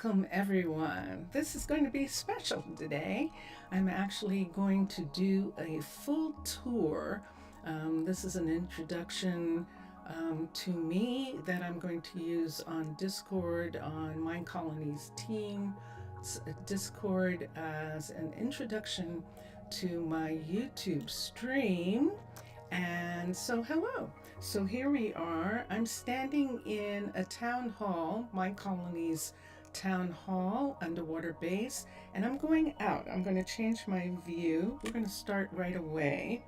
Welcome, everyone. This is going to be special today. I'm actually going to do a full tour. This is an introduction to me that I'm going to use on Discord, on Minecolonies team Discord, as an introduction to my YouTube stream. And so, hello. So here we are. I'm standing in a town hall, Minecolonies town hall, underwater base, and I'm going out. I'm going to change my view. We're going to start right away.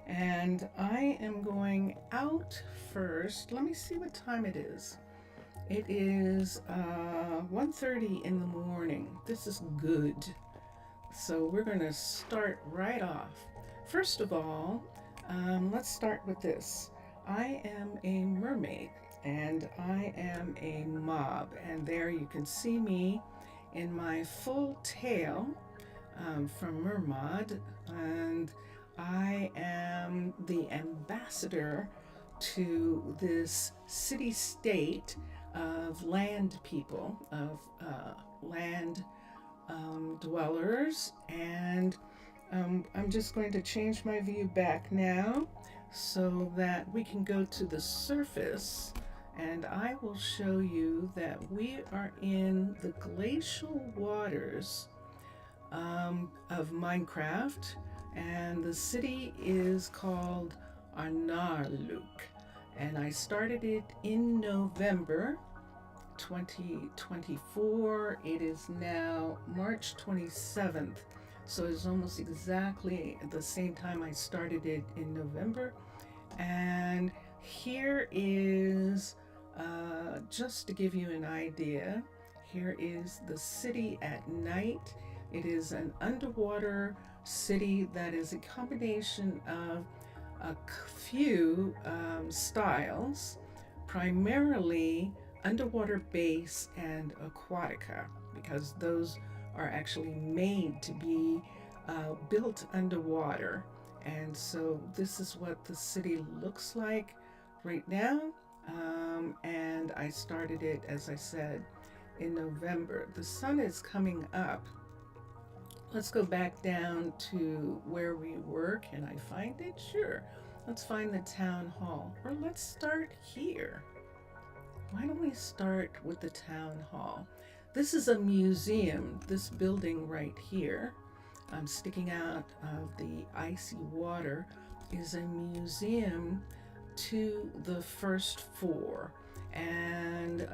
And I am going out first. Let me see what time it is. It is 1:30 in the morning. This is good. So we're going to start right off. First of all, let's start with this. I am a mermaid and I am a mob, and there you can see me in my full tail from Mermaid, and I am the ambassador to this city-state of land people, of land dwellers, and I'm just going to change my view back now so that we can go to the surface, and I will show you that we are in the glacial waters of Minecraft, and the city is called Arnaaluk, and I started it in November 2024. It is now March 27th. So it's almost exactly the same time I started it in November. And here is, just to give you an idea, here is the city at night. It is an underwater city that is a combination of a few styles, primarily underwater base and Aquatica, because those are actually made to be built underwater. And so this is what the city looks like right now. And I started it, as I said, in November. The sun is coming up. Let's go back down to where we were. Can I find it? Sure. Let's find the town hall. Or let's start here. Why don't we start with the town hall? This is a museum. This building right here, sticking out of the icy water, is a museum to the first floor. And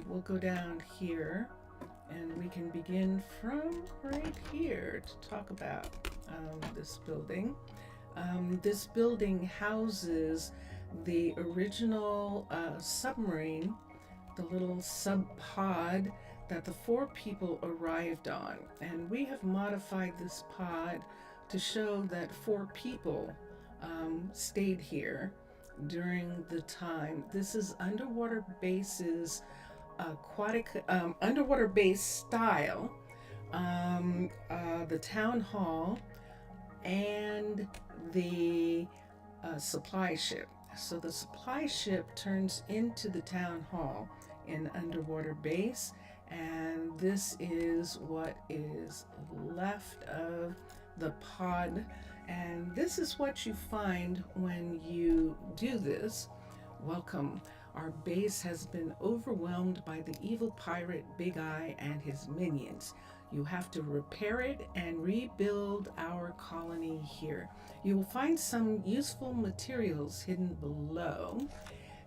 we'll go down here, and we can begin from right here to talk about this building. This building houses the original submarine, the little sub pod that the 4 people arrived on. And we have modified this pod to show that 4 people stayed here during the time. This is underwater bases, underwater base style, the town hall, and the supply ship. So the supply ship turns into the town hall in underwater base, and this is what is left of the pod, and this is what you find when you do this. Welcome. Our base has been overwhelmed by the evil pirate Big Eye and his minions. You have to repair it and rebuild our colony here. You will find some useful materials hidden below.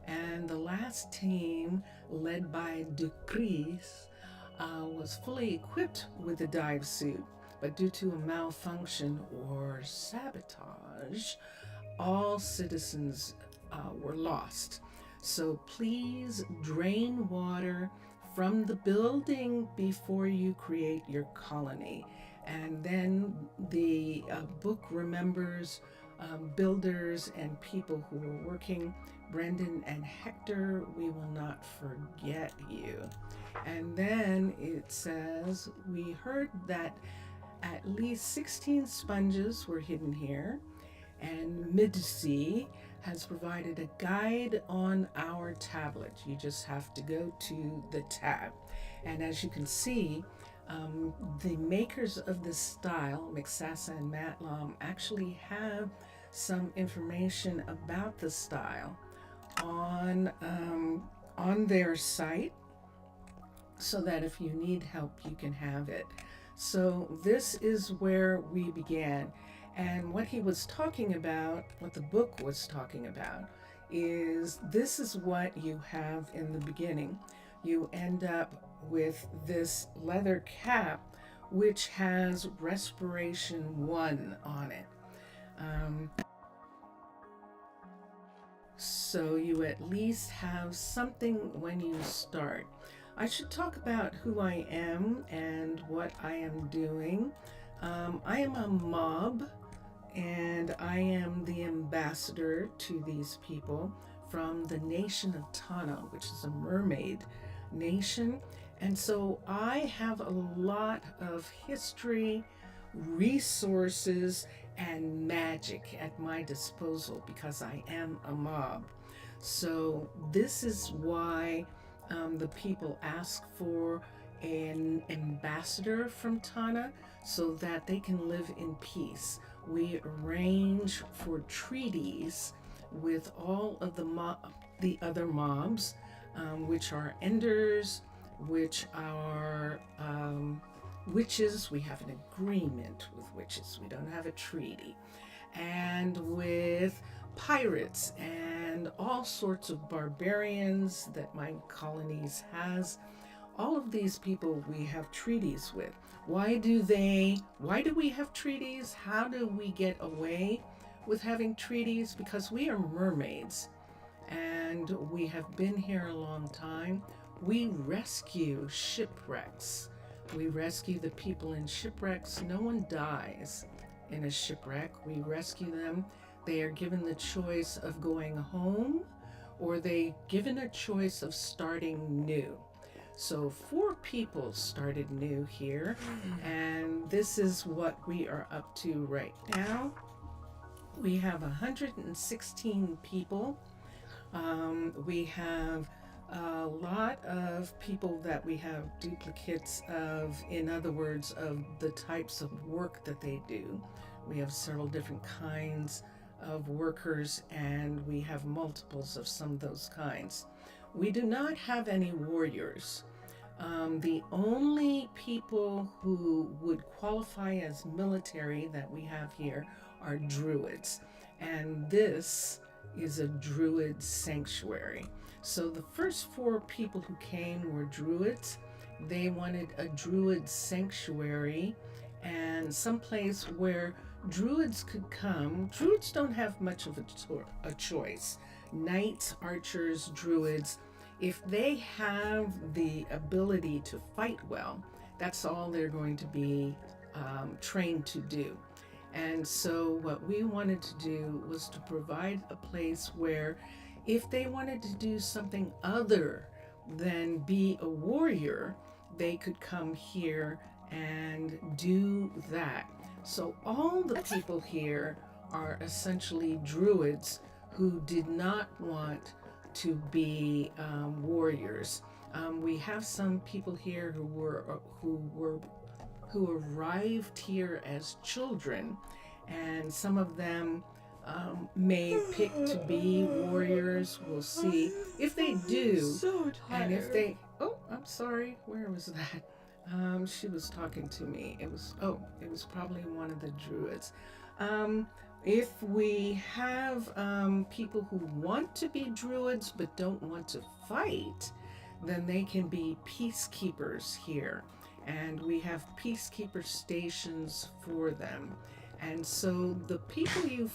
And the last team, led by Ducris, was fully equipped with a dive suit, but due to a malfunction or sabotage, all citizens were lost. So please drain water from the building before you create your colony. And then the book remembers builders and people who were working. Brendan and Hector, we will not forget you. And then it says, we heard that at least 16 sponges were hidden here, and Midsea has provided a guide on our tablet. You just have to go to the tab. And as you can see, the makers of this style, McSassa and Matlam, actually have some information about the style on their site, so that if you need help, you can have it. So this is where we began. And what he was talking about, what the book was talking about, is this is what you have in the beginning. You end up with this leather cap, which has Respiration 1 on it. So you at least have something when you start. I should talk about who I am and what I am doing. I am a mob, and I am the ambassador to these people from the nation of Tana, which is a mermaid nation. And so I have a lot of history, resources, and magic at my disposal because I am a mob. So this is why the people ask for an ambassador from Tana so that they can live in peace. We arrange for treaties with all of the other mobs, which are enders, which are witches. We have an agreement with witches. We don't have a treaty. And with pirates and all sorts of barbarians that Minecolonies has. All of these people we have treaties with. Why do we have treaties? How do we get away with having treaties? Because we are mermaids and we have been here a long time. We rescue shipwrecks. We rescue the people in shipwrecks. No one dies in a shipwreck. We rescue them. They are given the choice of going home, or they given a choice of starting new. So 4 people started new here, and this is what we are up to right now. We have 116 people. We have a lot of people that we have duplicates of, in other words, of the types of work that they do. We have several different kinds of workers, and we have multiples of some of those kinds. We do not have any warriors. The only people who would qualify as military that we have here are druids, and this is a druid sanctuary. So the first 4 people who came were druids. They wanted a druid sanctuary and someplace where druids could come. Druids don't have much of a choice. Knights, archers, druids, if they have the ability to fight well, that's all they're going to be trained to do. And so what we wanted to do was to provide a place where if they wanted to do something other than be a warrior, they could come here and do that. So all the people here are essentially druids who did not want to be warriors. We have some people here who arrived here as children, and some of them may pick to be warriors. We'll see if they do. So tired. And if they, oh, I'm sorry, where was that? She was talking to me. It was probably one of the druids. If we have people who want to be druids but don't want to fight, then they can be peacekeepers here. And we have peacekeeper stations for them. And so the people you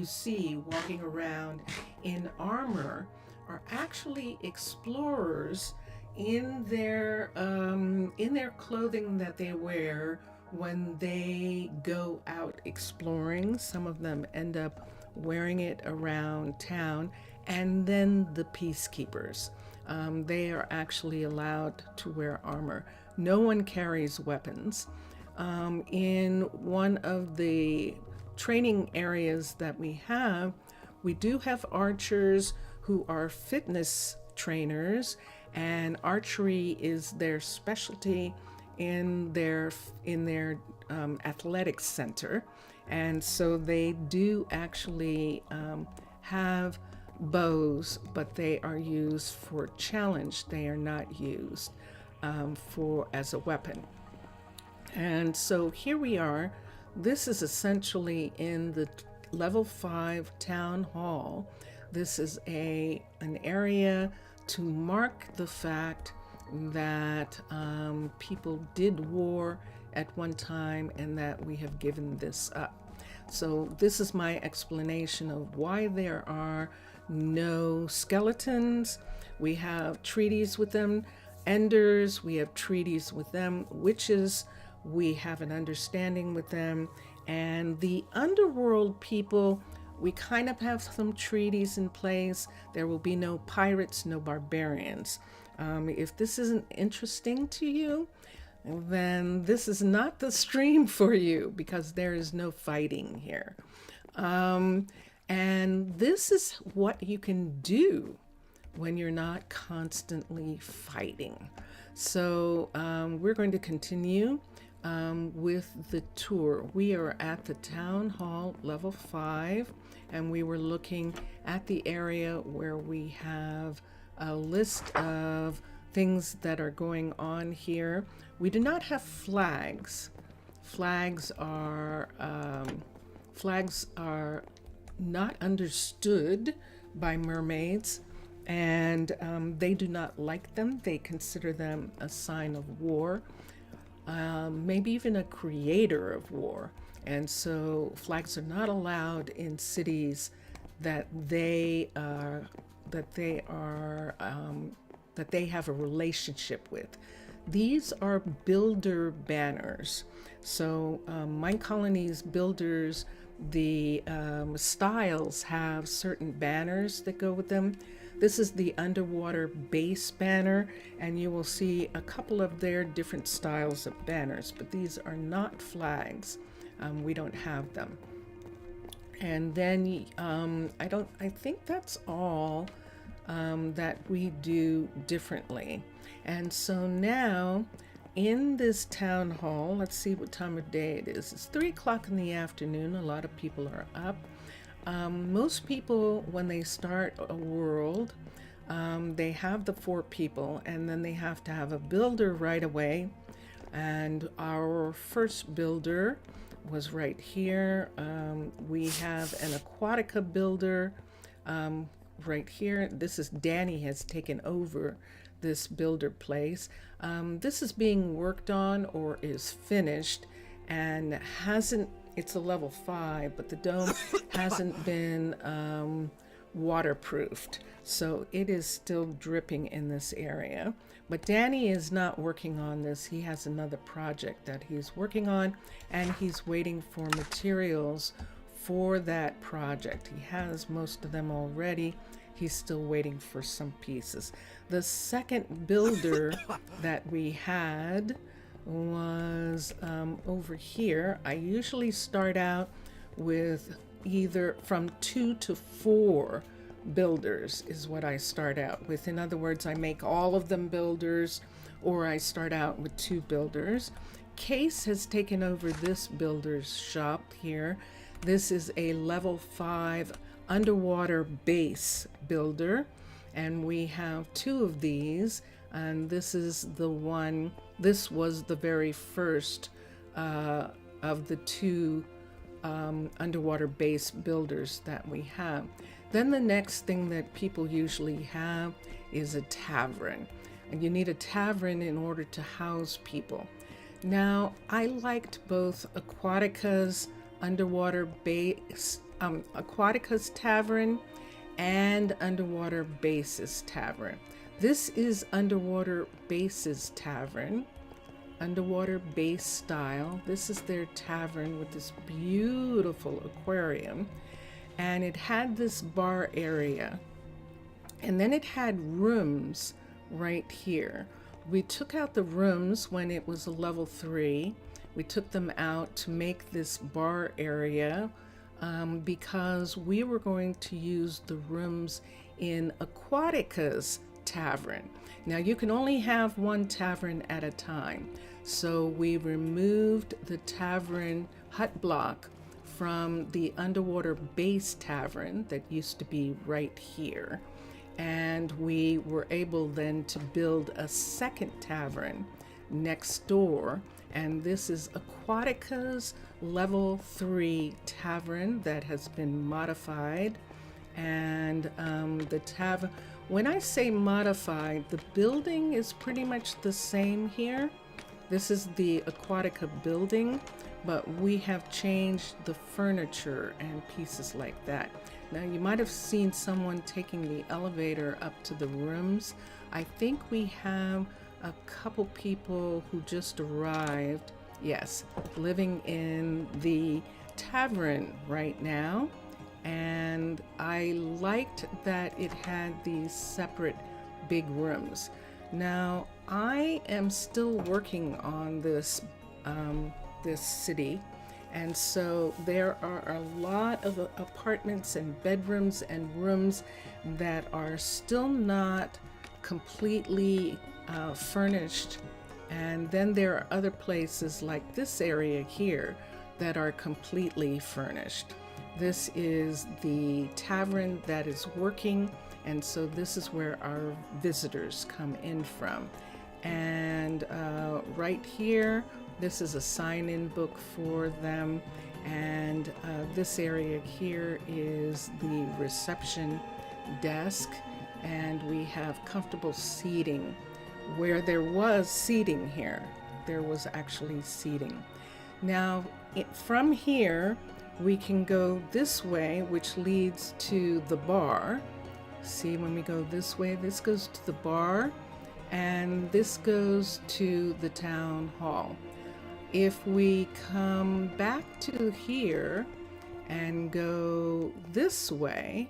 see walking around in armor are actually explorers in their clothing that they wear when they go out exploring. Some of them end up wearing it around town. And then the peacekeepers, they are actually allowed to wear armor. No one carries weapons. In one of the training areas that we do have archers who are fitness trainers, and archery is their specialty in their athletics center. And so they do actually have bows, but they are used for challenge. They are not used for as a weapon. And so here we are. This is essentially in the level 5 town hall. This is an area to mark the fact that people did war at one time and that we have given this up. So this is my explanation of why there are no skeletons. We have treaties with them. Enders, we have treaties with them. Witches, we have an understanding with them. And the underworld people, we kind of have some treaties in place. There will be no pirates, no barbarians. If this isn't interesting to you, then this is not the stream for you, because there is no fighting here. And this is what you can do when you're not constantly fighting. So we're going to continue with the tour. We are at the town hall level 5, and we were looking at the area where we have a list of things that are going on here. We do not have flags. Flags are not understood by mermaids, and they do not like them. They consider them a sign of war, maybe even a creator of war. And so flags are not allowed in cities that they have a relationship with. These are builder banners. So Minecolonies builders, the styles have certain banners that go with them. This is the underwater base banner, and you will see a couple of their different styles of banners, but these are not flags. We don't have them. And then I think that's all that we do differently. And so now in this town hall, let's see what time of day it is. It's 3 o'clock in the afternoon. A lot of people are up. Most people, when they start a world, they have the 4 people, and then they have to have a builder right away. And our first builder was right here. We have an Aquatica builder right here. This is Danny has taken over this builder place. This is being worked on or is finished and it's a level 5, but the dome hasn't been waterproofed. So it is still dripping in this area. But Danny is not working on this. He has another project that he's working on, and he's waiting for materials for that project. He has most of them already. He's still waiting for some pieces. The second builder that we had was over here. I usually start out with either from 2 to 4 builders is what I start out with. In other words, I make all of them builders, or I start out with 2 builders. Case has taken over this builder's shop here. This is a level 5 underwater base builder, and we have 2 of these, and this is the one. This was the very first of the 2 underwater base builders that we have. Then the next thing that people usually have is a tavern, and you need a tavern in order to house people. Now, I liked both Aquatica's underwater base, Aquatica's tavern, and underwater base's tavern. This is underwater base's tavern, underwater base style. This is their tavern with this beautiful aquarium, and it had this bar area, and then it had rooms right here. We took out the rooms when it was a level 3. We took them out to make this bar area because we were going to use the rooms in Aquatica's tavern. Now you can only have one tavern at a time. So we removed the tavern hut block from the underwater base tavern that used to be right here. And we were able then to build a second tavern next door. And this is Aquatica's level 3 tavern that has been modified. And the tavern, when I say modified, the building is pretty much the same here. This is the Aquatica building, but we have changed the furniture and pieces like that. Now you might have seen someone taking the elevator up to the rooms. I think we have a couple people who just arrived, yes, living in the tavern right now. And I liked that it had these separate big rooms. Now I am still working on this city, and so there are a lot of apartments and bedrooms and rooms that are still not completely furnished, and then there are other places like this area here that are completely furnished. This is the tavern that is working, and so this is where our visitors come in from. And right here, this is a sign-in book for them. And this area here is the reception desk. And we have comfortable seating. Where there was seating here, there was actually seating. Now, from here, we can go this way, which leads to the bar. See, when we go this way, this goes to the bar, and this goes to the town hall. If we come back to here and go this way,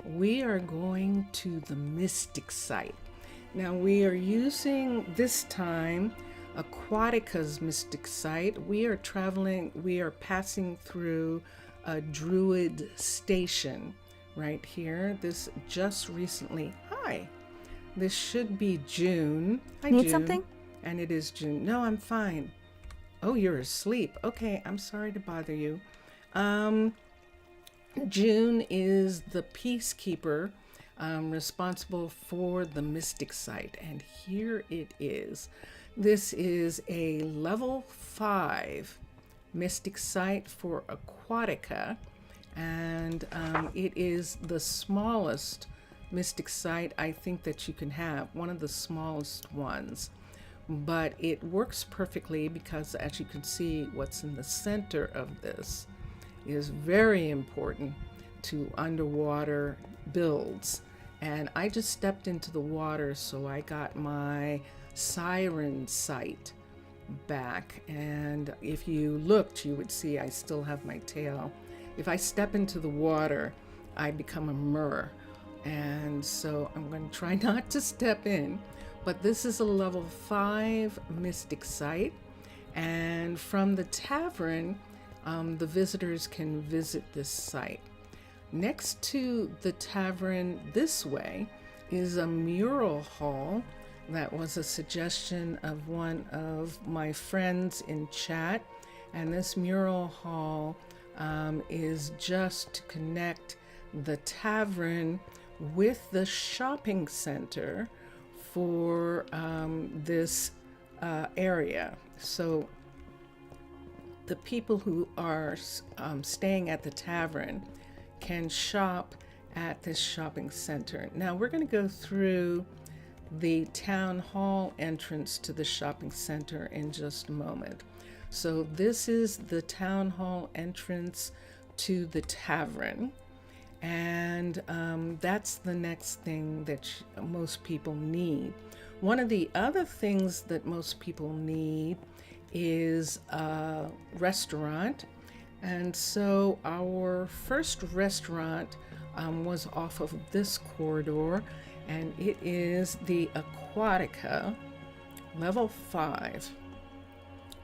we are going to the Mystic site. Now we are using this time Aquatica's Mystic site. We are passing through a Druid station right here. This just recently, hi, this should be June. Hi, Need June. something? And it is June. No, I'm fine. Oh, you're asleep. Okay, I'm sorry to bother you. June is the peacekeeper responsible for the Mystic site, and here it is. This is a level 5 Mystic site for Aquatica, and it is the smallest Mystic site I think that you can have, one of the smallest ones. But it works perfectly because, as you can see, what's in the center of this is very important to underwater builds. And I just stepped into the water, so I got my siren sight back. And if you looked, you would see I still have my tail. If I step into the water, I become a mer. And so I'm going to try not to step in. But this is a level 5 Mystic site. And from the tavern, the visitors can visit this site. Next to the tavern this way is a mural hall. That was a suggestion of one of my friends in chat. And this mural hall is just to connect the tavern with the shopping center for this area. So the people who are staying at the tavern can shop at this shopping center. Now we're going to go through the town hall entrance to the shopping center in just a moment. So this is the town hall entrance to the tavern, and that's the next thing that most people need. One of the other things that most people need is a restaurant. And so our first restaurant was off of this corridor, and it is the Aquatica level 5.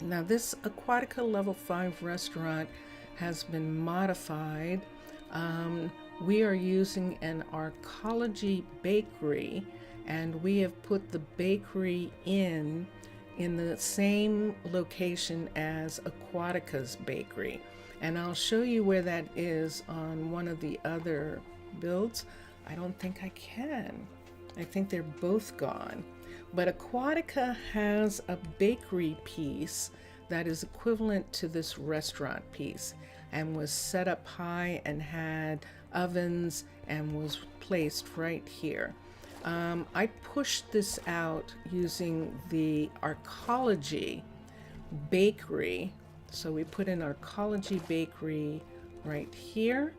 Now this Aquatica level 5 restaurant has been modified. We are using an arcology bakery, and we have put the bakery in the same location as Aquatica's bakery. And I'll show you where that is on one of the other builds. I don't think I can. I think they're both gone. But Aquatica has a bakery piece that is equivalent to this restaurant piece and was set up high and had ovens and was placed right here. I pushed this out using the Arcology bakery. So we put in Arcology bakery right here.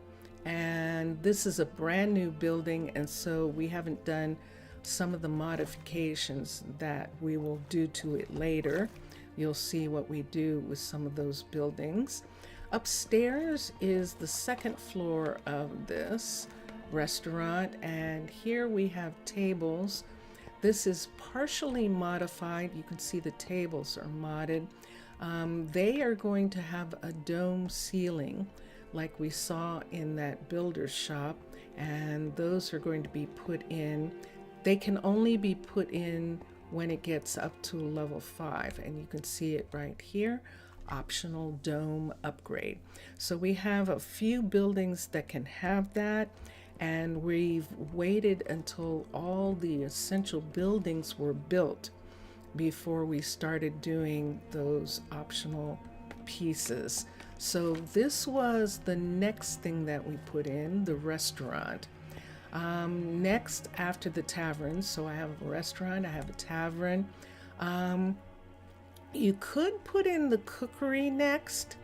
And this is a brand new building, and so we haven't done some of the modifications that we will do to it later. You'll see what we do with some of those buildings. Upstairs is the second floor of this restaurant, and here we have tables. This is partially modified. You can see the tables are modded. They are going to have a dome ceiling like we saw in that builder's shop, and those are going to be put in. They can only be put in when it gets up to level 5, and you can see it right here, optional dome upgrade. So we have a few buildings that can have that, and we've waited until all the essential buildings were built before we started doing those optional pieces. So this was the next thing that we put in, the restaurant. Next, after the tavern, so I have a restaurant, I have a tavern. You could put in the cookery next.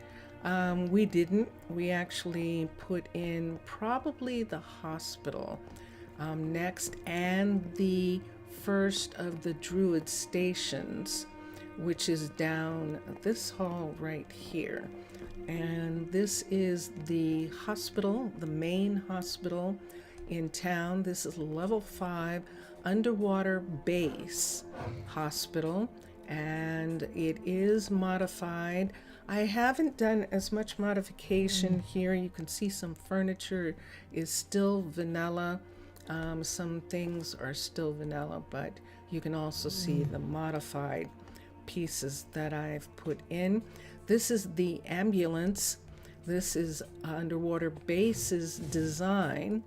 We didn't. We actually put in probably the hospital next, and the first of the Druid stations, which is down this hall right here. And this is the hospital, the main hospital in town. This is level 5 underwater base hospital, and it is modified. I haven't done as much modification here. You can see some furniture is still vanilla. Some things are still vanilla, but you can also see the modified pieces that I've put in. This is the ambulance. This is underwater base's design.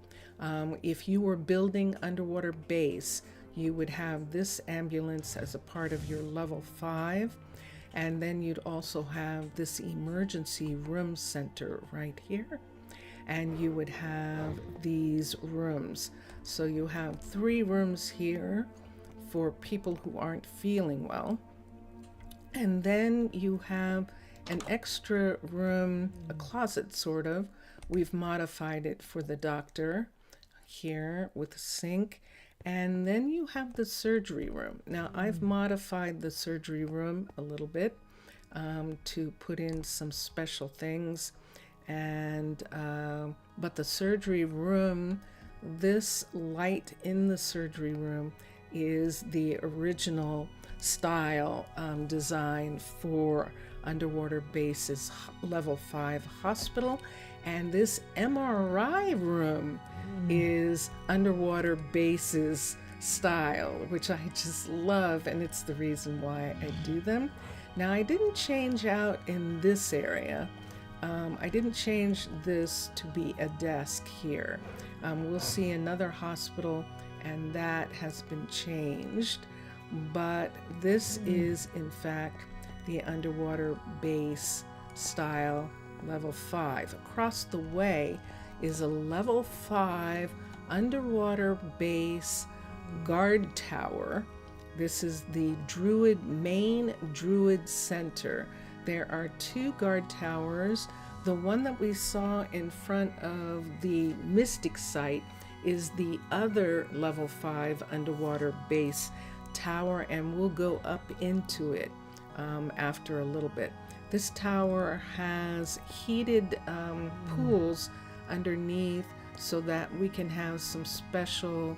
If you were building underwater base, you would have this ambulance as a part of your level 5. And then you'd also have this emergency room center right here. And you would have these rooms. So you have 3 rooms here for people who aren't feeling well. And then you have an extra room, a closet sort of. We've modified it for the doctor here with a sink. And then you have the surgery room. Now I've modified the surgery room a little bit to put in some special things. And but the surgery room, this light in the surgery room is the original style design for underwater base's level 5 hospital, and this MRI room is underwater base's style, which I just love, and it's the reason why I do them. Now I didn't change out in this area. I didn't change this to be a desk here. We'll see another hospital, and that has been changed, but this is in fact the underwater base style level 5. Across the way is a level 5 underwater base guard tower. This is the main Druid center. There are 2 guard towers. The one that we saw in front of the Mystic site is the other level 5 underwater base tower, and we'll go up into it after a little bit. This tower has heated pools underneath so that we can have some special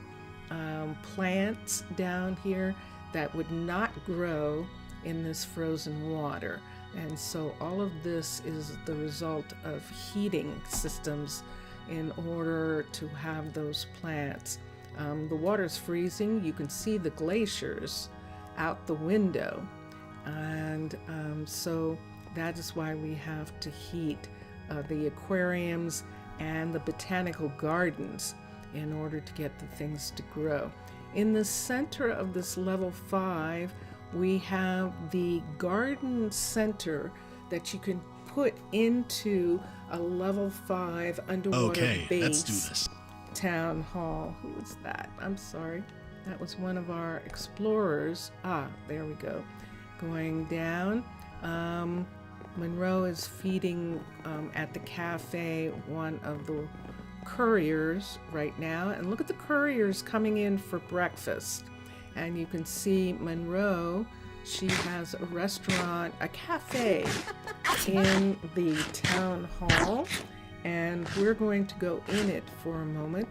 plants down here that would not grow in this frozen water. And so all of this is the result of heating systems in order to have those plants The water's freezing. You can see the glaciers out the window. And so that is why we have to heat the aquariums and the botanical gardens in order to get the things to grow. In the center of this level 5, we have the garden center that you can put into a level 5 underwater base. Let's do this. Town hall. Who was that? I'm sorry. That was one of our explorers. There we go. Going down. Monroe is feeding at the cafe one of the couriers right now. And look at the couriers coming in for breakfast. And you can see Monroe, she has a restaurant, a cafe in the town hall. And we're going to go in it for a moment.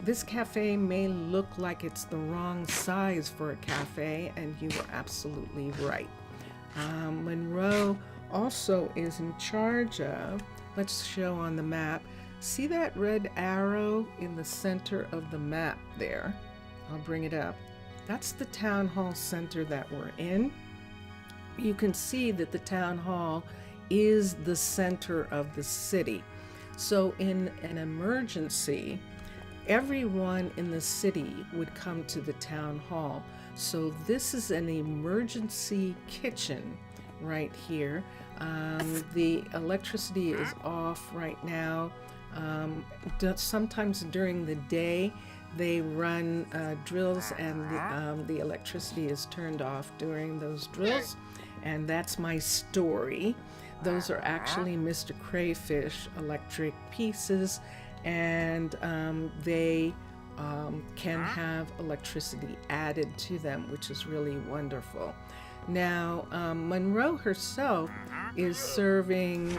This cafe may look like it's the wrong size for a cafe, and you were absolutely right. Monroe also is in charge of, let's show on the map, see that red arrow in the center of the map there? I'll bring it up. That's the town hall center that we're in. You can see that the town hall is the center of the city. So in an emergency, everyone in the city would come to the town hall. So this is an emergency kitchen right here. The electricity is off right now. Sometimes during the day, they run drills, and the electricity is turned off during those drills. And that's my story. Those are actually Mr. Crayfish electric pieces, and they can have electricity added to them, which is really wonderful. Now, Monroe herself is serving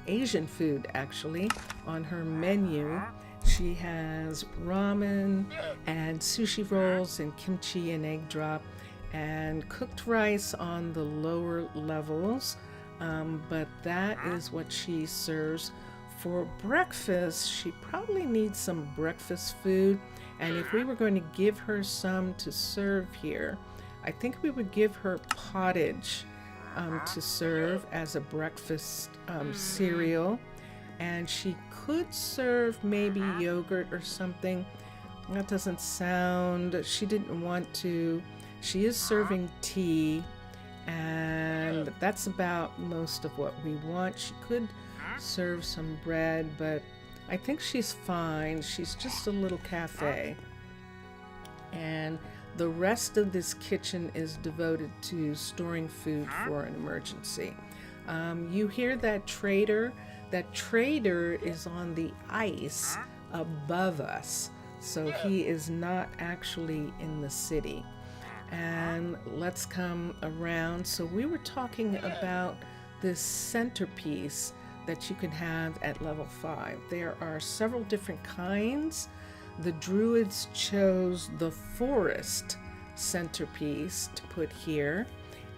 Asian food, actually, on her menu. She has ramen and sushi rolls and kimchi and egg drop and cooked rice on the lower levels. But that is what she serves. For breakfast, she probably needs some breakfast food. And if we were going to give her some to serve here, I think we would give her pottage to serve as a breakfast cereal. And she could serve maybe yogurt or something. That doesn't sound, she didn't want to. She is serving tea. And that's about most of what we want. She could serve some bread, but I think she's fine. She's just a little cafe. And the rest of this kitchen is devoted to storing food for an emergency. You hear that trader? That trader is on the ice above us. So he is not actually in the city. And let's come around. So we were talking about this centerpiece that you can have at level 5. There are several different kinds. The druids chose the forest centerpiece to put here,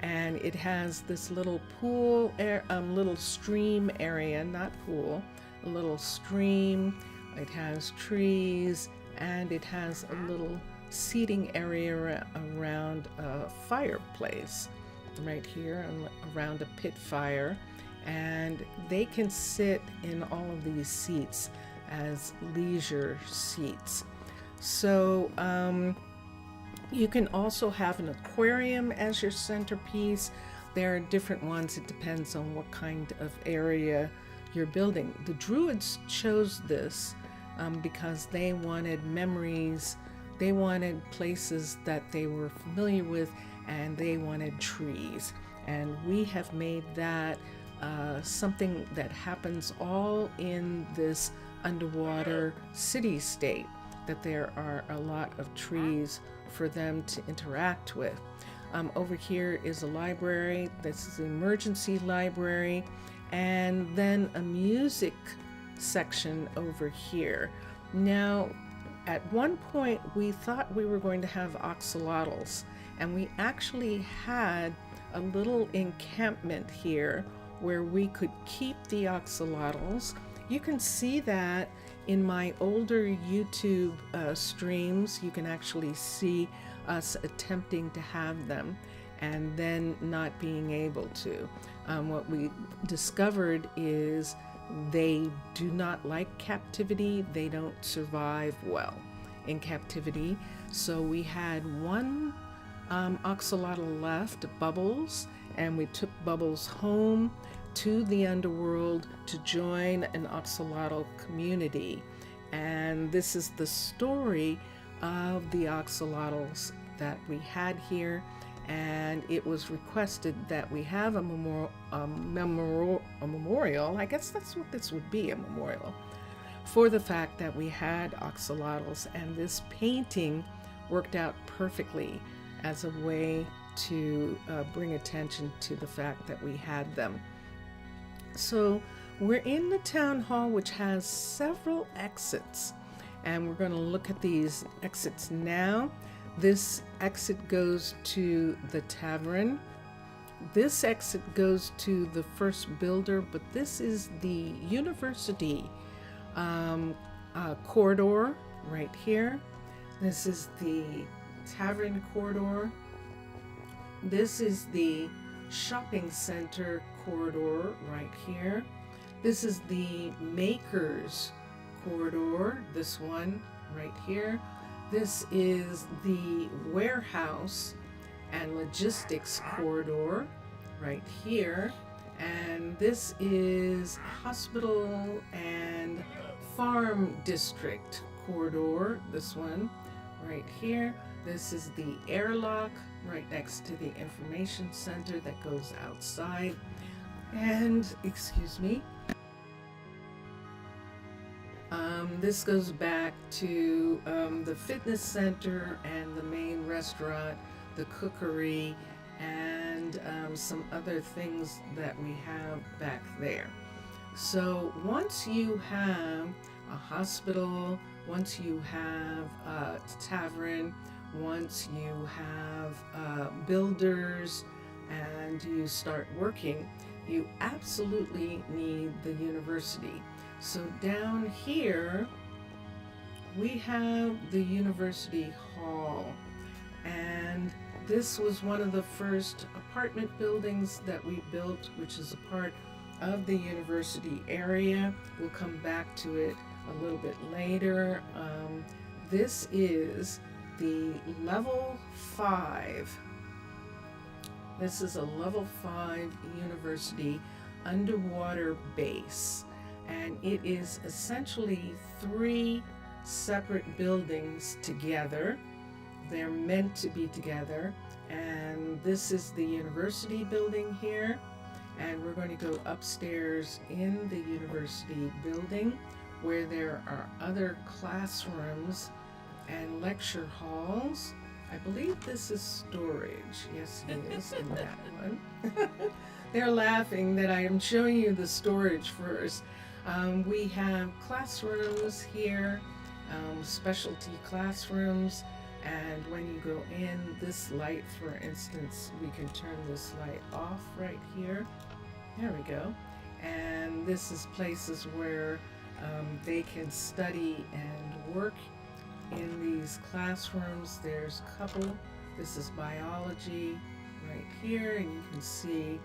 and it has this little pool, little stream area, not pool, a little stream. It has trees, and it has a little seating area around a fireplace right here and around a pit fire, and they can sit in all of these seats as leisure seats. So you can also have an aquarium as your centerpiece. There are different ones. It depends on what kind of area you're building. The druids chose this because they wanted memories. They wanted places that they were familiar with, and they wanted trees. And we have made that something that happens all in this underwater city-state, that there are a lot of trees for them to interact with. Over here is a library. This is an emergency library, and then a music section over here. Now, at one point, we thought we were going to have axolotls, and we actually had a little encampment here where we could keep the axolotls You can see that in my older YouTube streams. You can actually see us attempting to have them and then not being able to. What we discovered is they do not like captivity. They don't survive well in captivity. So we had one axolotl left, Bubbles, and we took Bubbles home to the underworld to join an axolotl community. And this is the story of the axolotls that we had here. And it was requested that we have a memorial, I guess that's what this would be, a memorial, for the fact that we had axolotls. And this painting worked out perfectly as a way to bring attention to the fact that we had them. So we're in the town hall, which has several exits, and we're going to look at these exits now. This exit goes to the Tavern. This exit goes to the first builder, but this is the university corridor right here. This is the Tavern corridor. This is the shopping center corridor right here. This is the makers corridor, this one right here. This is the warehouse and logistics corridor right here. And this is hospital and farm district corridor, this one right here. This is the airlock right next to the information center that goes outside. And, excuse me, this goes back to the fitness center and the main restaurant, the cookery, and some other things that we have back there. So once you have a hospital, once you have a tavern, once you have builders, and you start working, you absolutely need the university. So down here, we have the University Hall, and this was one of the first apartment buildings that we built, which is a part of the university area. We'll come back to it a little bit later. This is the level 5. This is a level 5 university underwater base, and it is essentially 3 separate buildings together. They're meant to be together, and this is the university building here, and we're going to go upstairs in the university building where there are other classrooms and lecture halls. I believe this is storage. Yes, it is in that one. They're laughing that I am showing you the storage first. We have classrooms here, specialty classrooms, and when you go in, this light, for instance, we can turn this light off right here. There we go. And this is places where they can study and work in these classrooms. There's a couple. This is biology right here, and you can see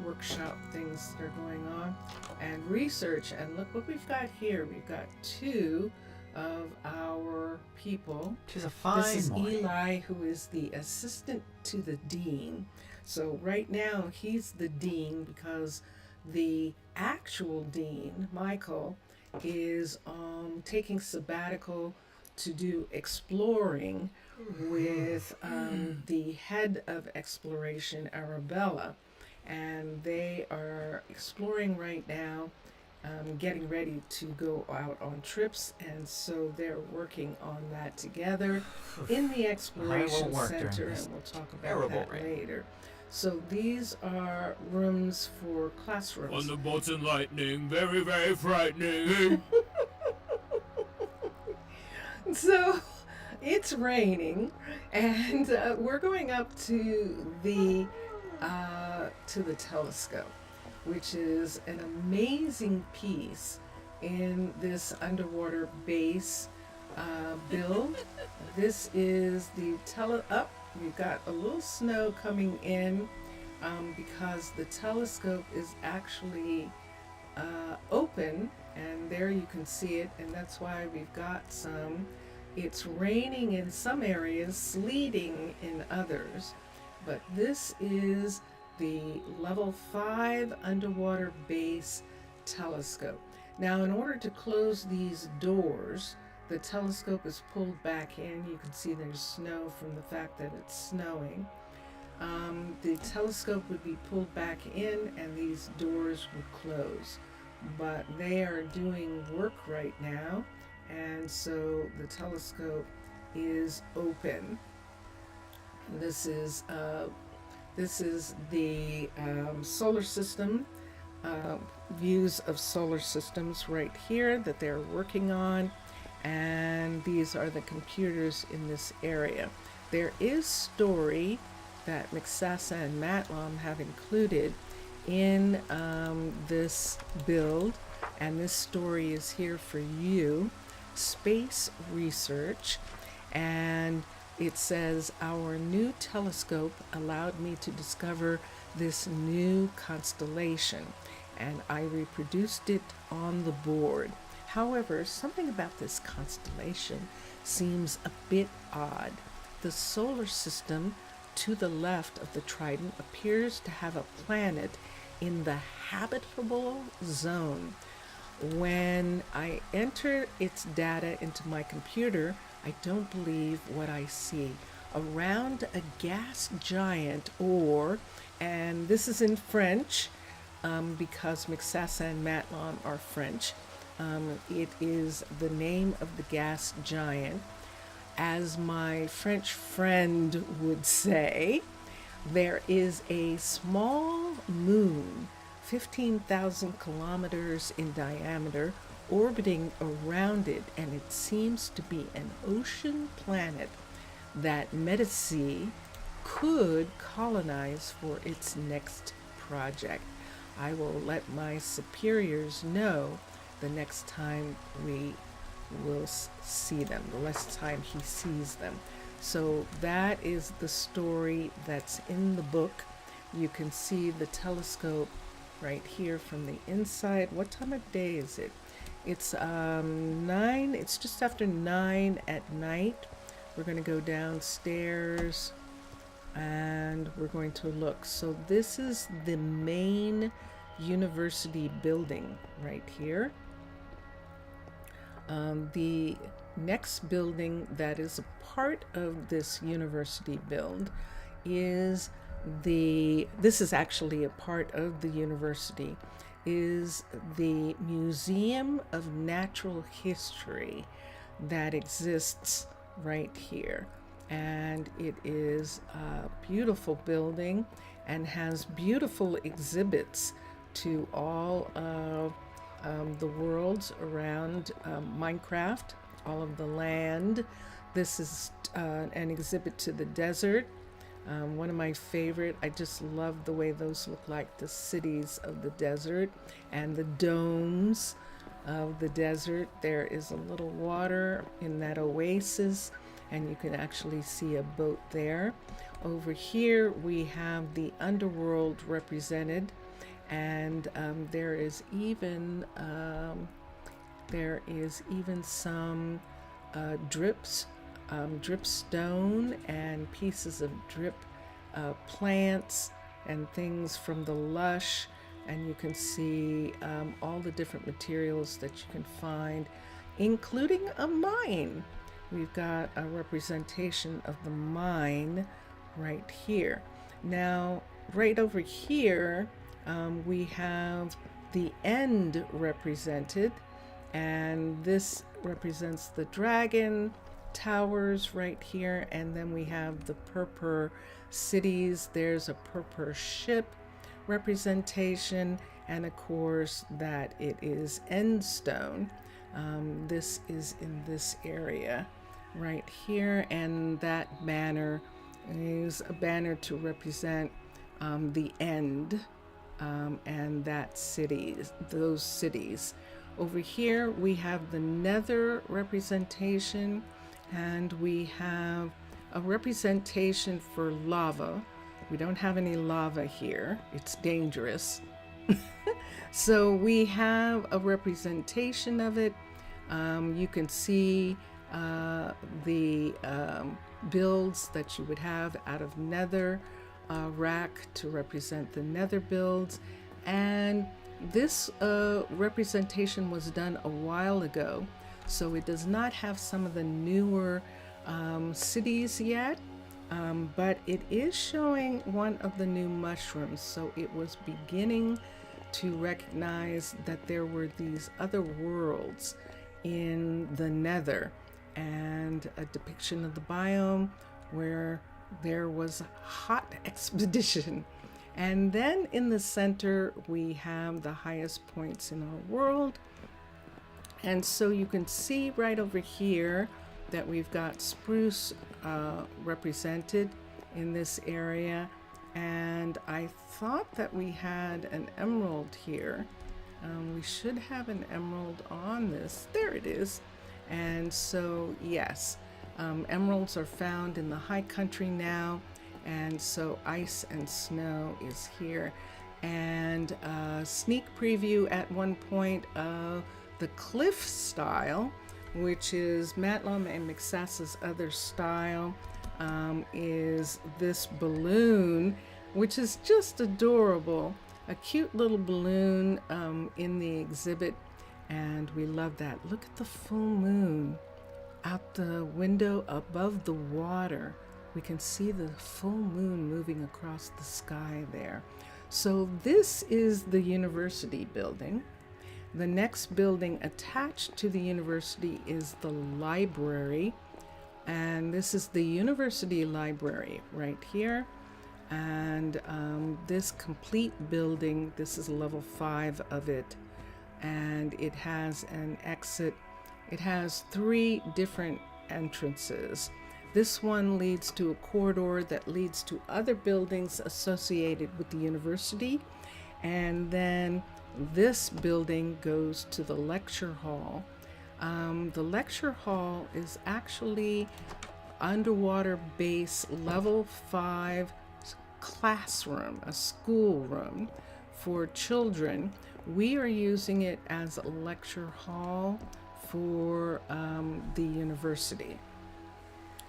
workshop things that are going on, and research. And look what we've got here. We've got 2 of our people. Tis a fine This is morning. Eli, who is the assistant to the dean. So right now he's the dean because the actual dean, Michael, is taking sabbatical to do exploring with the head of exploration, Arabella, and they are exploring right now, getting ready to go out on trips, and so they're working on that together in the exploration center, and we'll talk about that later. So these are rooms for classrooms. Thunderbolts and lightning, very, very frightening. So it's raining, and we're going up to the telescope. which is an amazing piece in this underwater base build. This is the we've got a little snow coming in because the telescope is actually open, and there you can see it, and that's why we've got some. It's raining in some areas, sleeting in others, but this is the level 5 underwater base telescope. Now, in order to close these doors, the telescope is pulled back in. You can see there's snow from the fact that it's snowing. The telescope would be pulled back in and these doors would close. But they are doing work right now, and so the telescope is open. This is the solar system, views of solar systems right here that they're working on, and these are the computers in this area. There is story that Miksasa and Matlam have included in this build, and this story is here for you. Space research, and it says, our new telescope allowed me to discover this new constellation, and I reproduced it on the board. However, something about this constellation seems a bit odd. The solar system to the left of the Trident appears to have a planet in the habitable zone. When I enter its data into my computer, I don't believe what I see. Around a gas giant, and this is in French, because Miksasa and Matlam are French, it is the name of the gas giant. As my French friend would say, there is a small moon, 15,000 kilometers in diameter, orbiting around it, and it seems to be an ocean planet that Medici could colonize for its next project. I will let my superiors know the next time we will see them, the next time he sees them. So that is the story that's in the book. You can see the telescope right here from the inside. What time of day is it? It's 9, it's just after 9 at night. We're going to go downstairs and we're going to look. So this is the main university building right here. The next building that is a part of this university build is this is actually a part of the university, is the Museum of Natural History that exists right here. And it is a beautiful building and has beautiful exhibits to all of the worlds around Minecraft, all of the land. This is an exhibit to the desert. One of my favorite. I just love the way those look like the cities of the desert and the domes of the desert. There is a little water in that oasis, and you can actually see a boat there. Over here we have the underworld represented, and there is even some dripstone and pieces of drip plants and things from the lush, and you can see all the different materials that you can find, including a mine. We've got a representation of the mine right here. Now, right over here, we have the end represented, and this represents the dragon towers right here, and then we have the purpur cities. There's a purpur ship representation, and of course that it is endstone. This is in this area right here, and that banner is a banner to represent the end and those cities. Over here we have the nether representation, and we have a representation for lava. We don't have any lava here. It's dangerous. So we have a representation of it. You can see the builds that you would have out of nether rack to represent the nether builds. And this representation was done a while ago, so it does not have some of the newer cities yet, but it is showing one of the new mushrooms, so it was beginning to recognize that there were these other worlds in the nether, and a depiction of the biome where there was a hot expedition. And then in the center we have the highest points in our world, and so you can see right over here that we've got spruce represented in this area. And I thought that we had an emerald here. We should have an emerald on this. There it is. And so yes, emeralds are found in the high country now, and so ice and snow is here. And a sneak preview at one point of the cliff style, which is Matlum and McSass's other style, is this balloon, which is just adorable. A cute little balloon in the exhibit, and we love that. Look at the full moon out the window above the water. We can see the full moon moving across the sky there. So this is the university building. The next building attached to the university is the library, and this is the university library right here. And this complete building, this is level 5 of it, and it has an exit. It has 3 different entrances. This one leads to a corridor that leads to other buildings associated with the university, and then this building goes to the lecture hall. The lecture hall is actually underwater base level 5 classroom, a schoolroom for children. We are using it as a lecture hall for the university.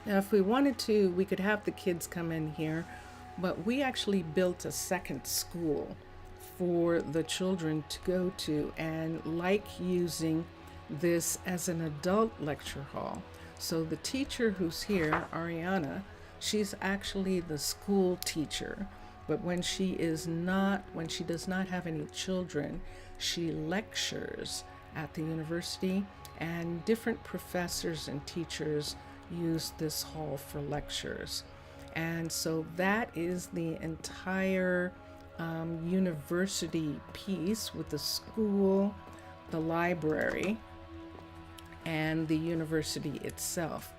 Now, if we wanted to, we could have the kids come in here, but we actually built a second school for the children to go to, and like using this as an adult lecture hall. So the teacher who's here, Ariana, she's actually the school teacher, but when she does not have any children, she lectures at the university, and different professors and teachers use this hall for lectures. And so that is the entire university piece, with the school, the library, and the university itself.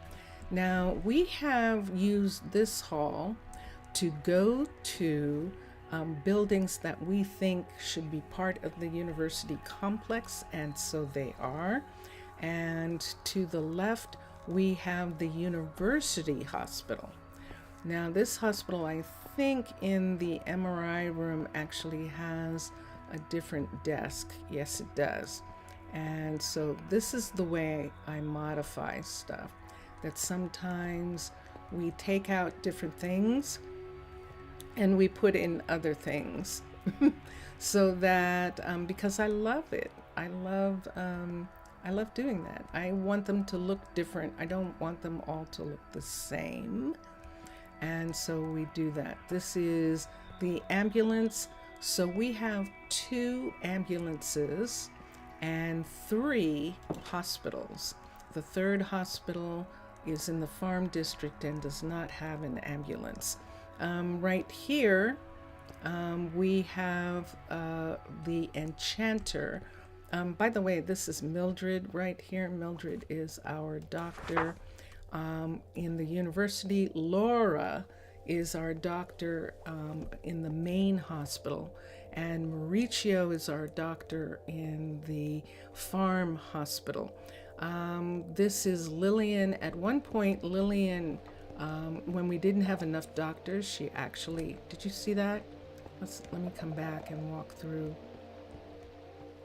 Now, we have used this hall to go to buildings that we think should be part of the university complex, and so they are. And to the left, we have the university hospital. Now, this hospital, I think in the MRI room, actually has a different desk. Yes, it does. And so this is the way I modify stuff, that sometimes we take out different things and we put in other things. So that because I love it, I love doing that. I want them to look different. I don't want them all to look the same. And so we do that. This is the ambulance. So we have 2 ambulances and 3 hospitals. The 3rd hospital is in the farm district and does not have an ambulance. Right here, we have the enchanter. By the way, this is Mildred right here. Mildred is our doctor in the university. Laura is our doctor in the main hospital. and Mauricio is our doctor in the farm hospital. This is Lillian. At one point, Lillian, when we didn't have enough doctors, she actually, did you see that? Let me come back and walk through.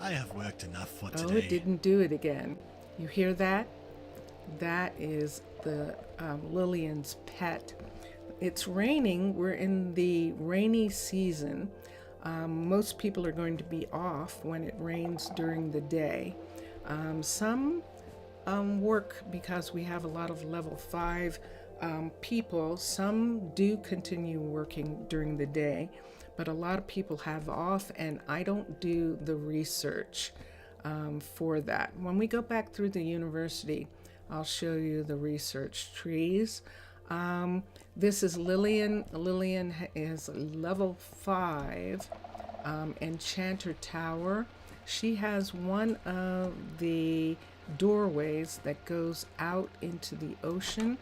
I have worked enough for Oh, today. it didn't do it again. You hear that? That is the Lillian's pet. It's raining. We're in the rainy season. Most people are going to be off when it rains during the day. Some work because we have a lot of level 5 people. Some do continue working during the day, but a lot of people have off, and I don't do the research for that. When we go back through the university, I'll show you the research trees. This is Lillian. Lillian is level 5 Enchanter Tower. She has one of the doorways that goes out into the ocean.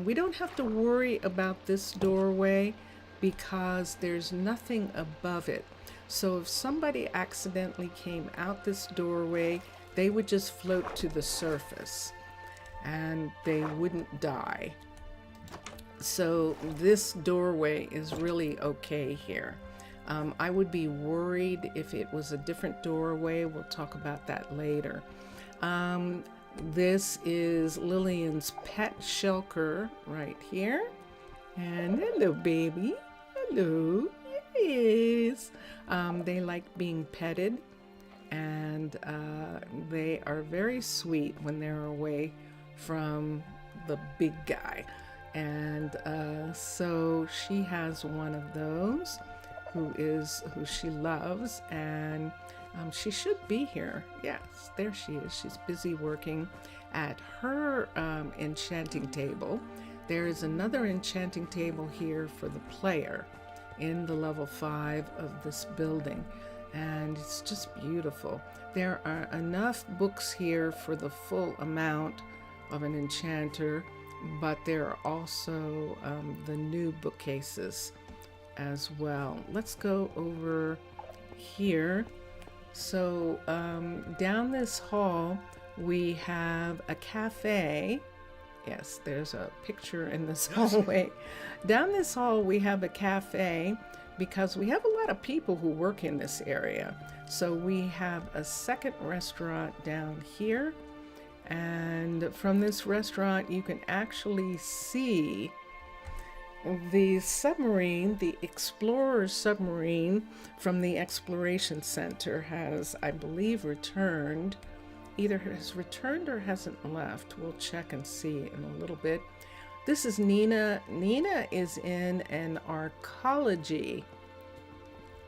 We don't have to worry about this doorway because there's nothing above it. So if somebody accidentally came out this doorway, they would just float to the surface and they wouldn't die. So this doorway is really okay here. I would be worried if it was a different doorway. We'll talk about that later. This is Lillian's pet Shulker right here. And hello, baby. Hello. Yes. They like being petted, and they are very sweet when they're away from the big guy. And so she has one of those who she loves, and she should be here. Yes, there she is. She's busy working at her enchanting table. There is another enchanting table here for the player in the level 5 of this building, and it's just beautiful. There are enough books here for the full amount of an enchanter, but there are also the new bookcases as well. Let's go over here. So down this hall we have a cafe. Yes, there's a picture in this hallway. Down this hall we have a cafe because we have a lot of people who work in this area. So we have a second restaurant down here, and from this restaurant you can actually see the submarine, the Explorer submarine from the Exploration Center has, I believe, returned. Either has returned or hasn't left. We'll check and see in a little bit. This is Nina. Nina is in an arcology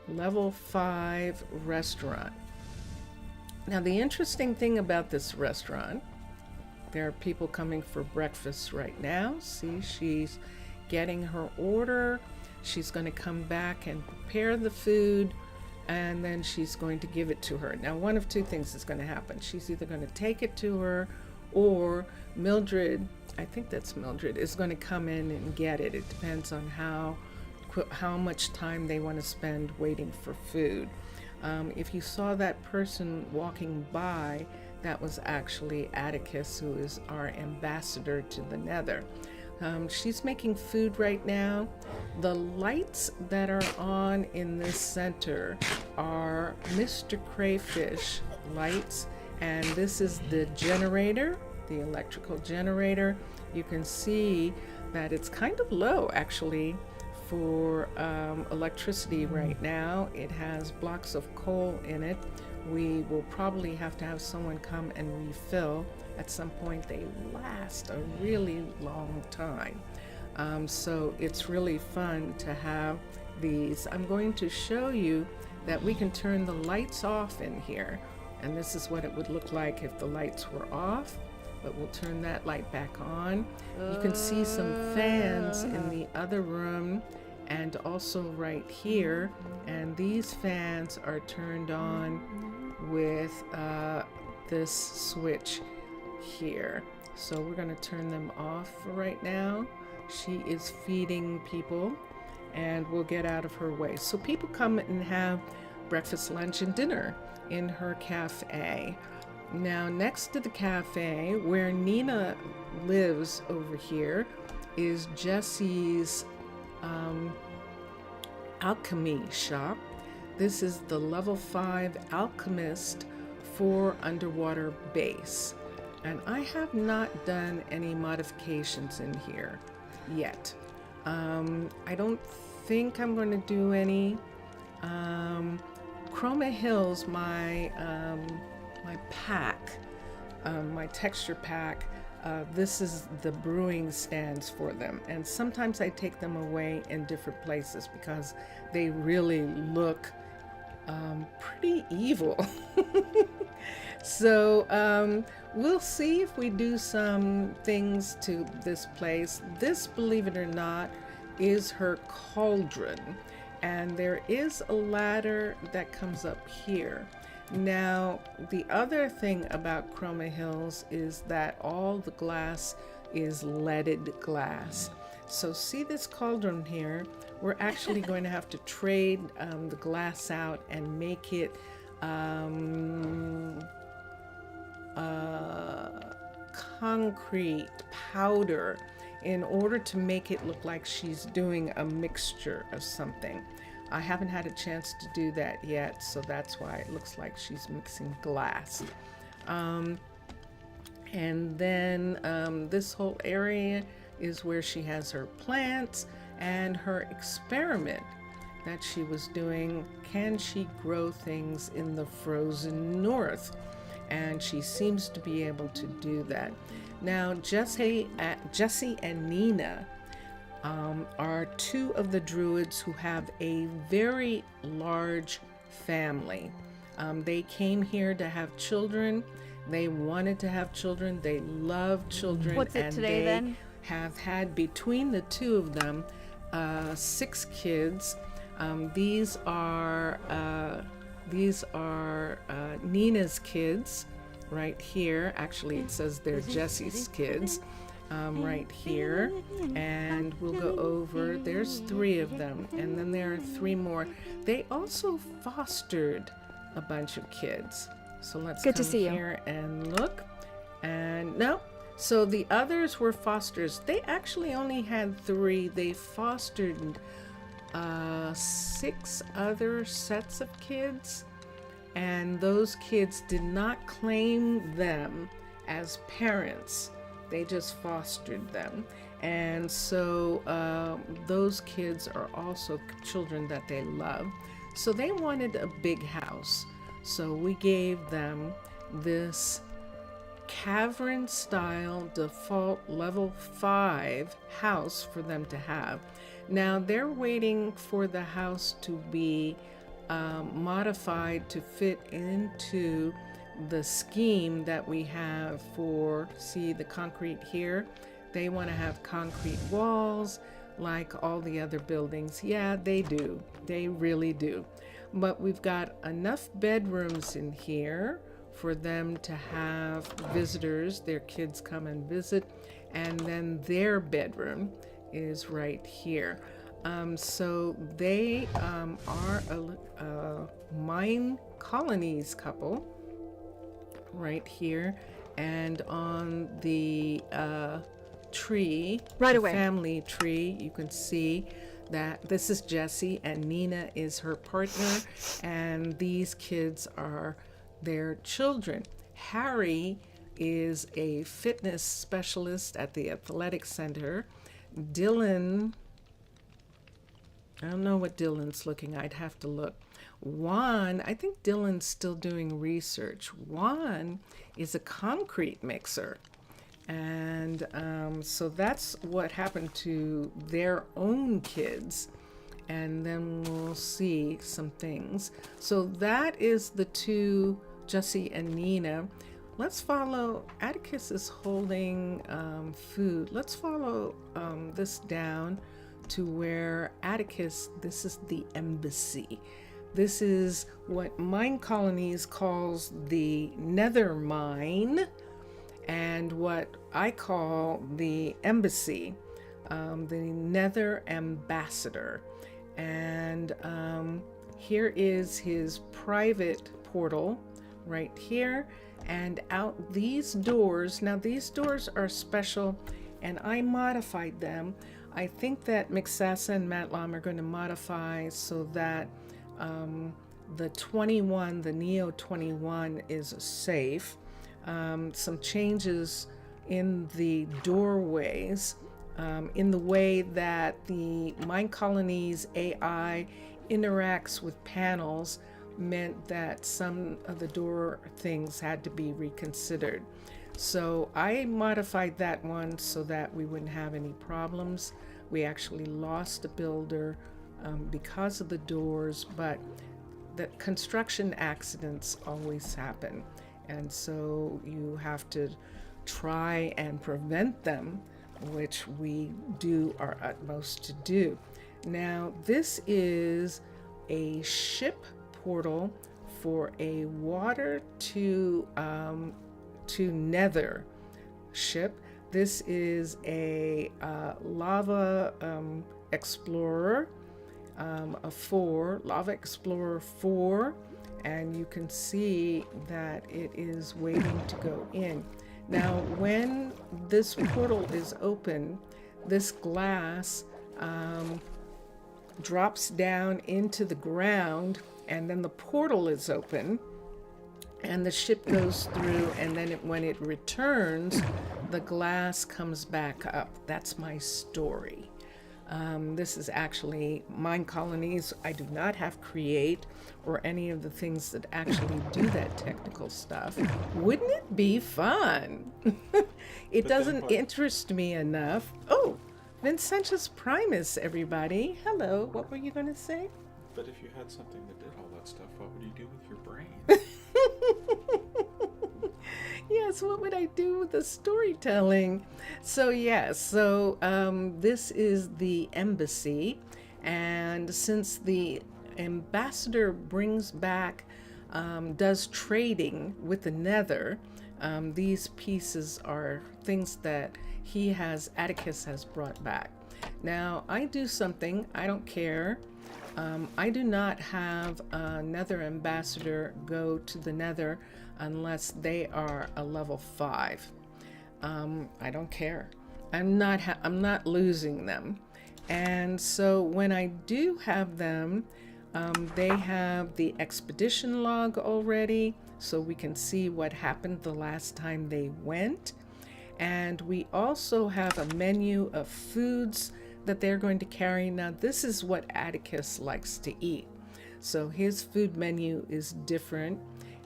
level 5 restaurant. Now, the interesting thing about this restaurant, there are people coming for breakfast right now. See, she's getting her order. She's going to come back and prepare the food, and then she's going to give it to her. Now, one of two things is going to happen. She's either going to take it to her, or Mildred, I think that's Mildred, is going to come in and get it. It depends on how much time they want to spend waiting for food. If you saw that person walking by, that was actually Atticus, who is our ambassador to the Nether. She's making food right now. The lights that are on in this center are Mr. Crayfish lights, and this is the generator, the electrical generator. You can see that it's kind of low actually for electricity right now. It has blocks of coal in it. We will probably have to have someone come and refill. At some point they last a really long time. So it's really fun to have these. I'm going to show you that we can turn the lights off in here, and this is what it would look like if the lights were off, but we'll turn that light back on. You can see some fans in the other room and also right here, and these fans are turned on with this switch here. So we're going to turn them off for right now. She is feeding people, and we'll get out of her way. So people come and have breakfast, lunch, and dinner in her cafe. Now, next to the cafe, where Nina lives over here, is Jesse's alchemy shop. This is the level 5 alchemist for underwater base. And I have not done any modifications in here yet. I don't think I'm going to do any. Chroma Hills, my pack, my texture pack, this is the brewing stands for them. And sometimes I take them away in different places because they really look pretty evil. So we'll see if we do some things to this place. This, believe it or not, is her cauldron. And there is a ladder that comes up here. Now, the other thing about Chroma Hills is that all the glass is leaded glass. So see this cauldron here? We're actually going to have to trade the glass out and make it concrete powder in order to make it look like she's doing a mixture of something. I haven't had a chance to do that yet, so that's why it looks like she's mixing glass. And then this whole area is where she has her plants and her experiment that she was doing. Can she grow things in the frozen north? And she seems to be able to do that. Now, Jesse and Nina are two of the druids who have a very large family. They came here to have children. They wanted to have children. They love children. What's it today, then? Have had, between the two of them, 6 kids. These are Nina's kids right here. Actually, it says they're Jesse's kids right here. And we'll go over. There's 3 of them. And then there are 3 more. They also fostered a bunch of kids. So let's Good come to see here and look. And no. So the others were fosters. They actually only had 3. They fostered 6 other sets of kids, and those kids did not claim them as parents. They just fostered them. And so those kids are also children that they love. So they wanted a big house. So we gave them this cavern style default level 5 house for them to have. Now they're waiting for the house to be modified to fit into the scheme that we have for, see the concrete here? They want to have concrete walls like all the other buildings. Yeah, they do. They really do. But we've got enough bedrooms in here for them to have visitors, their kids come and visit, and then their bedroom is right here. So they are a Minecolonies couple right here, and on the tree, right the away, family tree, you can see that this is Jessie and Nina is her partner, and these kids are their children. Harry is a fitness specialist at the athletic center. Dylan, I don't know what Dylan's looking. I'd have to look. Juan, I think Dylan's still doing research. Juan is a concrete mixer. And so that's what happened to their own kids. And then we'll see some things. So that is the 2, Jessie and Nina. Let's follow, Atticus is holding food. Let's follow this down to where Atticus, this is the embassy. This is what Minecolonies calls the nether mine, and what I call the embassy, the nether ambassador. And Here is his private portal right here, and out these doors. Now these doors are special and I modified them. I think that Mixasa and Matlam are going to modify so that the 21, the Neo 21 is safe. Some changes in the doorways, in the way that the Minecolonies AI interacts with panels, meant that some of the door things had to be reconsidered. So I modified that one so that we wouldn't have any problems. We actually lost a builder because of the doors, but the construction accidents always happen. And so you have to try and prevent them, which we do our utmost to do. Now, this is a ship portal for a water to nether ship. This is a lava explorer, lava explorer 4, and you can see that it is waiting to go in. Now, when this portal is open, this glass drops down into the ground, and then the portal is open and the ship goes through, and then when it returns, the glass comes back up. That's my story. This is actually Minecolonies. I do not have Create or any of the things that actually do that technical stuff. Wouldn't it be fun? It doesn't interest me enough. Oh, Vincentius Primus, everybody. Hello, what were you going to say? But if you had something that did all that stuff, what would you do with your brain? Yes, what would I do with the storytelling? So this is the embassy, and since the ambassador brings back, does trading with the Nether, these pieces are things that Atticus has brought back. Now, I do something, I don't care. I do not have another ambassador go to the Nether unless they are a level 5. I don't care. I'm not losing them. And so when I do have them, they have the expedition log already, so we can see what happened the last time they went. And we also have a menu of foods that they're going to carry. Now, this is what Atticus likes to eat. So his food menu is different.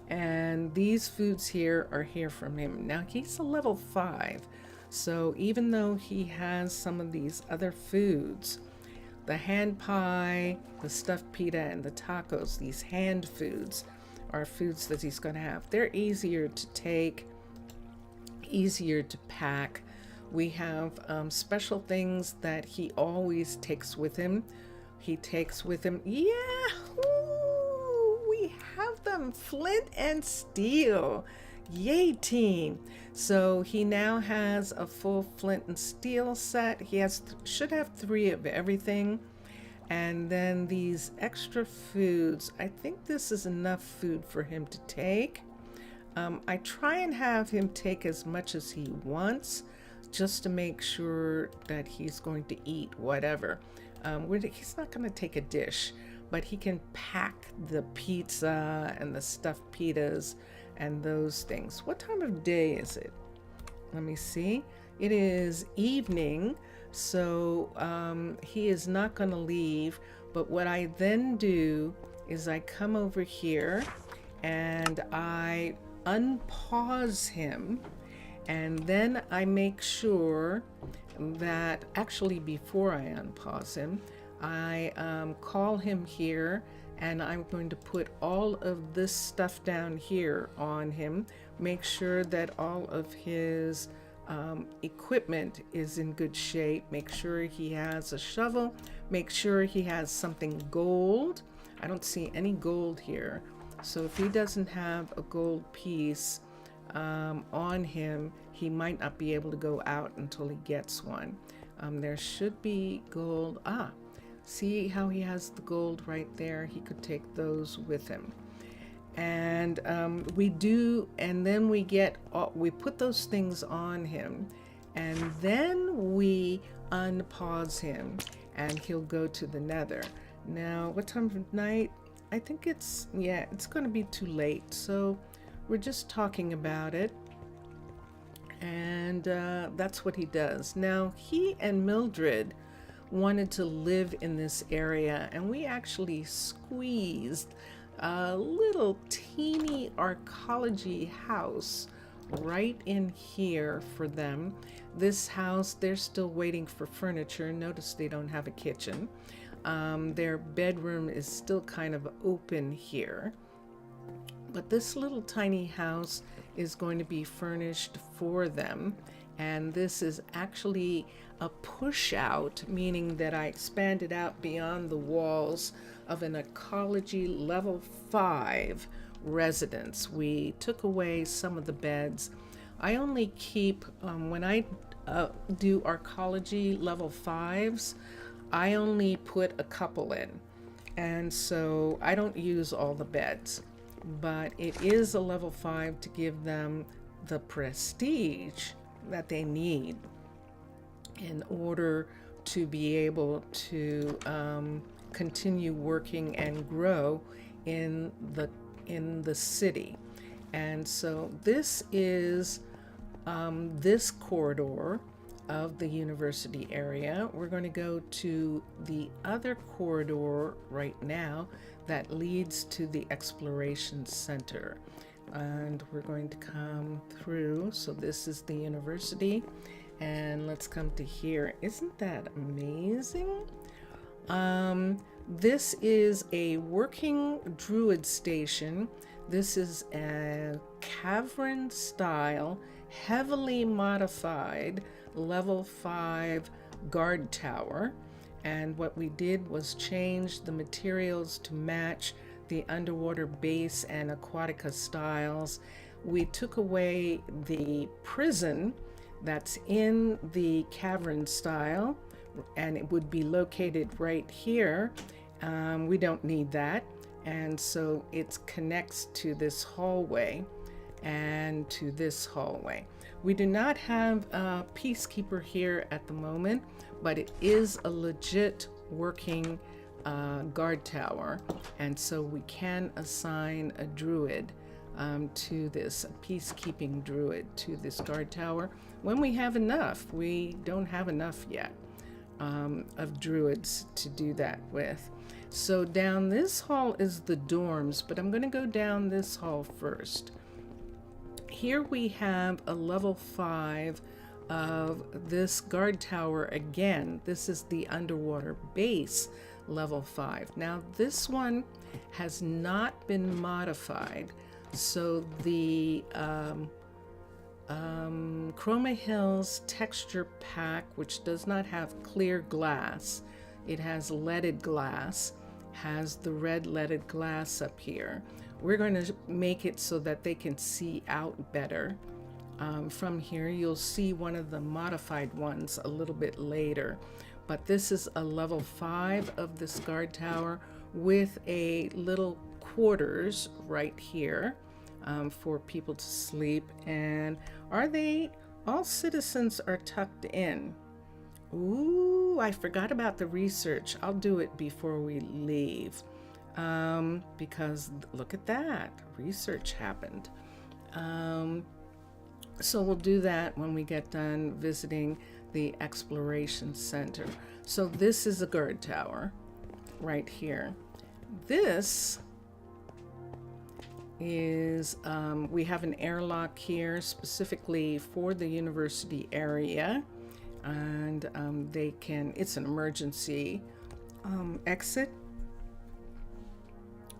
And these foods here are here from him. Now, he's a level 5. So even though he has some of these other foods, the hand pie, the stuffed pita, and the tacos, these hand foods are foods that he's going to have. They're easier to take, easier to pack. We have special things that he always takes with him. We have them, flint and steel. Yay, team. So he now has a full flint and steel set. He should have 3 of everything. And then these extra foods, I think this is enough food for him to take. I try and have him take as much as he wants, just to make sure that he's going to eat whatever. He's not going to take a dish, but he can pack the pizza and the stuffed pitas and those things. What time of day is it? Let me see. It is evening, so he is not going to leave. But what I then do is I come over here and I unpause him, and then I make sure that, actually before I unpause him, I call him here, and I'm going to put all of this stuff down here on him, make sure that all of his equipment is in good shape, make sure he has a shovel, make sure he has something gold. I don't see any gold here, so if he doesn't have a gold piece on him, he might not be able to go out until he gets one. There should be gold. See how he has the gold right there? He could take those with him. And then we put those things on him, and then we unpause him, and he'll go to the nether. Now, what time of night? I think it's going to be too late, so we're just talking about it. And that's what he does. Now, he and Mildred wanted to live in this area, and we actually squeezed a little teeny arcology house right in here for them. This house, they're still waiting for furniture. Notice they don't have a kitchen. Their bedroom is still kind of open here. But this little tiny house is going to be furnished for them. And this is actually a push out, meaning that I expanded out beyond the walls of an ecology level 5 residence. We took away some of the beds. I only keep, when I do arcology level 5s, I only put a couple in. And so I don't use all the beds. But it is a level 5 to give them the prestige that they need in order to be able to continue working and grow in the city. And so this is this corridor of the university area. We're going to go to the other corridor right now that leads to the exploration center, and we're going to come through. So this is the university, and let's come to here. Isn't that amazing? This is a working druid station. This is a cavern style, heavily modified level 5 guard tower. And what we did was change the materials to match the underwater base and Aquatica styles. We took away the prison that's in the cavern style, and it would be located right here. We don't need that. And so it connects to this hallway and to this hallway. We do not have a peacekeeper here at the moment, but it is a legit working guard tower, and so we can assign a druid to this, a peacekeeping druid to this guard tower when we have enough. We don't have enough yet of druids to do that with. So down this hall is the dorms, but I'm going to go down this hall first. Here we have a level 5 of this guard tower again. This is the underwater base level 5. Now this one has not been modified, so the Chroma Hills texture pack, which does not have clear glass, it has leaded glass, has the red leaded glass up here. We're going to make it so that they can see out better. From here, you'll see one of the modified ones a little bit later. But this is a level 5 of this guard tower with a little quarters right here for people to sleep. And all citizens are tucked in. Ooh, I forgot about the research. I'll do it before we leave. Because look at that, research happened. So we'll do that when we get done visiting the exploration center. So this is a guard tower right here. This is, we have an airlock here specifically for the university area, and it's an emergency exit.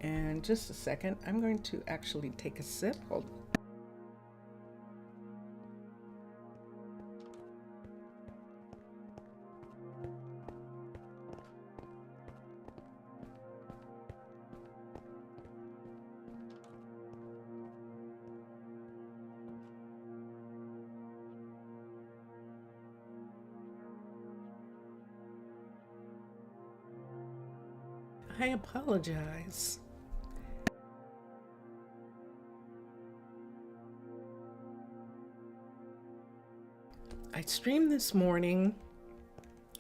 And just a second, I'm going to actually take a sip. Hold on. I apologize. I streamed this morning,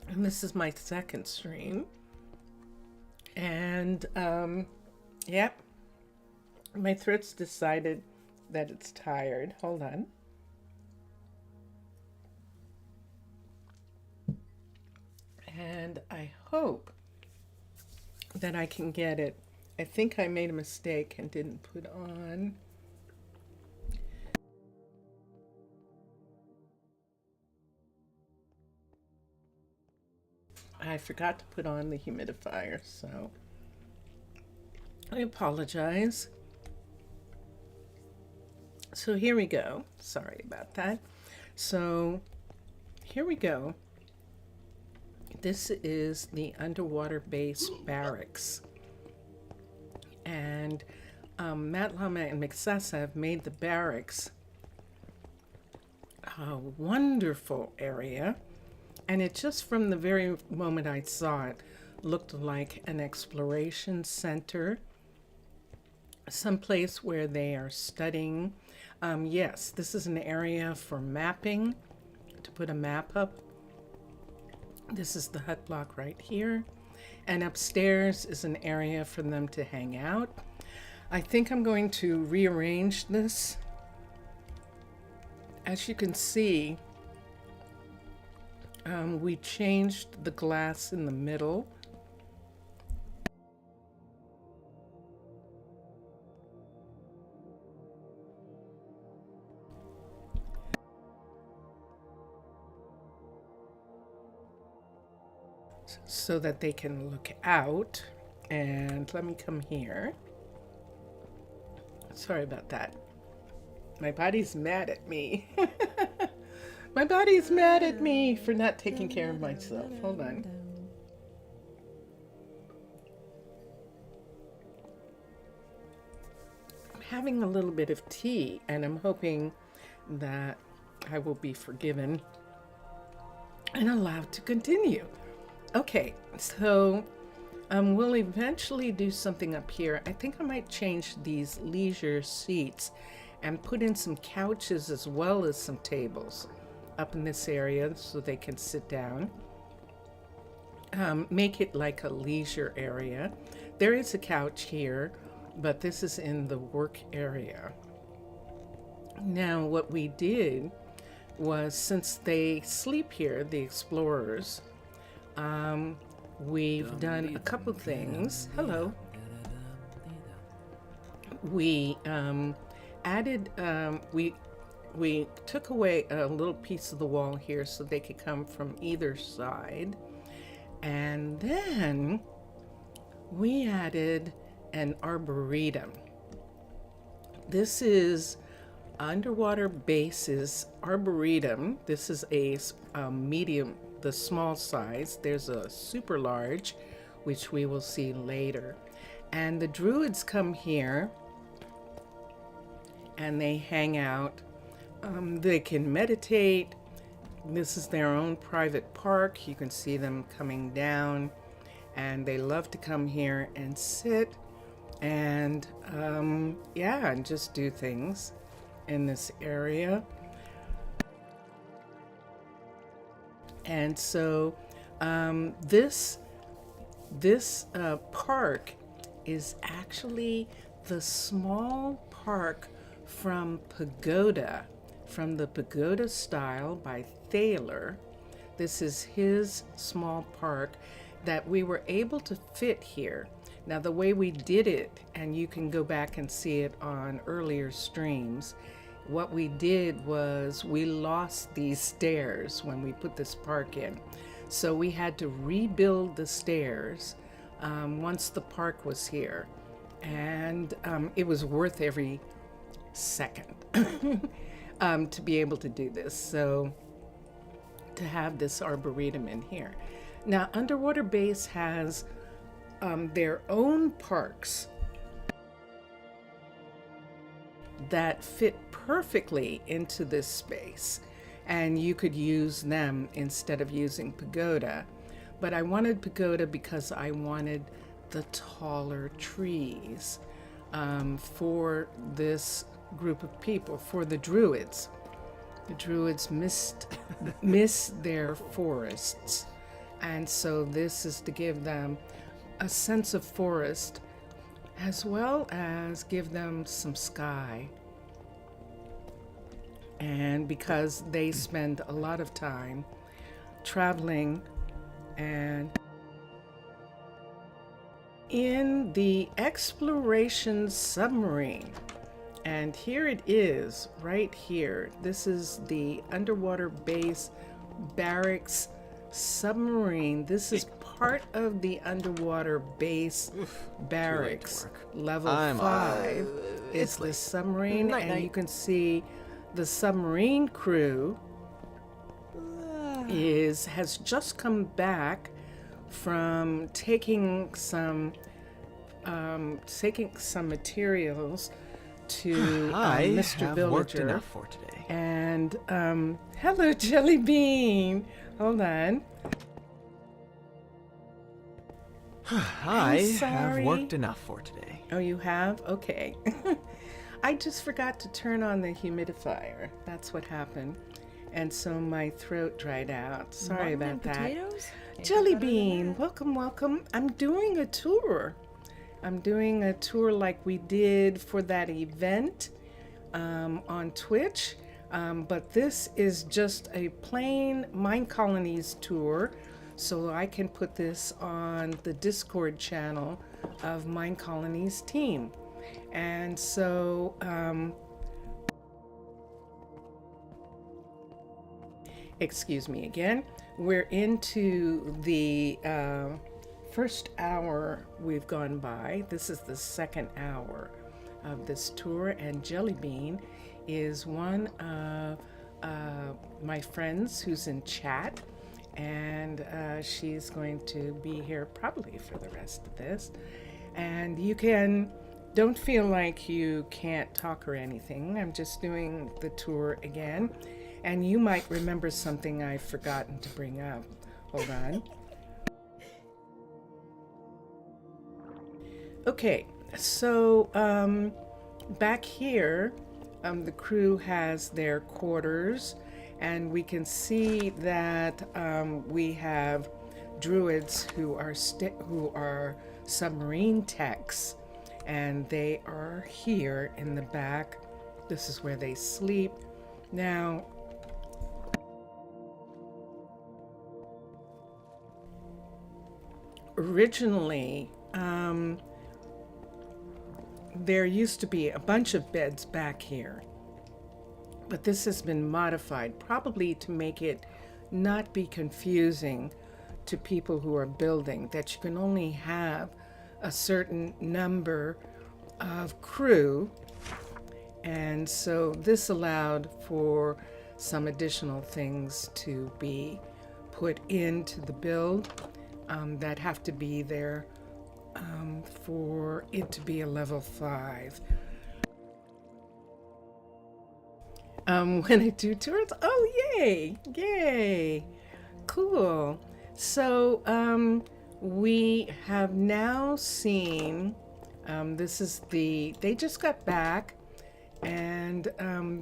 and this is my second stream. And, yep, my throat's decided that it's tired. Hold on. And I hope that I can get it. I think I made a mistake and didn't put on. I forgot to put on the humidifier, so I apologize. So here we go. Sorry about that. So here we go. This is the underwater base barracks. And Matt Lama and Mixasa have made the barracks a wonderful area. And it just from the very moment I saw it looked like an exploration center, someplace where they are studying. Yes, this is an area for mapping, to put a map up. This is the hut block right here. And upstairs is an area for them to hang out. I think I'm going to rearrange this. As you can see, we changed the glass in the middle. So that they can look out. And let me come here. Sorry about that. My body's mad at me. My body's mad at me for not taking care of myself. Hold on. I'm having a little bit of tea, and I'm hoping that I will be forgiven and allowed to continue. Okay, so we'll eventually do something up here. I think I might change these leisure seats and put in some couches as well as some tables up in this area so they can sit down. Make it like a leisure area. There is a couch here, but this is in the work area. Now, what we did was, since they sleep here, the explorers, we've done a couple things. Hello. We added, we took away a little piece of the wall here so they could come from either side. And then we added an arboretum. This is Underwater Base's arboretum. This is a medium, the small size. There's a super large, which we will see later. And the druids come here and they hang out. They can meditate. This is their own private park. You can see them coming down, and they love to come here and sit and yeah, and just do things in this area. And so this park is actually the small park from Pagoda, from the Pagoda Style by Thaler. This is his small park that we were able to fit here. Now, the way we did it, and you can go back and see it on earlier streams, what we did was we lost these stairs when we put this park in. So we had to rebuild the stairs once the park was here. And it was worth every second to be able to do this. So to have this arboretum in here. Now, Underwater Base has their own parks that fit perfectly into this space, and you could use them instead of using Pagoda. But I wanted Pagoda because I wanted the taller trees for this group of people, for the Druids. The Druids miss their forests, and so this is to give them a sense of forest as well as give them some sky. And because they spend a lot of time traveling and in the exploration submarine. And here it is, right here. This is the underwater base barracks submarine. This is part of the underwater base barracks. Level 5 is the submarine, and you can see the submarine crew has just come back from taking some materials to Mr. Villager. Worked enough for today. And hello, Jelly Bean. Hold on. I have worked enough for today. Oh, you have? Okay. I just forgot to turn on the humidifier. That's what happened. And so my throat dried out. Sorry about that. Potatoes? Jelly Bean, welcome. I'm doing a tour. I'm doing a tour like we did for that event on Twitch. But this is just a plain Minecolonies tour. So I can put this on the Discord channel of Minecolonies team. And so excuse me again. We're into the first hour we've gone by. This is the second hour of this tour, and Jelly Bean is one of my friends who's in chat, and she's going to be here probably for the rest of this. And don't feel like you can't talk or anything. I'm just doing the tour again. And you might remember something I've forgotten to bring up. Hold on. Okay, so back here, the crew has their quarters, and we can see that we have druids who are submarine techs, and they are here in the back. This is where they sleep. Now, originally, there used to be a bunch of beds back here, but this has been modified probably to make it not be confusing to people who are building, that you can only have a certain number of crew. And so this allowed for some additional things to be put into the build that have to be there for it to be a level 5. When I do tours, yay, cool. So we have now seen, they just got back, and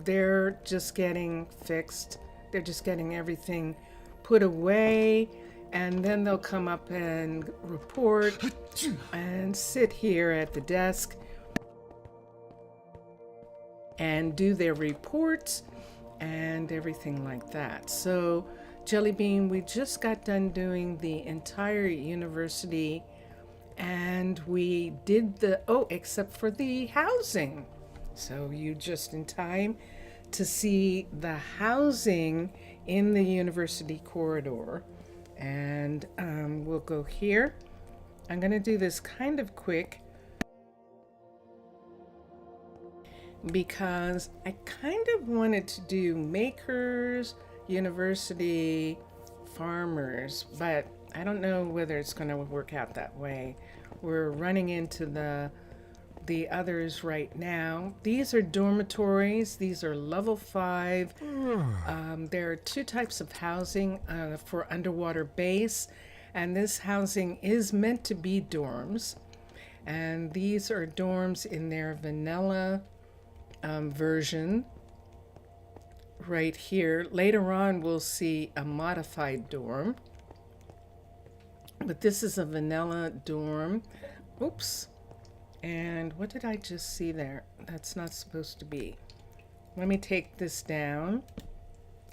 they're just getting fixed. They're just getting everything put away, and then they'll come up and report and sit here at the desk and do their reports and everything like that. So Jelly Bean, we just got done doing the entire university, and we did except for the housing. So you just in time to see the housing in the university corridor. And we'll go here. I'm going to do this kind of quick because I kind of wanted to do makers, university, farmers, but I don't know whether it's going to work out that way. We're running into the others right now. These are dormitories. These are level 5. There are 2 types of housing for underwater base, And this housing is meant to be dorms. And these are dorms in their vanilla version right here. Later on, we'll see a modified dorm. But this is a vanilla dorm. Oops. And what did I just see there? That's not supposed to be. Let me take this down.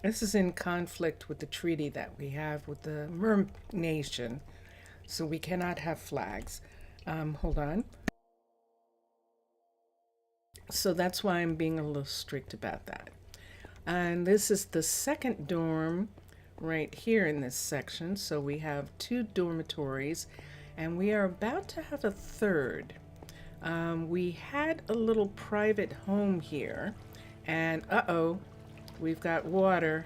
This is in conflict with the treaty that we have with the Mer Nation. So we cannot have flags. Hold on. So that's why I'm being a little strict about that. And this is the second dorm right here in this section. So we have 2 dormitories and we are about to have a third. We had a little private home here and we've got water.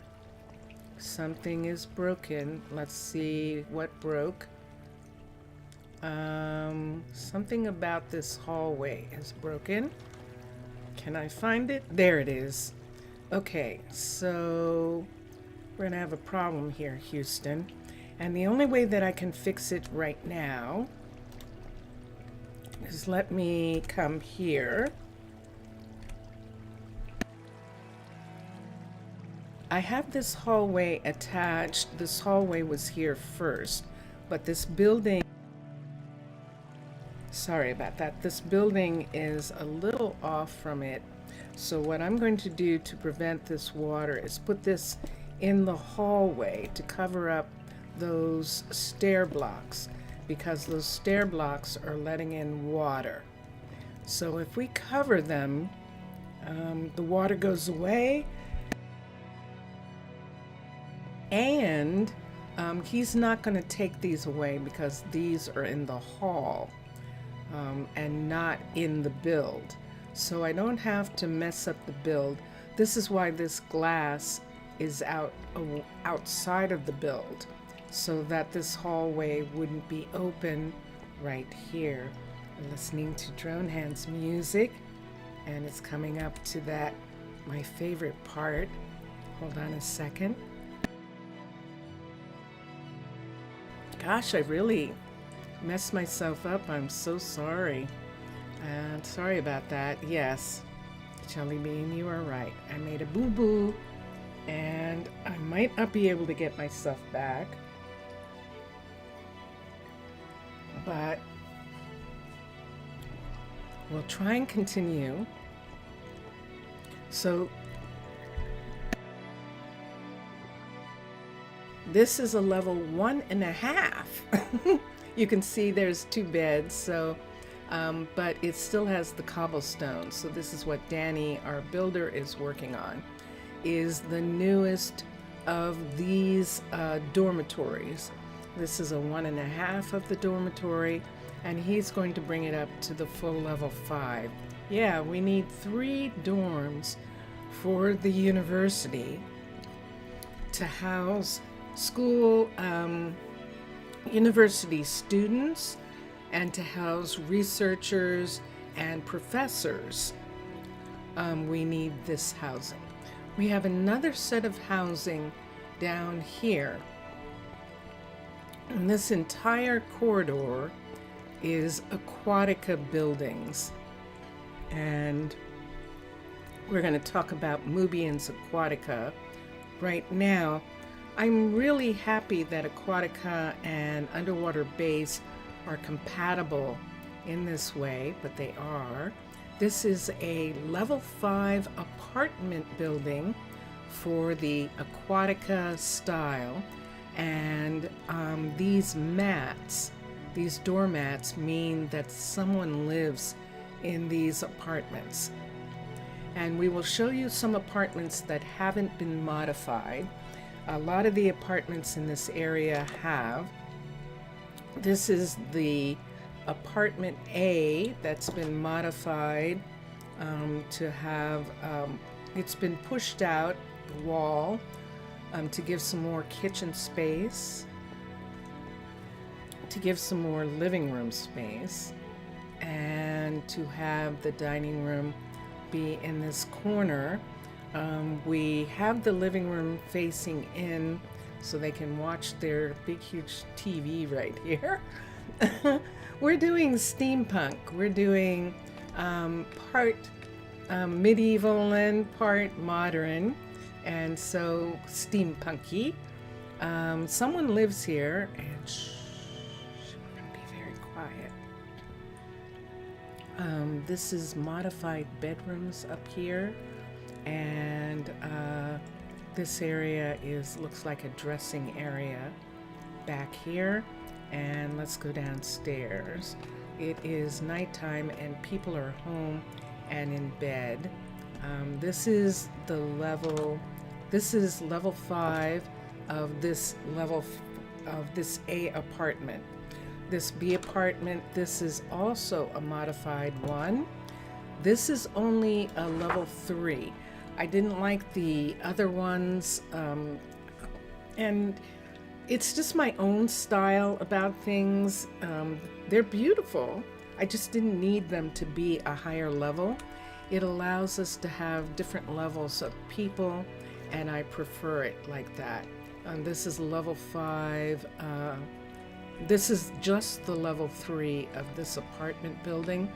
Something is broken. Let's see what broke. Something about this hallway is broken. Can I find it? There it is. Okay, so we're gonna have a problem here, Houston. And the only way that I can fix it right now is let me come here. I have this hallway attached. This hallway was here first, but this building, sorry about that, this building is a little off from it. So what I'm going to do to prevent this water is put this in the hallway to cover up those stair blocks, because those stair blocks are letting in water. So if we cover them, the water goes away, and he's not going to take these away because these are in the hall and not in the build. So I don't have to mess up the build. This is why this glass is outside of the build, so that this hallway wouldn't be open right here. I'm listening to Drone Hands music, and it's coming up to that, my favorite part. Hold on a second. Gosh, I really messed myself up. I'm so sorry. Sorry about that. Yes, Jelly Bean, you are right. I made a boo-boo, and I might not be able to get myself back. But we'll try and continue. So this is a level 1.5. You can see there's 2 beds, so but it still has the cobblestone. So this is what Danny, our builder, is working on, is the newest of these dormitories. This is a 1.5 of the dormitory, and he's going to bring it up to the full level 5. Yeah, we need 3 dorms for the university to house school, university students, and to house researchers and professors. We need this housing. We have another set of housing down here. And this entire corridor is Aquatica buildings. And we're going to talk about Mubian's Aquatica right now. I'm really happy that Aquatica and Underwater Base are compatible in this way, but they are. This is a level 5 apartment building for the Aquatica style, and these mats, these doormats, mean that someone lives in these apartments. And we will show you some apartments that haven't been modified. A lot of the apartments in this area have. This is the apartment A that's been modified to have, it's been pushed out the wall to give some more kitchen space, to give some more living room space, and to have the dining room be in this corner. We have the living room facing in so they can watch their big, huge TV right here. We're doing steampunk. We're doing part medieval and part modern, and so steampunky. Someone lives here, and we're going to be very quiet. This is modified bedrooms up here, and this area looks like a dressing area back here. And let's go downstairs. It is nighttime and people are home and in bed. This is level 5 of this this A apartment. This B apartment, this is also a modified one. This is only a level 3. I didn't like the other ones, and it's just my own style about things. They're beautiful. I just didn't need them to be a higher level. It allows us to have different levels of people, and I prefer it like that. This is level 5. This is just the level 3 of this apartment building.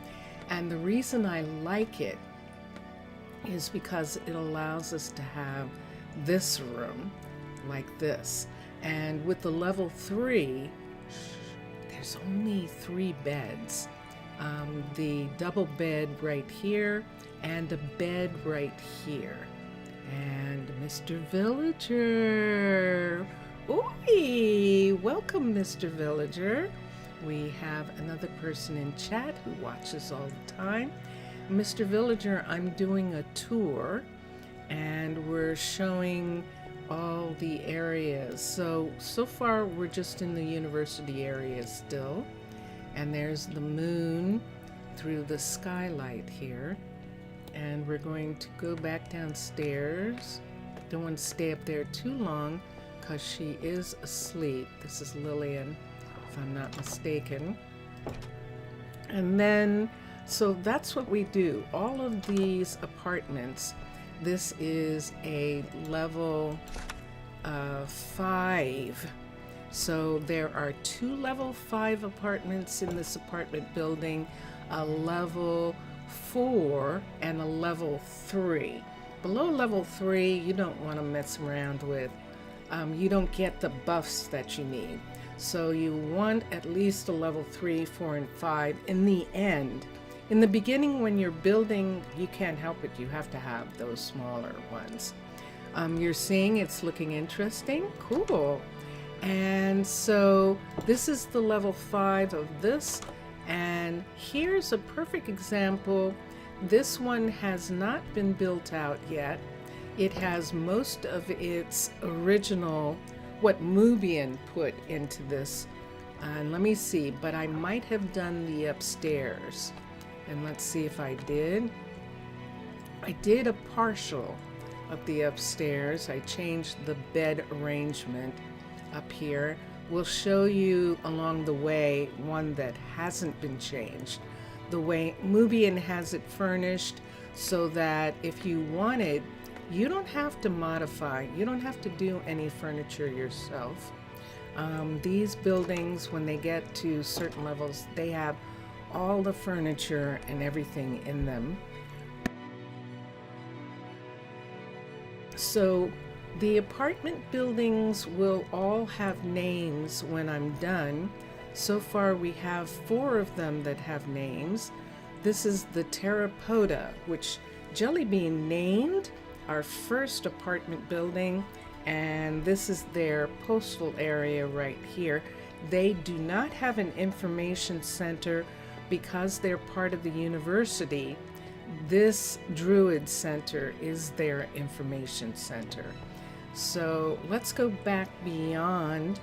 And the reason I like it is because it allows us to have this room like this. And with the level 3, there's only 3 beds. The double bed right here and a bed right here. And Mr. Villager. Oi! Welcome, Mr. Villager. We have another person in chat who watches all the time. Mr. Villager, I'm doing a tour and we're showing all the areas. So far we're just in the university area still. And there's the moon through the skylight here. And we're going to go back downstairs. Don't want to stay up there too long because she is asleep. This is Lillian, if I'm not mistaken. And then, so that's what we do. All of these apartments, this is a level 5. So there are 2 level 5 apartments in this apartment building, a level 4 and a level 3. Below level 3, you don't want to mess around with. You don't get the buffs that you need. So you want at least a level 3, 4, and 5 in the end. In the beginning, when you're building, you can't help it. You have to have those smaller ones. You're seeing it's looking interesting. Cool. And so this is the level 5 of this. And here's a perfect example. This one has not been built out yet. It has most of its original, what Mubian put into this. And let me see, but I might have done the upstairs. And let's see if I did. I did a partial of the upstairs. I changed the bed arrangement up here. We'll show you along the way one that hasn't been changed. The way Mubian has it furnished so that if you wanted, you don't have to modify. You don't have to do any furniture yourself. These buildings, when they get to certain levels, they have all the furniture and everything in them. So the apartment buildings will all have names when I'm done. So far we have 4 of them that have names. This is the Terrapoda, which Jellybean named our first apartment building, and this is their postal area right here. They do not have an information center because they're part of the university. This Druid Center is their information center. So let's go back beyond.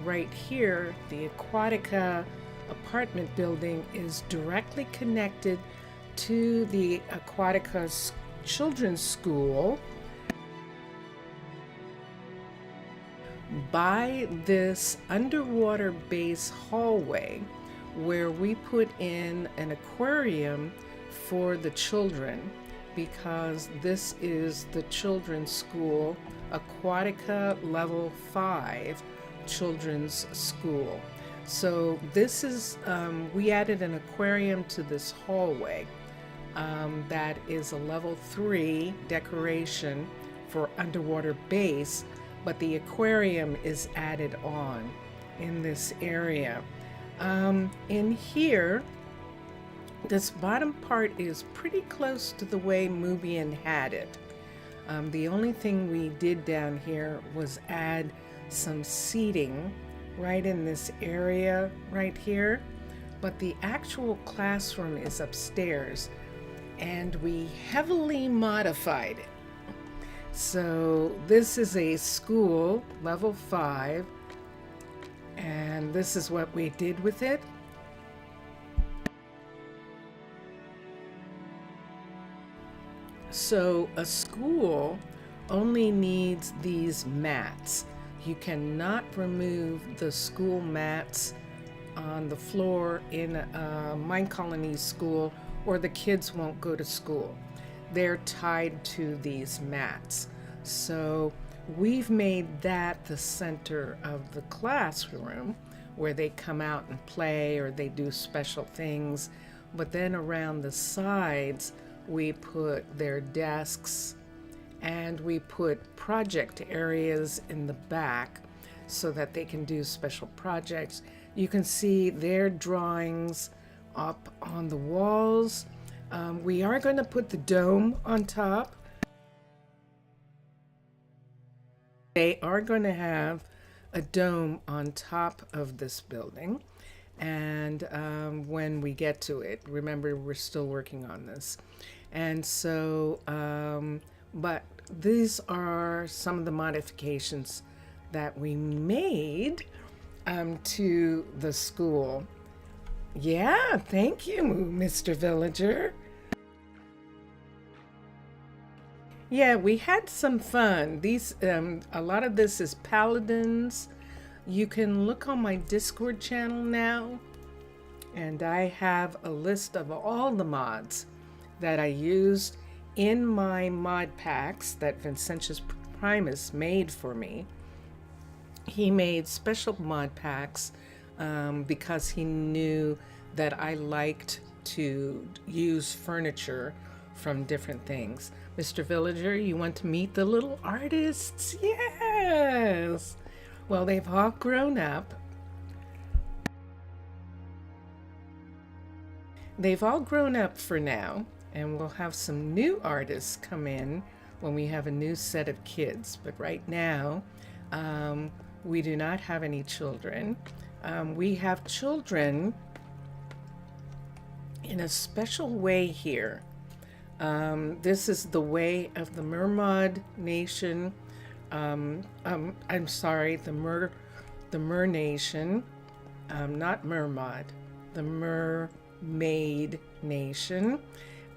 Right here, the Aquatica apartment building is directly connected to the Aquatica Children's School by this underwater base hallway where we put in an aquarium for the children. because this is the children's school, Aquatica Level 5 Children's School. So this is, we added an aquarium to this hallway that is a level 3 decoration for underwater base, but the aquarium is added on in this area. In here, this bottom part is pretty close to the way Mubian had it. The only thing we did down here was add some seating right in this area right here, but the actual classroom is upstairs, and we heavily modified it. So this is a school, level 5, and this is what we did with it. So a school only needs these mats. You cannot remove the school mats on the floor in a Minecolonies school, or the kids won't go to school. They're tied to these mats. So we've made that the center of the classroom, where they come out and play or they do special things. But then around the sides, we put their desks, and we put project areas in the back so that they can do special projects. You can see their drawings up on the walls. We are going to put the dome on top. They are going to have a dome on top of this building. And when we get to it, remember, we're still working on this. And so, but these are some of the modifications that we made to the school. Yeah, thank you, Mr. Villager. Yeah, we had some fun. These, a lot of this is paladins. You can look on my Discord channel now, and I have a list of all the mods that I used in my mod packs that Vincentius Primus made for me. He made special mod packs because he knew that I liked to use furniture from different things. Mr. Villager, you want to meet the little artists? Yes! Well, they've all grown up. They've all grown up for now, and we'll have some new artists come in when we have a new set of kids. But right now, we do not have any children. We have children in a special way here. This is the way of the Mermaid Nation. I'm sorry, the Mer Nation, not Mermaid, the Mermaid Nation.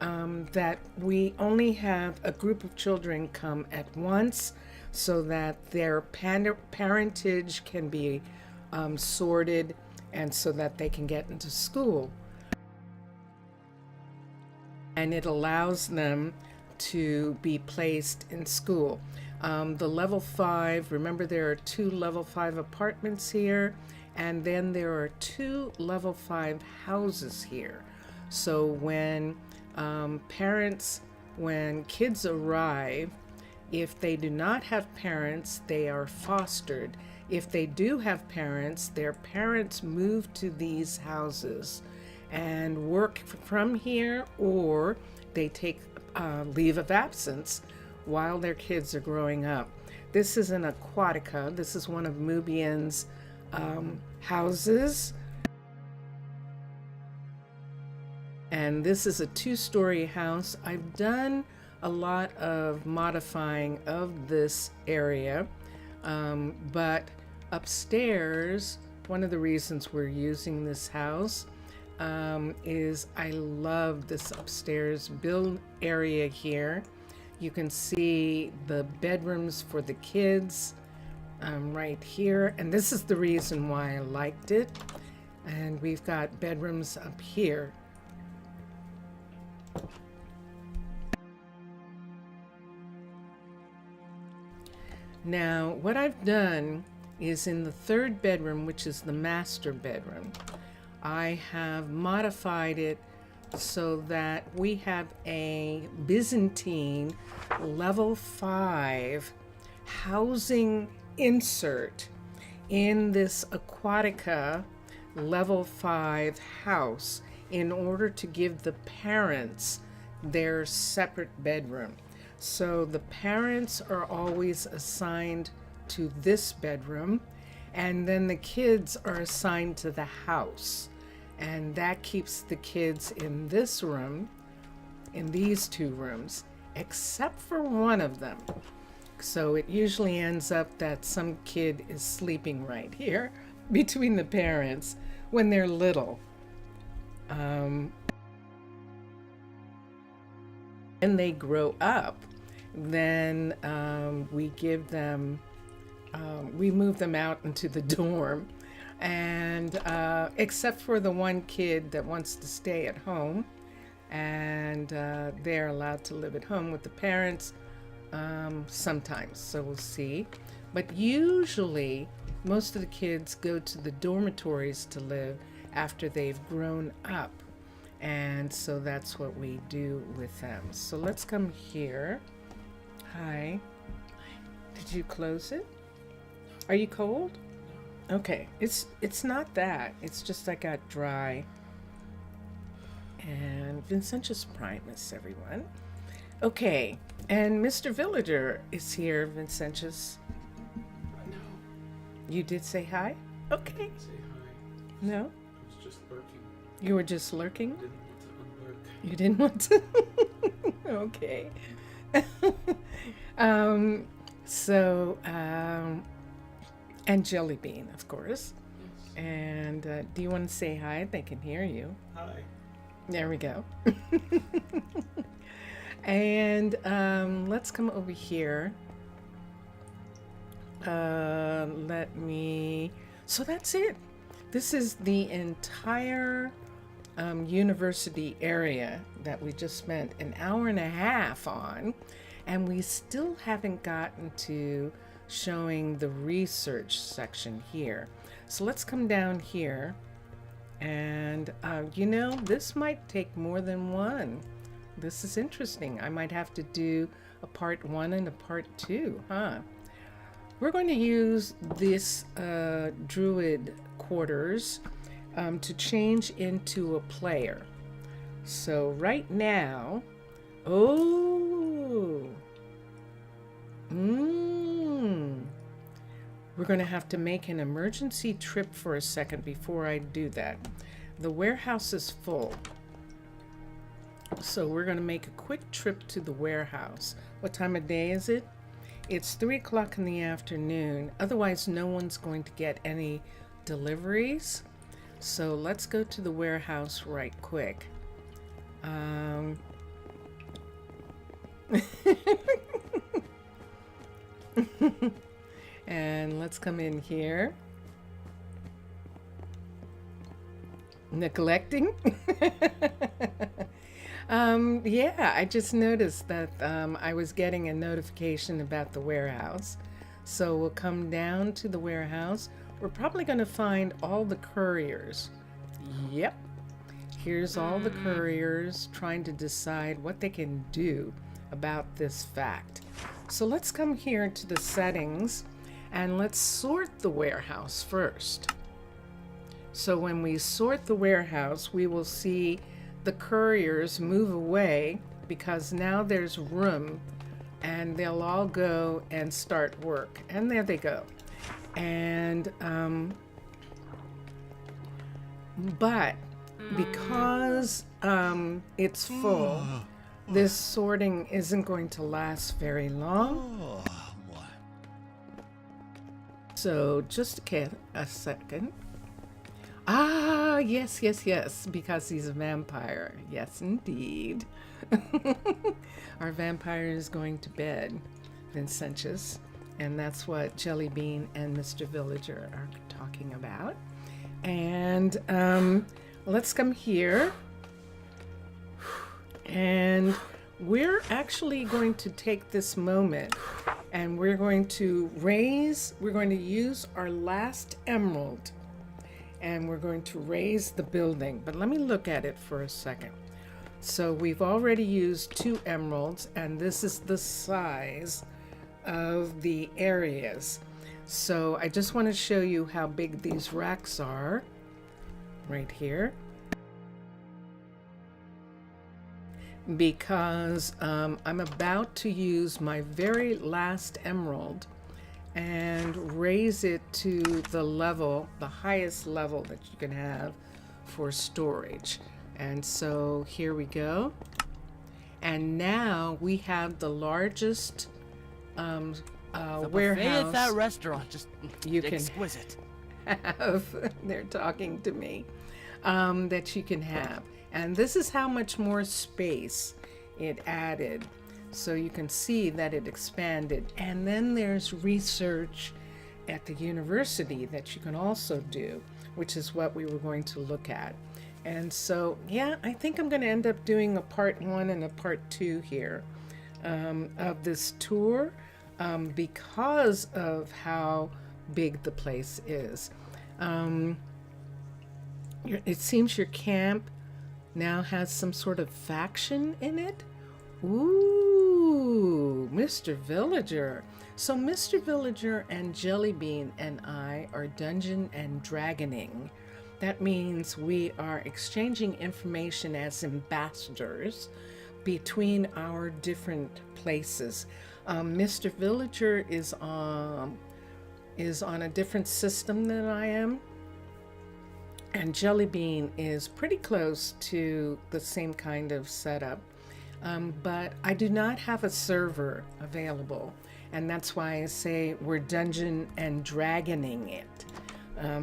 That we only have a group of children come at once, so that their parentage can be sorted, and so that they can get into school. And it allows them to be placed in school. The level 5, remember there are 2 level 5 apartments here, and then there are 2 level 5 houses here. So when when kids arrive, if they do not have parents, they are fostered. If they do have parents, their parents move to these houses and work from here, or they take leave of absence while their kids are growing up. This is an Aquatica. This is one of Mubian's houses. And this is a 2-story house. I've done a lot of modifying of this area, but upstairs, one of the reasons we're using this house is I love this upstairs build area here. You can see the bedrooms for the kids right here, and this is the reason why I liked it. And we've got bedrooms up here. Now, what I've done is in the third bedroom, which is the master bedroom, I have modified it so that we have a Byzantine level 5 housing insert in this Aquatica level 5 house in order to give the parents their separate bedroom. So the parents are always assigned to this bedroom, and then the kids are assigned to the house. And that keeps the kids in this room, in these 2 rooms, except for one of them. So it usually ends up that some kid is sleeping right here between the parents when they're little. When they grow up, then we give them, we move them out into the dorm. And except for the one kid that wants to stay at home, and they're allowed to live at home with the parents sometimes, so we'll see. But usually most of the kids go to the dormitories to live after they've grown up, and so that's what we do with them. So let's come here. Hi. Did you close it? Are you cold? Okay, it's not that. It's just I got dry. And Vincentius Primus, everyone. Okay, and Mr. Villager is here, Vincentius. No. You did say hi? Okay. Say hi. No? I was just lurking. You were just lurking? I didn't want to unlurk. You didn't want to? Okay. And Jelly Bean, of course. Yes. And do you want to say hi? They can hear you. Hi. There we go. And let's come over here. So that's it. This is the entire university area that we just spent an hour and a half on, and we still haven't gotten to showing the research section here. So let's come down here, and this might take more than one. This is interesting. I might have to do a part 1 and a part 2, huh? We're going to use this druid quarters to change into a player. So right now, we're going to have to make an emergency trip for a second before I do that. The warehouse is full. So we're going to make a quick trip to the warehouse. What time of day is it? It's 3 o'clock in the afternoon. Otherwise, no one's going to get any deliveries. So let's go to the warehouse right quick. And let's come in here. Neglecting? Yeah, I just noticed that I was getting a notification about the warehouse. So we'll come down to the warehouse. We're probably going to find all the couriers. Yep. Here's all the couriers trying to decide what they can do about this fact. So let's come here to the settings and let's sort the warehouse first. So when we sort the warehouse, we will see the couriers move away because now there's room and they'll all go and start work. And there they go. And, but because it's full, this sorting isn't going to last very long. So just a second. Ah, yes, because he's a vampire. Yes, indeed. Our vampire is going to bed, Vincentius. And that's what Jelly Bean and Mr. Villager are talking about. And let's come here. And we're actually going to take this moment and we're going to use our last emerald and we're going to raise the building. But let me look at it for a second. So we've already used 2 emeralds, and this is the size of the areas. So I just want to show you how big these racks are right here. Because I'm about to use my very last emerald and raise it to the highest level that you can have for storage. And so here we go. And now we have the largest the warehouse. buffet at that restaurant, just You can exquisite. they're talking to me, that you can have. And this is how much more space it added. So you can see that it expanded. And then there's research at the university that you can also do, which is what we were going to look at. And so, yeah, I think I'm going to end up doing a part 1 and a part 2 here of this tour because of how big the place is. It seems your camp now has some sort of faction in it. Ooh, Mr. Villager. So Mr. Villager and Jellybean and I are Dungeon and Dragoning. That means we are exchanging information as ambassadors between our different places. Mr. Villager is on a different system than I am. And Jellybean is pretty close to the same kind of setup. But I do not have a server available. And that's why I say we're Dungeon and Dragoning it.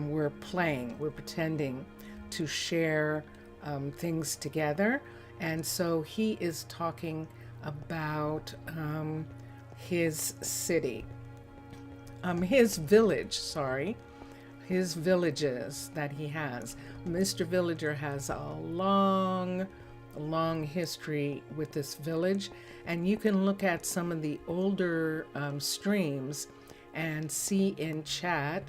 We're pretending to share things together. And so he is talking about his city, his villages that he has. Mr. Villager has a long history with this village, and you can look at some of the older streams and see in chat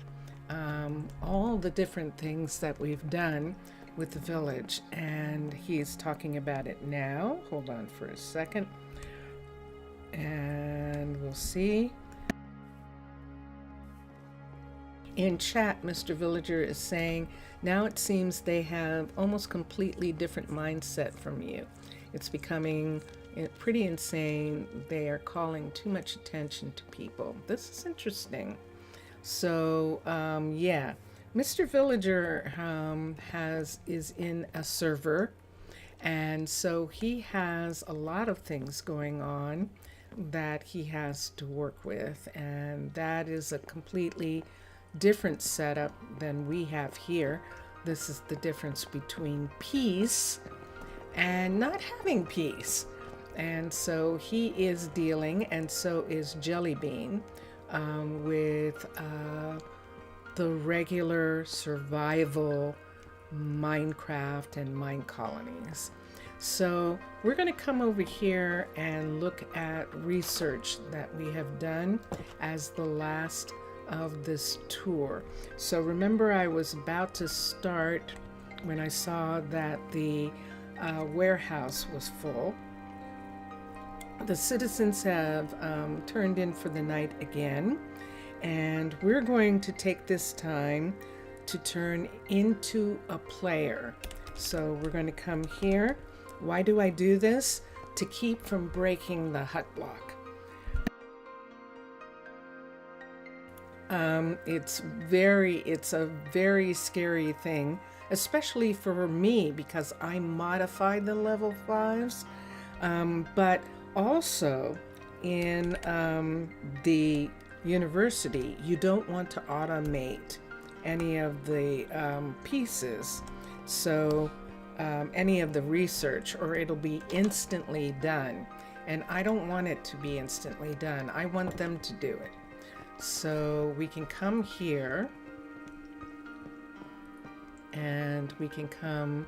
all the different things that we've done with the village, and he's talking about it now. Hold on for a second and we'll see. In chat, Mr. Villager is saying, now it seems they have almost completely different mindset from you. It's becoming pretty insane. They are calling too much attention to people. This is interesting. So, yeah, Mr. Villager is in a server, and so he has a lot of things going on that he has to work with, and that is a completely different setup than we have here. This is the difference between peace and not having peace. And so he is dealing, and so is Jellybean, with the regular survival Minecraft and Minecolonies. So we're going to come over here and look at research that we have done as the last of this tour. So remember, I was about to start when I saw that the warehouse was full. The citizens have turned in for the night again, and we're going to take this time to turn into a player. So we're going to come here. Why do I do this? To keep from breaking the hut block. It's a very scary thing, especially for me because I modified the level 5s, but also in the university, you don't want to automate any of the pieces, so any of the research, or it'll be instantly done, and I don't want it to be instantly done. I want them to do it. So we can come here and we can come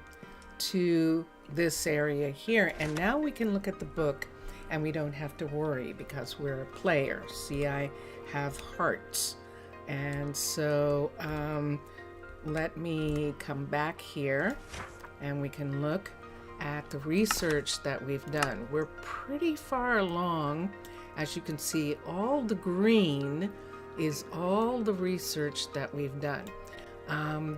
to this area here. And now we can look at the book and we don't have to worry because we're a player. See, I have hearts. And so let me come back here and we can look at the research that we've done. We're pretty far along. As you can see, all the green is all the research that we've done.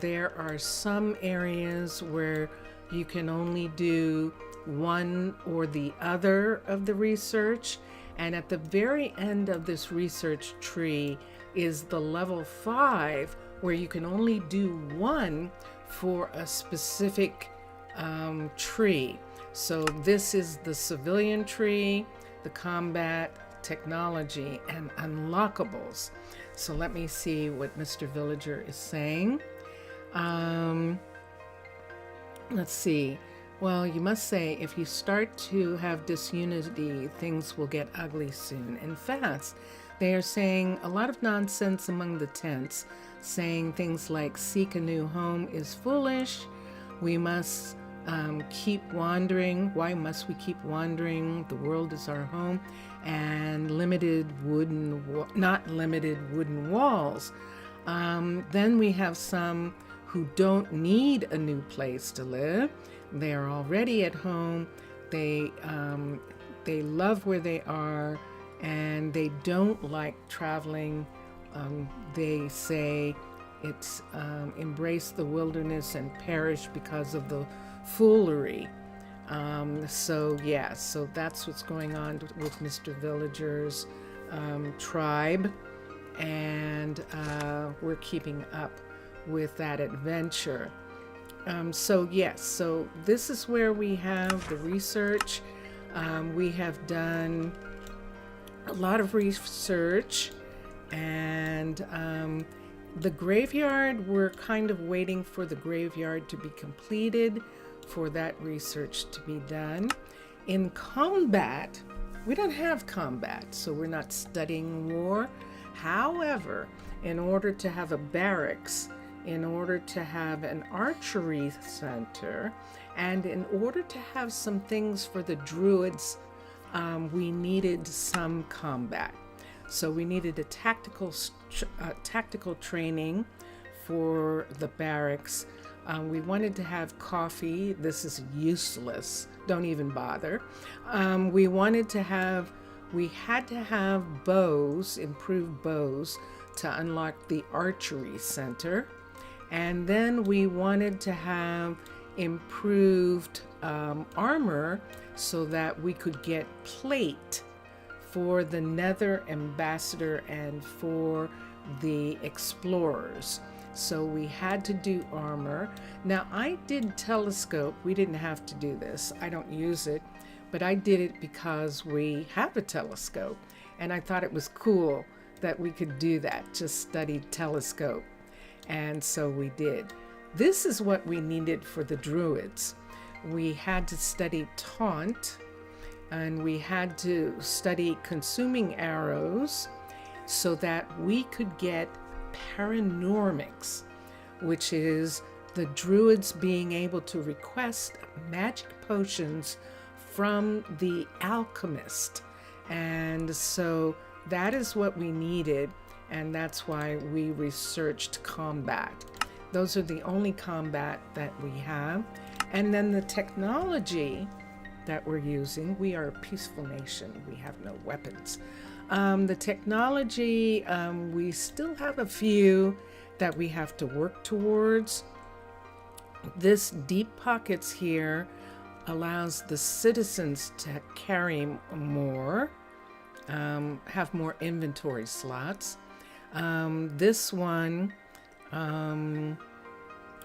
There are some areas where you can only do one or the other of the research. And at the very end of this research tree is the level 5, where you can only do one for a specific tree. So this is the civilian tree, the combat, technology, and unlockables. So let me see what Mr. Villager is saying. Let's see. Well, you must say, if you start to have disunity, things will get ugly soon and fast. They are saying a lot of nonsense among the tents, saying things like seek a new home is foolish. We must keep wandering. Why must we keep wandering? The world is our home. And not limited wooden walls. Then we have some who don't need a new place to live. They are already at home. They love where they are, and they don't like traveling. They say it's embrace the wilderness and perish because of the foolery. So that's what's going on with Mr. Villager's tribe, and we're keeping up with that adventure. So this is where we have the research. We have done a lot of research, and the graveyard, we're kind of waiting for the graveyard to be completed for that research to be done. In combat, we don't have combat, so we're not studying war. However, in order to have a barracks, in order to have an archery center, and in order to have some things for the druids, we needed some combat. So we needed a tactical training for the barracks. We wanted to have coffee. This is useless. Don't even bother. We had to have bows, improved bows, to unlock the archery center. And then we wanted to have improved armor so that we could get plate for the Nether Ambassador and for the explorers. So we had to do armor. Now I did telescope. We didn't have to do this. I don't use it, but I did it because we have a telescope, and I thought it was cool that we could do that, just study telescope. And so we did. This is what we needed for the druids. We had to study taunt, and we had to study consuming arrows so that we could get paranormics, which is the druids being able to request magic potions from the alchemist. And so that is what we needed, and that's why we researched combat. Those are the only combat that we have. And then the technology that we're using, we are a peaceful nation. We have no weapons. The technology, we still have a few that we have to work towards. This deep pockets here allows the citizens to carry more, have more inventory slots. This one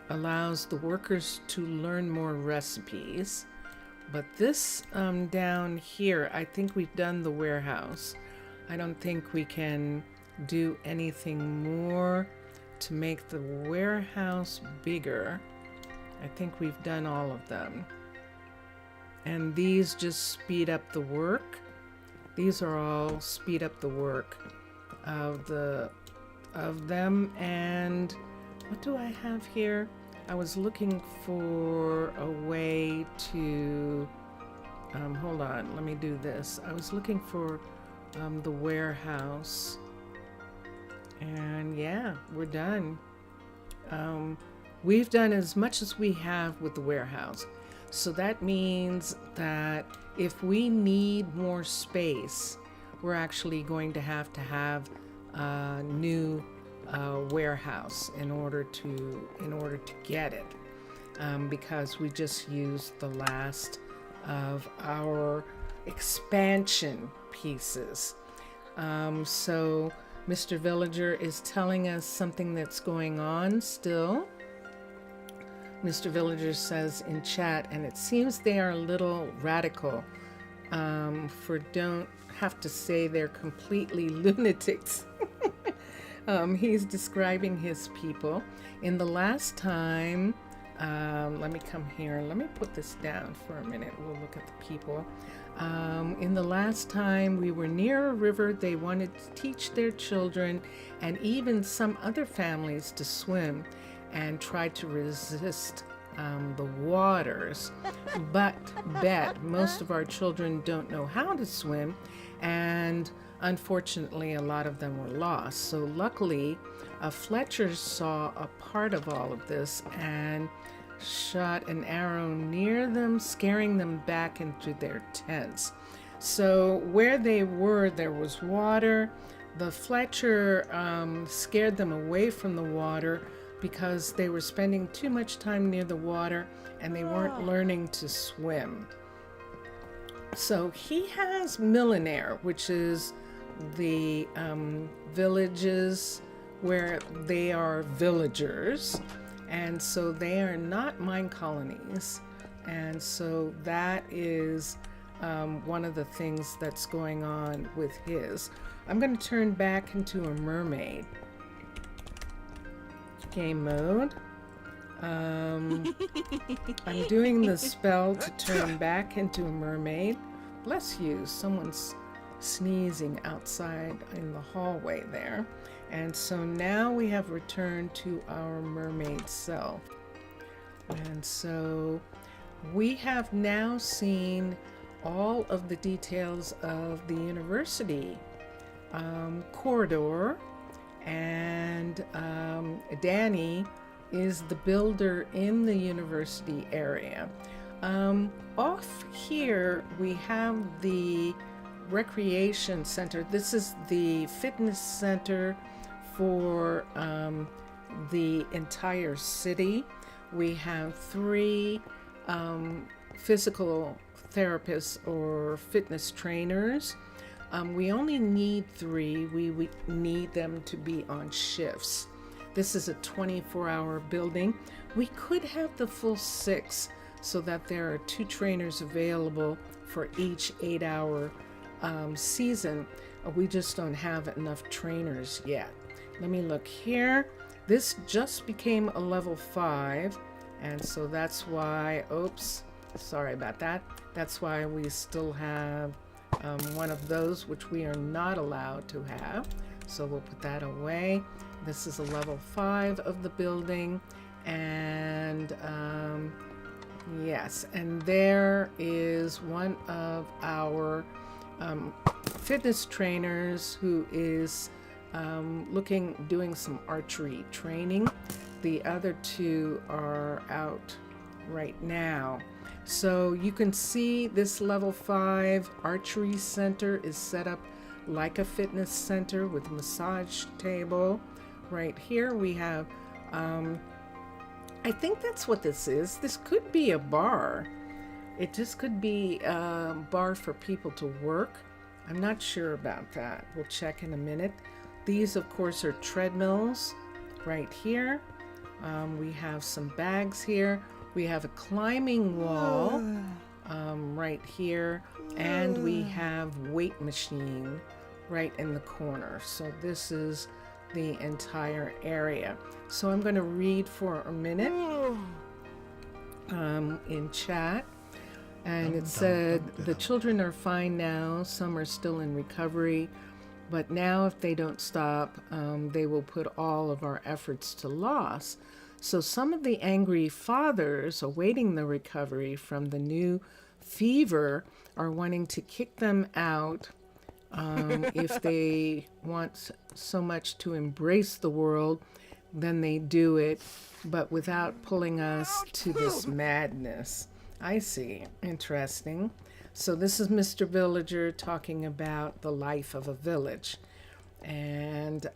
allows the workers to learn more recipes. But this down here, I think we've done the warehouse. I don't think we can do anything more to make the warehouse bigger. I think we've done all of them. And these just speed up the work. These are all speed up the work of them. And what do I have here? I was looking for a way to, hold on, let me do this. I was looking for the warehouse, and yeah, we're done. We've done as much as we have with the warehouse. So that means that if we need more space, we're actually going to have a new warehouse in order to get it, because we just used the last of our expansion pieces. So Mr. Villager is telling us something that's going on still. Mr. Villager says in chat, and it seems they are a little radical, for don't have to say they're completely lunatics. He's describing his people. In the last time, let me come here. Let me put this down for a minute. We'll look at the people. In the last time we were near a river, they wanted to teach their children and even some other families to swim and tried to resist the waters. But most of our children don't know how to swim, and unfortunately a lot of them were lost. So luckily Fletcher saw a part of all of this and shot an arrow near them, scaring them back into their tents. So where they were, there was water. The Fletcher scared them away from the water because they were spending too much time near the water and they weren't learning to swim. So he has Millionaire, which is the villages where they are villagers, and so they are not mine colonies, and so that is one of the things that's going on with his. I'm going to turn back into a mermaid. Game mode. I'm doing the spell to turn back into a mermaid. Bless you, someone's sneezing outside in the hallway there. And so now we have returned to our mermaid self. And so we have now seen all of the details of the university corridor, and Danny is the builder in the university area. Off here we have the recreation center. This is the fitness center for the entire city. We have 3 physical therapists or fitness trainers. We only need 3. We need them to be on shifts. This is a 24-hour building. We could have the full 6 so that there are 2 trainers available for each 8-hour season. We just don't have enough trainers yet. Let me look here. This just became a level 5, and so that's why, oops, sorry about that. That's why we still have one of those, which we are not allowed to have. So we'll put that away. This is a level 5 of the building, and yes, and there is one of our fitness trainers who is doing some archery training. The other 2 are out right now. So you can see this level 5 archery center is set up like a fitness center with a massage table. Right here we have, I think that's what this is. This could be a bar. It just could be a bar for people to work. I'm not sure about that. We'll check in a minute. These, of course, are treadmills right here. We have some bags here. We have a climbing wall right here. And we have weight machine right in the corner. So this is the entire area. So I'm going to read for a minute in chat. And it said, the children are fine now. Some are still in recovery. But now if they don't stop, they will put all of our efforts to loss. So some of the angry fathers awaiting the recovery from the new fever are wanting to kick them out if they want so much to embrace the world, then they do it, but without pulling us to this madness. I see. Interesting. So this is Mr. Villager talking about the life of a village. And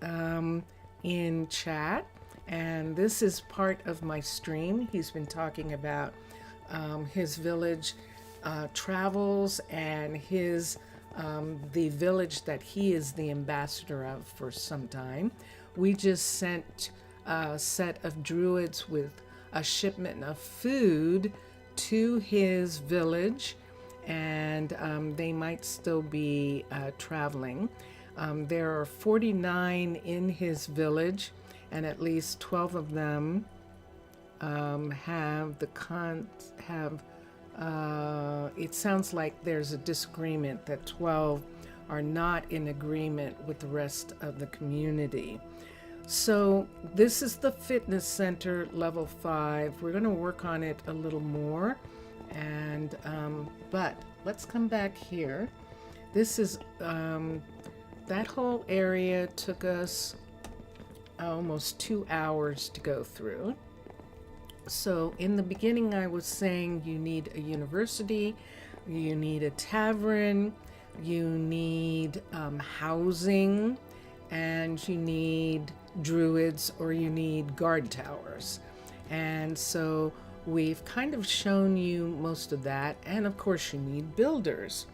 in chat, and this is part of my stream, he's been talking about his village travels and his the village that he is the ambassador of for some time. We just sent a set of druids with a shipment of food to his village, and they might still be traveling. There are 49 in his village, and at least 12 of them it sounds like there's a disagreement that 12 are not in agreement with the rest of the community. So this is the fitness center, level 5. We're going to work on it a little more, and but let's come back here. This is that whole area took us almost 2 hours to go through. So in the beginning, I was saying you need a university, you need a tavern, you need housing, and you need druids, or you need guard towers. And so we've kind of shown you most of that. And of course, you need builders.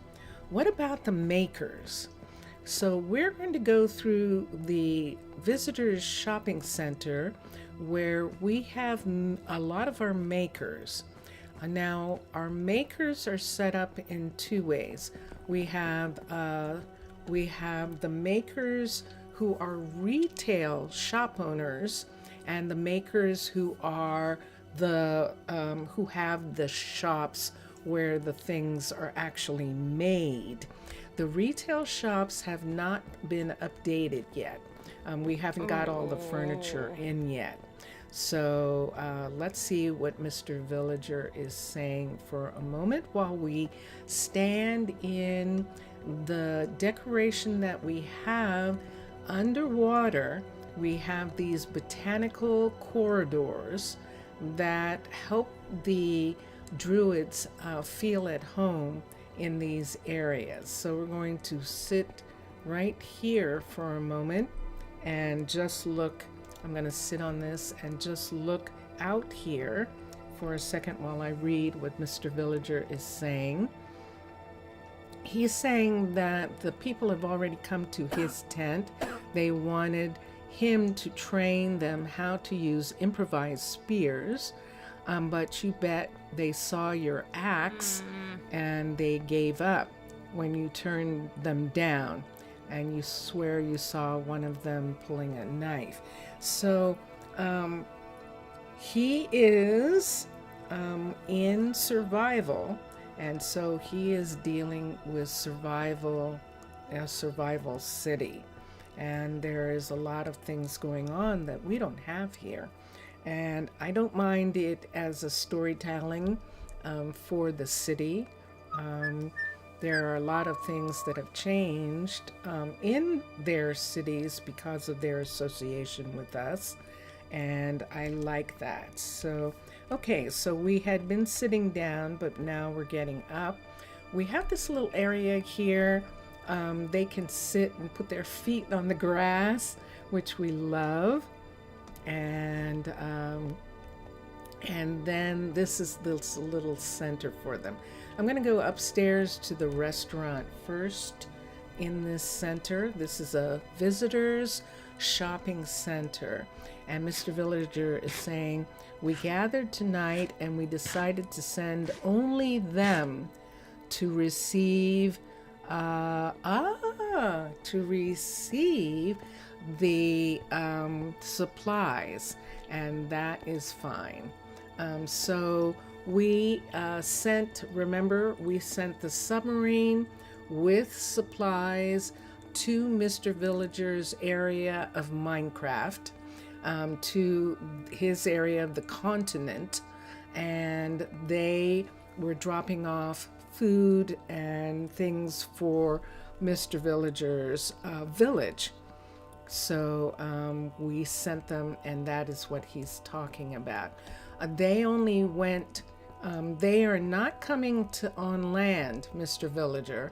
What about the makers? So we're going to go through the visitors shopping center, where we have a lot of our makers. Now, our makers are set up in 2 ways. We have the makers who are retail shop owners, and the makers who are the who have the shops where the things are actually made. The retail shops have not been updated yet. We haven't got all the furniture in yet. So let's see what Mr. Villager is saying for a moment while we stand in the decoration that we have underwater. We have these botanical corridors that help the druids feel at home in these areas. So we're going to sit right here for a moment and just look. I'm going to sit on this and just look out here for a second while I read what Mr. Villager is saying. He's saying that the people have already come to his tent. They wanted him to train them how to use improvised spears, but you bet they saw your axe and they gave up when you turned them down, and you swear you saw one of them pulling a knife. So he is in survival, and so he is dealing with survival, a survival city. And there is a lot of things going on that we don't have here. And I don't mind it as a storytelling for the city. There are a lot of things that have changed in their cities because of their association with us. And I like that. So, okay, so we had been sitting down, but now we're getting up. We have this little area here. They can sit and put their feet on the grass, which we love. And then this is this little center for them. I'm going to go upstairs to the restaurant first in this center. This is a visitors shopping center. And Mr. Villager is saying, we gathered tonight and we decided to send only them to receive the supplies, and that is fine. So we sent the submarine with supplies to Mr. Villager's area of Minecraft. to his area of the continent, and they were dropping off food and things for Mr. Villager's village. So we sent them, and that is what he's talking about. They only went, they are not coming to on land, Mr. Villager.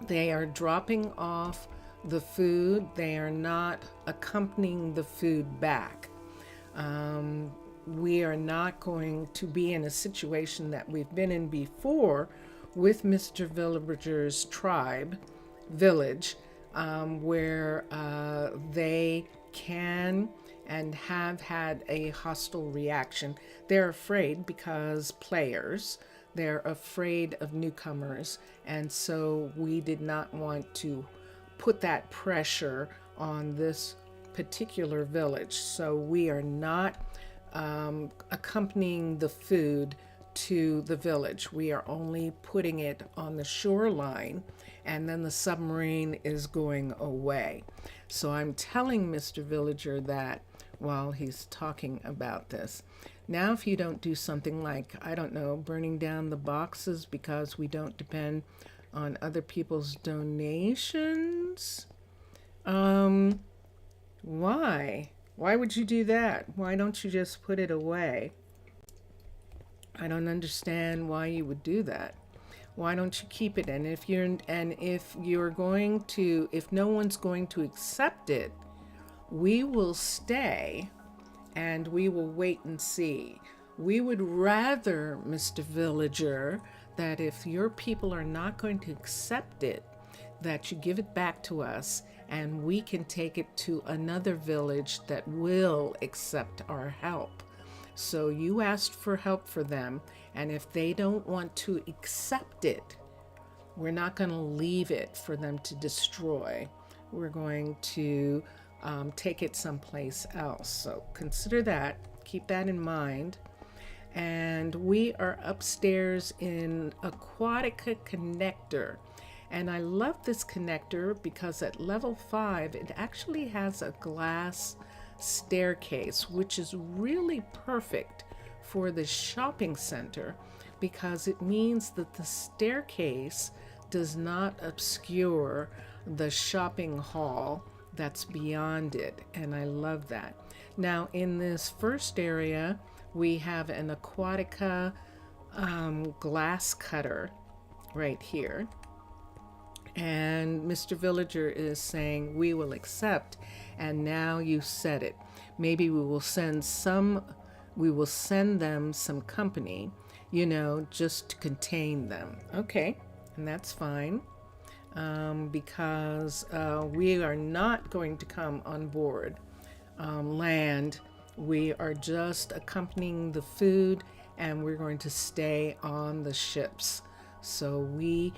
They are dropping off the food. They are not accompanying the food back. We are not going to be in a situation that we've been in before with Mr. Villager's village, where they can and have had a hostile reaction. They're afraid because they're afraid of newcomers, and so we did not want to put that pressure on this particular village. So we are not accompanying the food to the village. We are only putting it on the shoreline, and then the submarine is going away. So I'm telling Mr. Villager that while he's talking about this. Now, if you don't do something like, I don't know, burning down the boxes because we don't depend on other people's donations, why? Why would you do that? Why don't you just put it away? I don't understand why you would do that. Why don't you keep it? And if no one's going to accept it, we will stay and we will wait and see. We would rather, Mr. Villager, that if your people are not going to accept it, that you give it back to us and we can take it to another village that will accept our help. So you asked for help for them, and if they don't want to accept it, we're not going to leave it for them to destroy. We're going to take it someplace else. So consider that, keep that in mind. And we are upstairs in Aquatica connector. And I love this connector because at level 5, it actually has a glass staircase, which is really perfect for the shopping center because it means that the staircase does not obscure the shopping hall that's beyond it, and I love that. Now, in this first area, we have an Aquatica glass cutter right here, and Mr. Villager is saying we will accept, and now you said it. Maybe we will send them some company, just to contain them. Okay, and that's fine. Because we are not going to come on board land. We are just accompanying the food, and we're going to stay on the ships. So we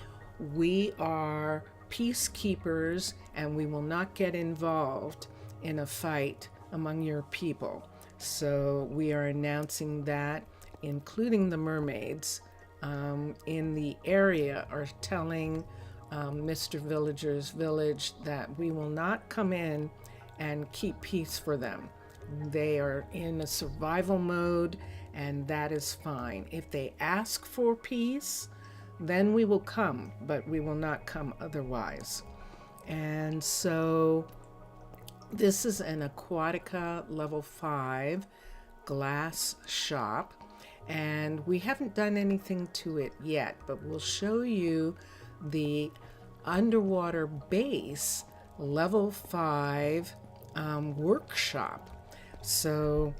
are peacekeepers, and we will not get involved in a fight among your people. So we are announcing that, including the mermaids in the area are telling Mr. Villager's village that we will not come in and keep peace for them. They are in a survival mode, and that is fine. If they ask for peace, then we will come, but we will not come otherwise. And so this is an Aquatica level 5 glass shop, and we haven't done anything to it yet, but we'll show you the underwater base level 5 workshop. So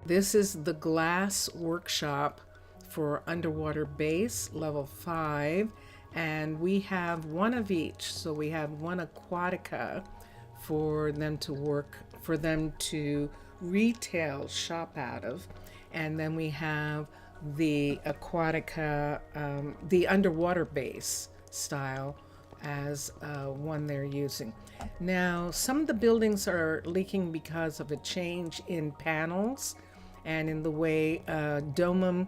this is the glass workshop for underwater base level 5, and we have one of each. So we have one Aquatica for them to work, for them to retail shop out of, and then we have the Aquatica, the underwater base style as one they're using. Now, some of the buildings are leaking because of a change in panels and in the way Domum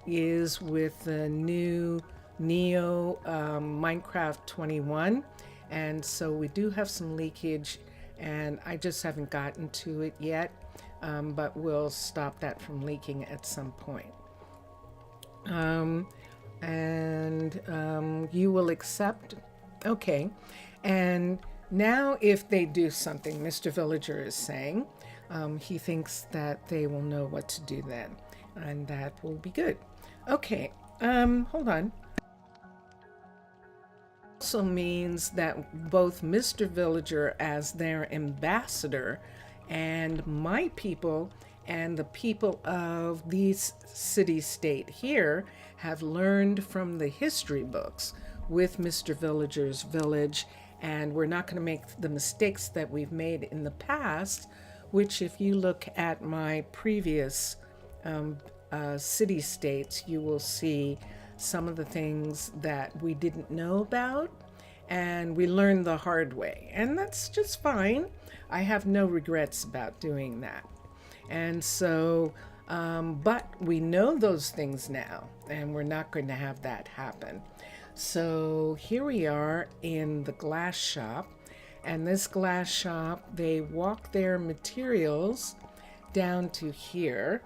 is with the new Neo Minecraft 21, and so we do have some leakage and I just haven't gotten to it yet, but we'll stop that from leaking at some point. You will accept? Okay. And now if they do something, Mr. Villager is saying, he thinks that they will know what to do then, and that will be good. Okay, hold on. Also means that both Mr. Villager as their ambassador and my people and the people of this city-state here have learned from the history books with Mr. Villager's village, and we're not going to make the mistakes that we've made in the past, which if you look at my previous city-states, you will see some of the things that we didn't know about, and we learned the hard way, and that's just fine. I have no regrets about doing that. And so, but we know those things now, and we're not going to have that happen. So here we are in the glass shop, and this glass shop, they walk their materials down to here.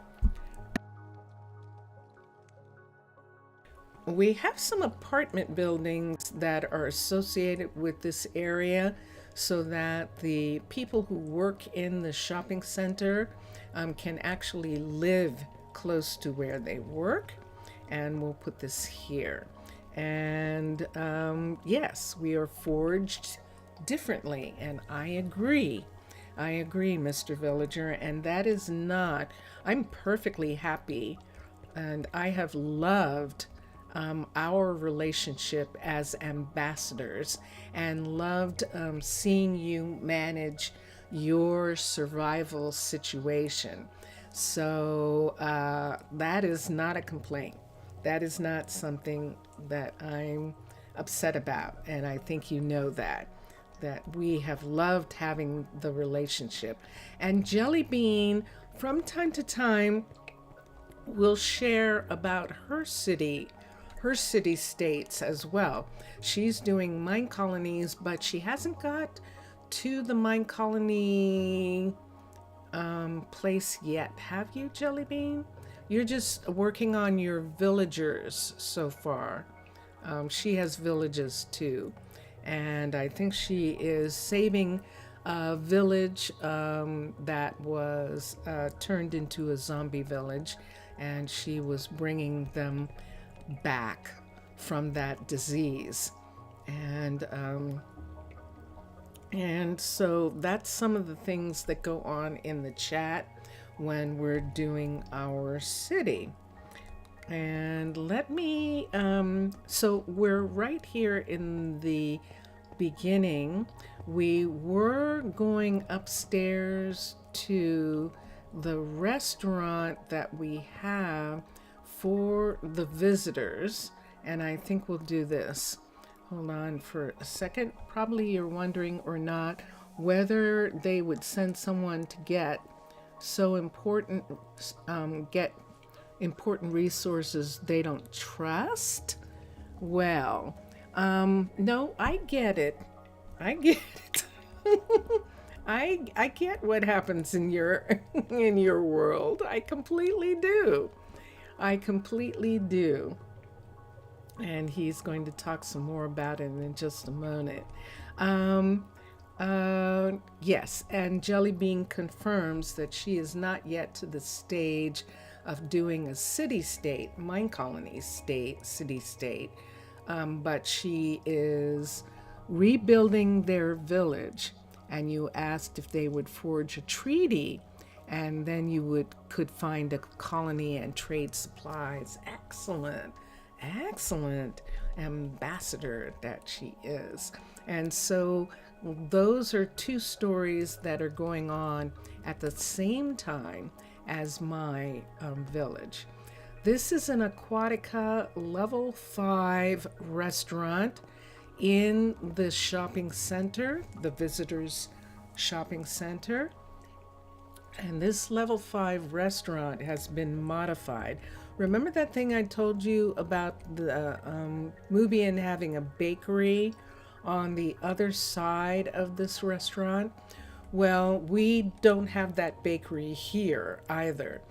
We have some apartment buildings that are associated with this area so that the people who work in the shopping center can actually live close to where they work. And we'll put this here. And yes, we are forged differently, and I agree, Mr. Villager, and that is not, I'm perfectly happy, and I have loved our relationship as ambassadors, and loved seeing you manage your survival situation. So that is not a complaint. That is not something that I'm upset about, and I think you know that we have loved having the relationship. And Jelly Bean, from time to time, will share about her city-states as well. She's doing Minecolonies, but she hasn't got to the Minecolony place yet. Have you, Jelly Bean? You're just working on your villagers so far. She has villages too. And I think she is saving a village that was turned into a zombie village. And she was bringing them back from that disease. And so that's some of the things that go on in the chat when we're doing our city. And let me, so we're right here in the beginning. We were going upstairs to the restaurant that we have for the visitors, and I think we'll do this. Hold on for a second. Probably you're wondering or not whether they would send someone to get get important resources they don't trust. Well, no, I get it. I get what happens in your world. I completely do. And he's going to talk some more about it in just a moment. Yes, and Jelly Bean confirms that she is not yet to the stage of doing a city-state, Minecolonies city-state, but she is rebuilding their village. And you asked if they would forge a treaty, and then you could find a colony and trade supplies. Excellent ambassador that she is. And so those are two stories that are going on at the same time as my village. This is an Aquatica level 5 restaurant in the shopping center, the visitors shopping center. And this level 5 restaurant has been modified. Remember that thing I told you about the Mubian having a bakery on the other side of this restaurant? Well, we don't have that bakery here either.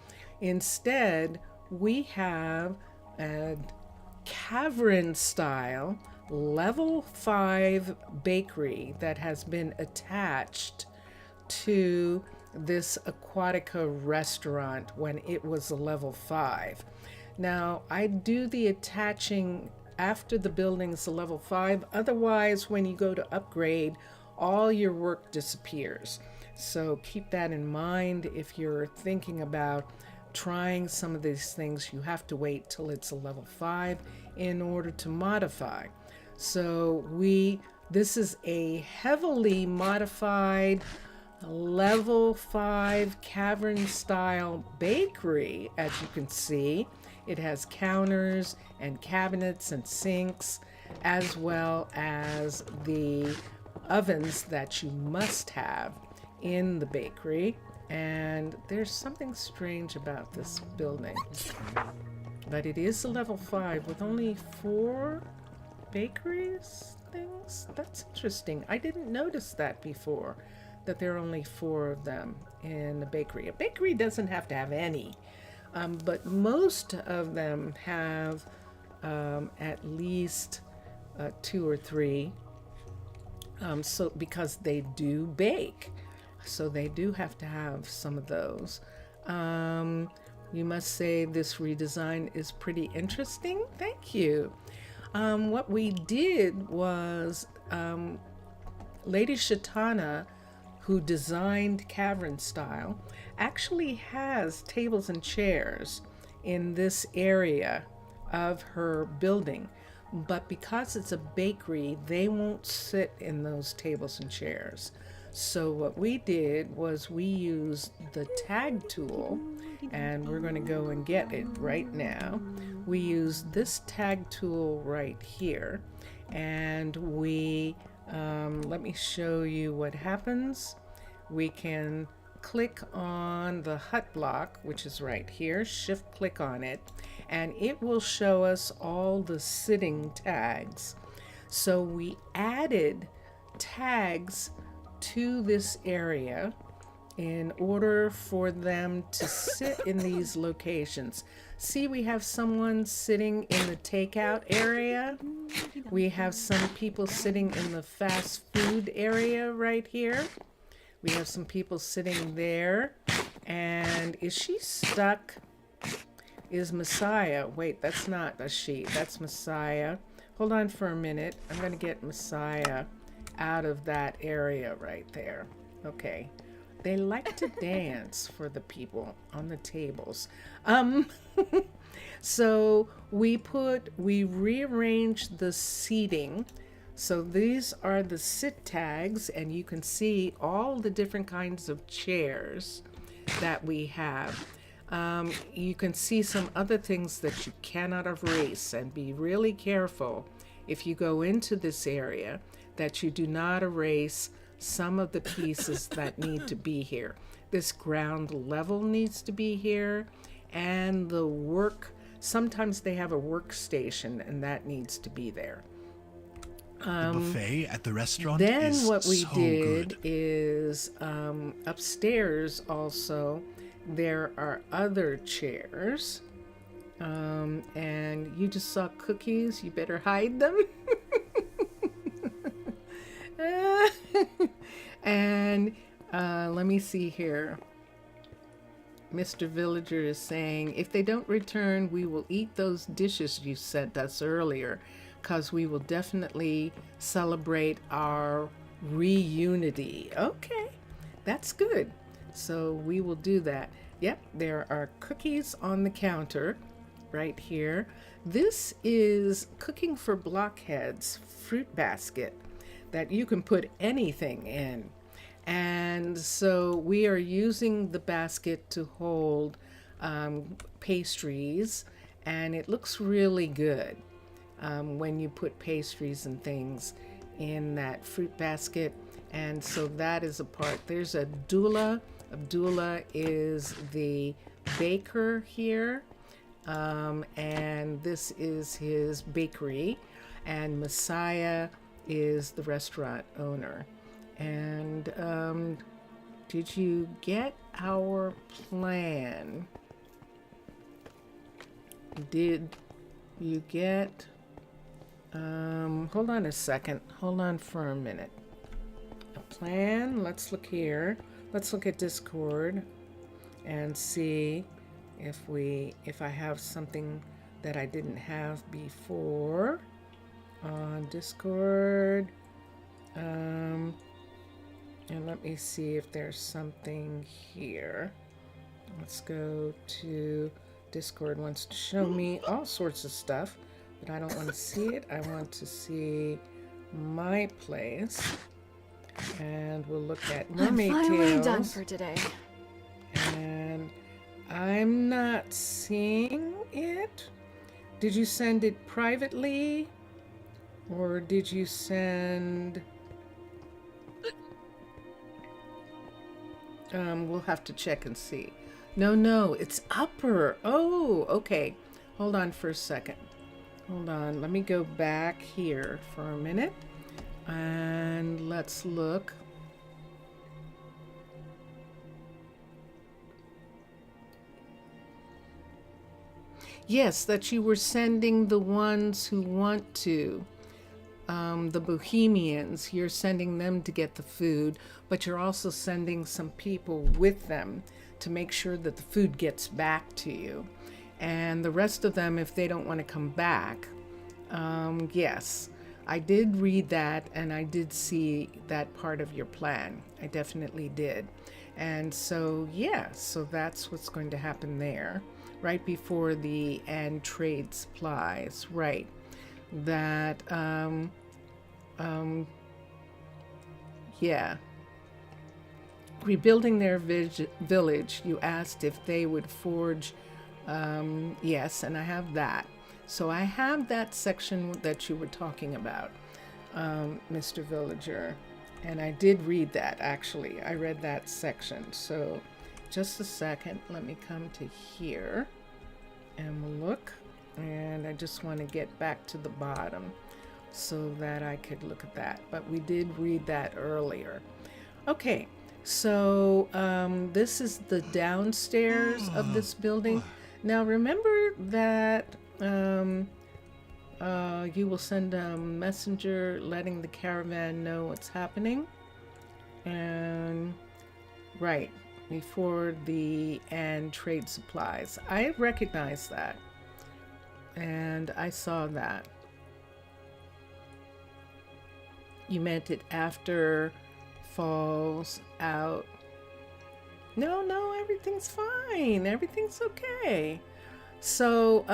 Instead, we have a cavern style level 5 bakery that has been attached to this Aquatica restaurant when it was a level 5. Now, I do the attaching after the building's a level 5. Otherwise, when you go to upgrade, all your work disappears. So keep that in mind if you're thinking about trying some of these things. You have to wait till it's a level 5 in order to modify. So this is a heavily modified level 5 cavern style bakery. As you can see, it has counters and cabinets and sinks, as well as the ovens that you must have in the bakery. And there's something strange about this building, but it is a level 5 with only 4 bakeries things. That's interesting. I didn't notice that before, that there are only 4 of them in the bakery. A bakery doesn't have to have any, but most of them have at least 2 or 3. So because they do bake, so they do have to have some of those. You must say this redesign is pretty interesting. Thank you. What we did was Lady Shatana, who designed Cavern Style, actually has tables and chairs in this area of her building. But because it's a bakery, they won't sit in those tables and chairs. So what we did was we used the tag tool, and we're going to go and get it right now. We used this tag tool right here, and we, let me show you what happens. We can click on the hut block, which is right here, shift click on it, and it will show us all the sitting tags. So we added tags to this area in order for them to sit in these locations. See, we have someone sitting in the takeout area. We have some people sitting in the fast food area right here. We have some people sitting there. And is she stuck? Is Messiah? Wait, that's not a she. That's Messiah. Hold on for a minute. I'm going to get Messiah out of that area right there. Okay. They like to dance for the people on the tables. So we rearranged the seating. So these are the sit tags, and you can see all the different kinds of chairs that we have. You can see some other things that you cannot erase, and be really careful if you go into this area that you do not erase some of the pieces that need to be here. This ground level needs to be here, and the sometimes they have a workstation, and that needs to be there. The buffet at the restaurant Then is what we so did good. is upstairs also there are other chairs, and you just saw cookies. You better hide them. And let me see here. Mr. Villager is saying, if they don't return, we will eat those dishes you sent us earlier, because we will definitely celebrate our reunity. Okay, that's good. So we will do that. Yep, there are cookies on the counter right here. This is Cooking for Blockheads fruit basket that you can put anything in. And so we are using the basket to hold pastries, and it looks really good when you put pastries and things in that fruit basket. And so that is a part. There's Abdullah. Abdullah is the baker here, and this is his bakery, and Messiah is the restaurant owner. And Did you get our plan? Did you get... hold on a second. Hold on for a minute. A plan. Let's look here. Let's look at Discord and see if I have something that I didn't have before on Discord. And let me see if there's something here. Let's go to Discord. Wants to show me all sorts of stuff, but I don't want to see it. I want to see my place. And we'll look at Mermaid Tales. I'm finally done for today. And I'm not seeing it. Did you send it privately? Or did you send... we'll have to check and see. No, it's upper. Oh, okay. Hold on for a second. Hold on. Let me go back here for a minute. And let's look. Yes, that you were sending the ones who want to. The Bohemians, you're sending them to get the food, but you're also sending some people with them to make sure that the food gets back to you. And the rest of them, if they don't want to come back, yes, I did read that and I did see that part of your plan. I definitely did. And so, yeah, so that's what's going to happen there, right before the and trade supplies, right? That, yeah. Rebuilding their village, you asked if they would forge, yes, and I have that. So I have that section that you were talking about, Mr. Villager, and I did read that, actually. I read that section. So just a second, let me come to here and we'll look. And I just want to get back to the bottom so that I could look at that. But we did read that earlier. Okay, so this is the downstairs of this building. Now remember that you will send a messenger letting the caravan know what's happening. And right before the and trade supplies. I recognize that. And I saw that. You meant it after falls out. No, everything's fine. Everything's okay. So,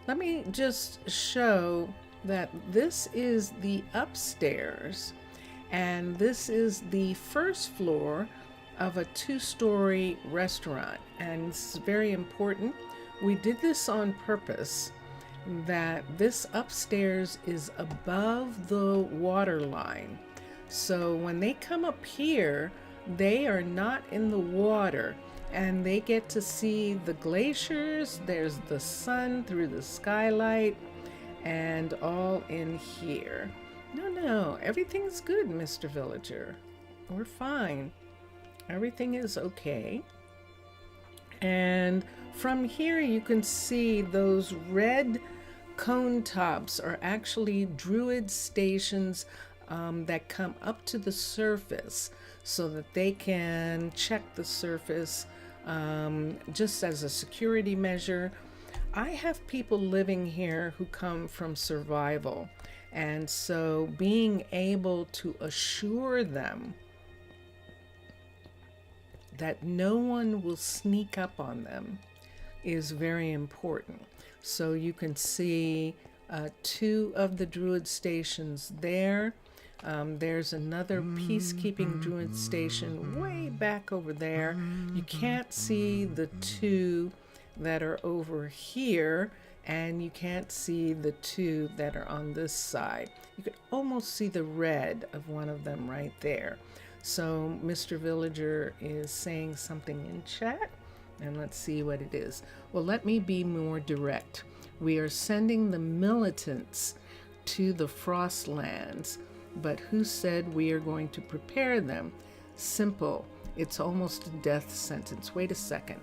let me just show that this is the upstairs. And this is the first floor of a 2-story restaurant. And it's very important. We did this on purpose, that this upstairs is above the water line. So when they come up here, they are not in the water and they get to see the glaciers. There's the sun through the skylight and all in here. No, everything's good, Mr. Villager. We're fine. Everything is okay. And from here you can see those red cone tops are actually druid stations that come up to the surface so that they can check the surface just as a security measure. I have people living here who come from survival, and so being able to assure them that no one will sneak up on them is very important. So you can see 2 of the druid stations there. There's another peacekeeping druid station way back over there. You can't see the 2 that are over here, and you can't see the 2 that are on this side. You could almost see the red of one of them right there. So Mr. Villager is saying something in chat, and let's see what it is. Well, let me be more direct. We are sending the militants to the Frostlands, but who said we are going to prepare them? Simple. It's almost a death sentence. Wait a second.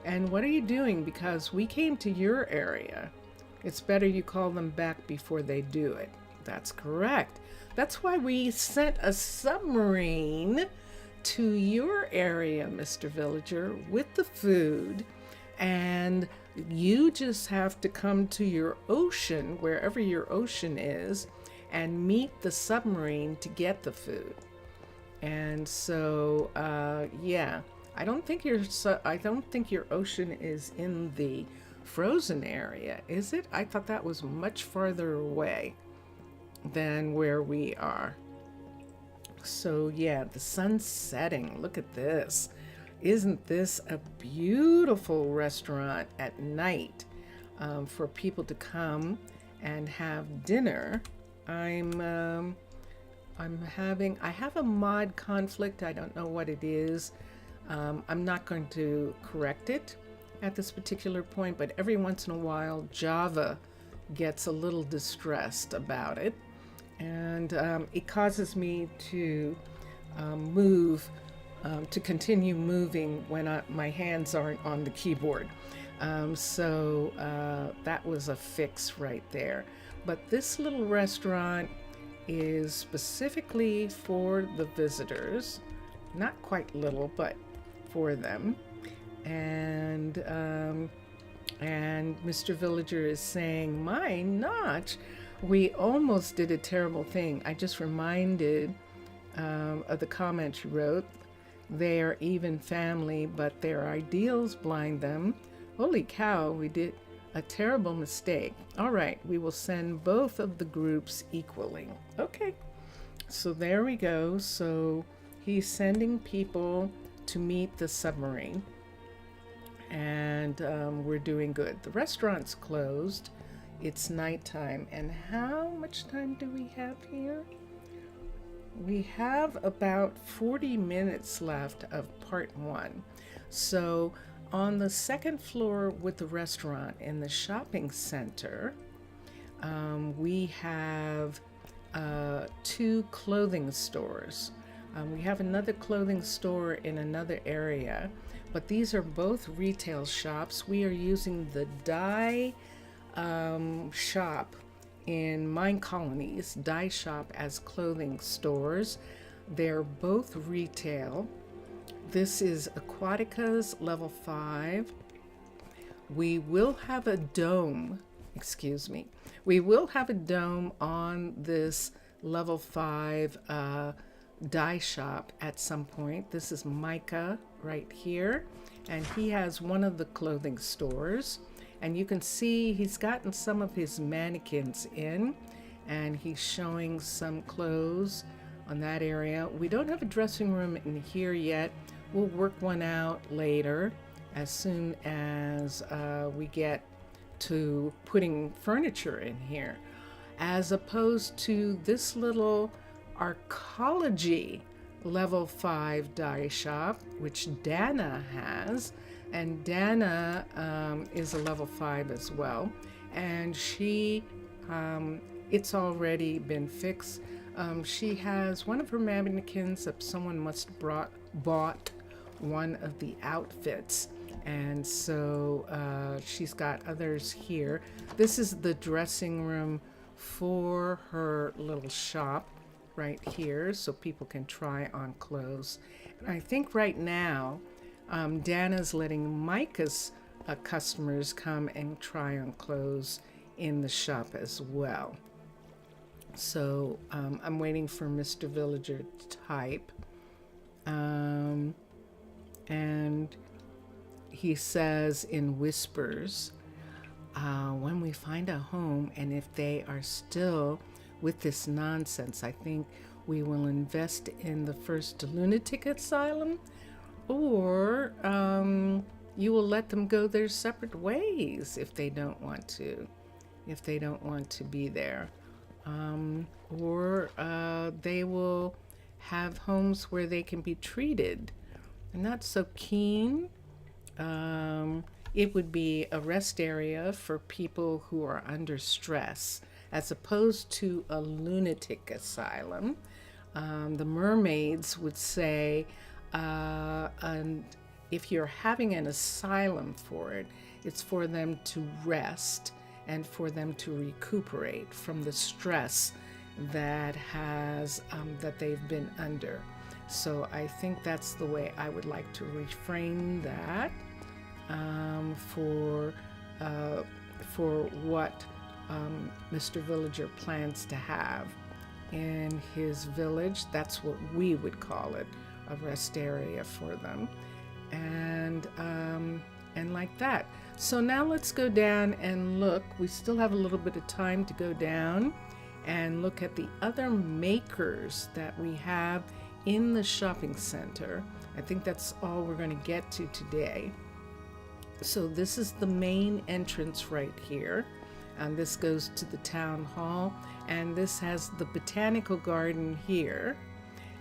And what are you doing? Because we came to your area. It's better you call them back before they do it. That's correct. That's why we sent a submarine to your area, Mr. Villager, with the food. And you just have to come to your ocean, wherever your ocean is, and meet the submarine to get the food. And so, yeah, I don't think your ocean is in the frozen area, is it? I thought that was much farther away than where we are. So yeah, the sun's setting. Look at this. Isn't this a beautiful restaurant at night for people to come and have dinner? I have a mod conflict. I don't know what it is. I'm not going to correct it at this particular point, but every once in a while Java gets a little distressed about it, and it causes me to to continue moving when my hands aren't on the keyboard. So that was a fix right there. But this little restaurant is specifically for the visitors, not quite little, but for them. And Mr. Villager is saying, my notch, we almost did a terrible thing. I just reminded of the comment you wrote. They are even family, but their ideals blind them. Holy cow, we did a terrible mistake. All right, we will send both of the groups equally. Okay, so there we go. So he's sending people to meet the submarine, and we're doing good. The restaurant's closed. It's nighttime. And how much time do we have here? We have about 40 minutes left of part one. So on the second floor with the restaurant in the shopping center, we have 2 clothing stores. We have another clothing store in another area, but these are both retail shops. We are using the dye shop in Minecolonies, dye shop, as clothing stores. They're both retail. This is Aquatica's level 5. We will have a dome, we will have a dome on this level 5 dye shop at some point. This is Micah right here, and he has one of the clothing stores. And you can see he's gotten some of his mannequins in, and he's showing some clothes on that area. We don't have a dressing room in here yet. We'll work one out later as soon as we get to putting furniture in here. As opposed to this little archaeology level 5 dye shop, which Dana has. And Dana is a level 5 as well, and she, it's already been fixed. She has one of her mannequins that someone must have bought one of the outfits, and so she's got others here. This is the dressing room for her little shop right here, so people can try on clothes. And I think right now Dana's letting Micah's customers come and try on clothes in the shop as well. So I'm waiting for Mr. Villager to type. And he says in whispers, when we find a home, and if they are still with this nonsense, I think we will invest in the first lunatic asylum, or you will let them go their separate ways if they don't want to be there, or they will have homes where they can be treated. I'm not so keen. It would be a rest area for people who are under stress, as opposed to a lunatic asylum. The mermaids would say and if you're having an asylum for it, it's for them to rest and for them to recuperate from the stress that they've been under. So I think that's the way I would like to reframe that for what Mr. Villager plans to have in his village. That's what we would call it, a rest area for them, and like that. So now let's go down and look. We still have a little bit of time to go down and look at the other makers that we have in the shopping center. I think that's all we're going to get to today. So this is the main entrance right here, and this goes to the town hall, and this has the botanical garden here,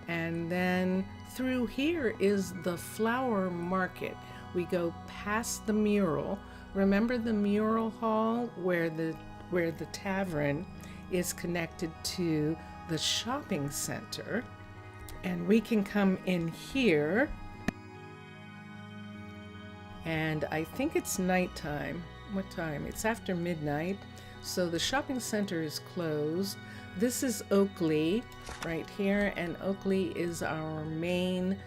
and then through here is the flower market. We go past the mural. Remember the mural hall where the tavern is connected to the shopping center, and we can come in here, and I think it's nighttime. What time? It's after midnight, so the shopping center is closed. This is Oakley right here, and Oakley is our main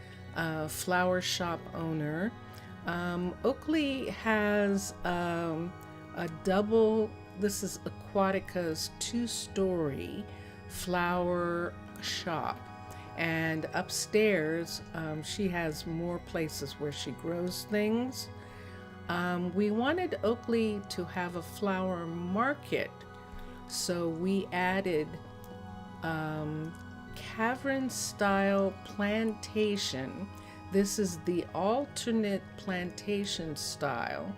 flower shop owner. Oakley has a double, this is Aquatica's 2-story flower shop, and upstairs she has more places where she grows things. We wanted Oakley to have a flower market, so we added cavern style plantation. This is the alternate plantation style,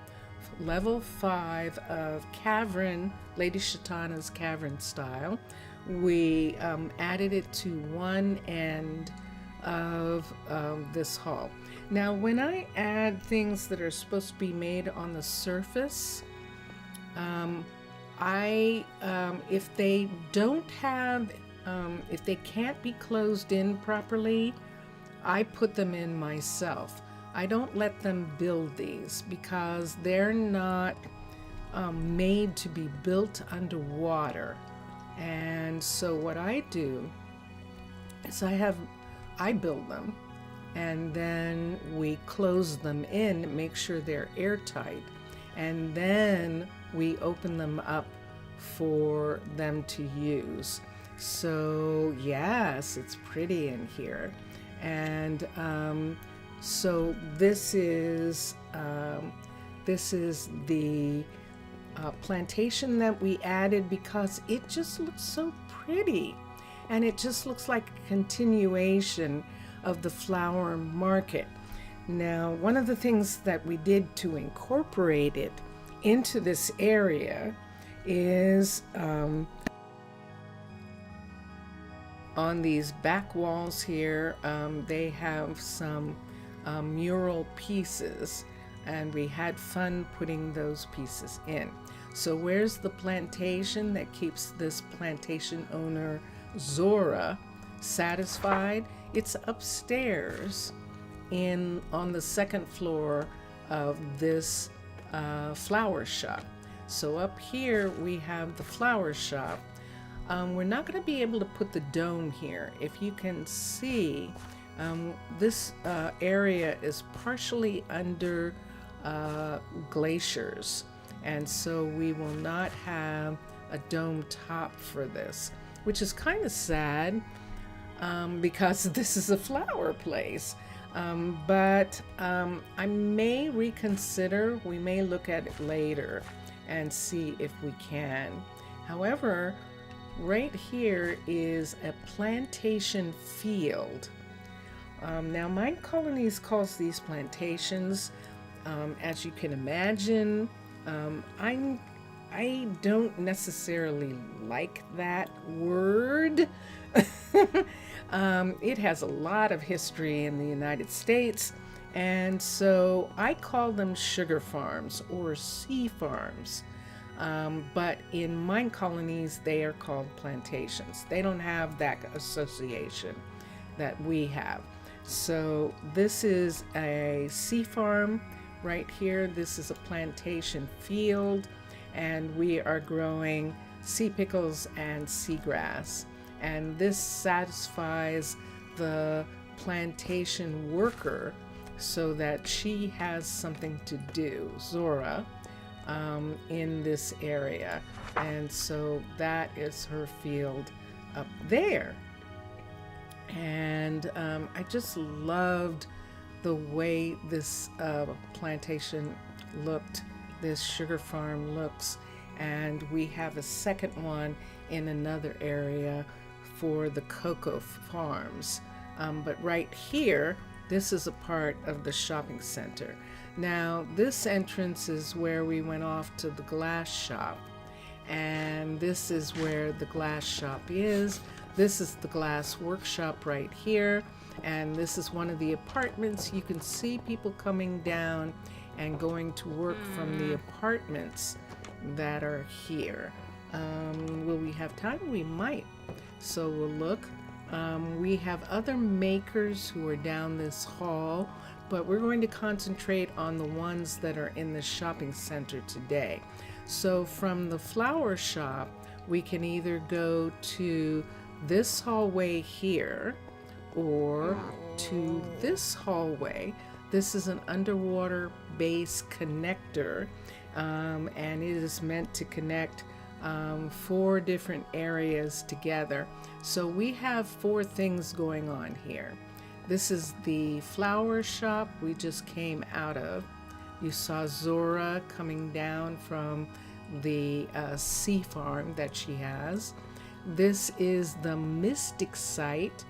level 5 of cavern, Lady Shatana's cavern style. We added it to one end of this hall. Now, when I add things that are supposed to be made on the surface, if they don't have, if they can't be closed in properly, I put them in myself. I don't let them build these because they're not made to be built underwater. And so what I do is I build them, and then we close them in, make sure they're airtight, and then we open them up for them to use. So yes, it's pretty in here. And so this is the plantation that we added because it just looks so pretty, and it just looks like a continuation of the flower market. Now, one of the things that we did to incorporate it into this area is on these back walls here, they have some mural pieces, and we had fun putting those pieces in. So where's the plantation that keeps this plantation owner, Zora, satisfied? It's upstairs on the second floor of this flower shop. So up here we have the flower shop. We're not going to be able to put the dome here. If you can see, this area is partially under glaciers, and so we will not have a dome top for this, which is kind of sad because this is a flower place. But I may reconsider. We may look at it later and see if we can. However, right here is a plantation field. Now, Minecolonies calls these plantations, as you can imagine. I don't necessarily like that word. It has a lot of history in the United States, and so I call them sugar farms or sea farms. But in Minecolonies, they are called plantations. They don't have that association that we have. So this is a sea farm right here. This is a plantation field, and we are growing sea pickles and seagrass. And this satisfies the plantation worker so that she has something to do, Zora, in this area. And so that is her field up there. And I just loved the way this plantation looked, this sugar farm looks. And we have a second one in another area for the cocoa farms. But right here, this is a part of the shopping center. Now, this entrance is where we went off to the glass shop. And this is where the glass shop is. This is the glass workshop right here. And this is one of the apartments. You can see people coming down and going to work from the apartments that are here. Will we have time? We might. So we'll look. We have other makers who are down this hall, but we're going to concentrate on the ones that are in the shopping center today. So from the flower shop, we can either go to this hallway here or to this hallway. This is an underwater base connector, and it is meant to connect 4 different areas together. So we have 4 things going on here. This is the flower shop we just came out of. You saw Zora coming down from the sea farm that she has. This is the mystic site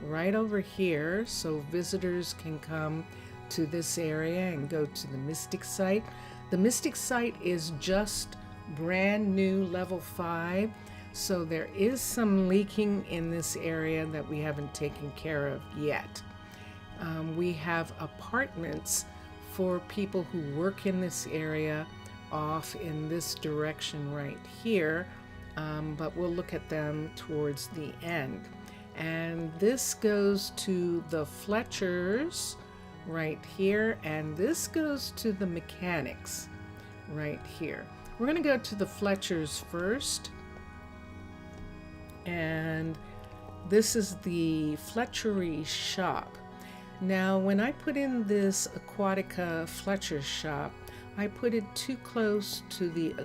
right over here, so visitors can come to this area and go to the mystic site. The mystic site is just brand new, level 5, so there is some leaking in this area that we haven't taken care of yet. We have apartments for people who work in this area off in this direction right here, but we'll look at them towards the end. And this goes to the Fletchers right here, and this goes to the mechanics right here. We're going to go to the Fletchers first, and this is the Fletchery shop. Now, when I put in this Aquatica Fletcher shop, I put it too close to the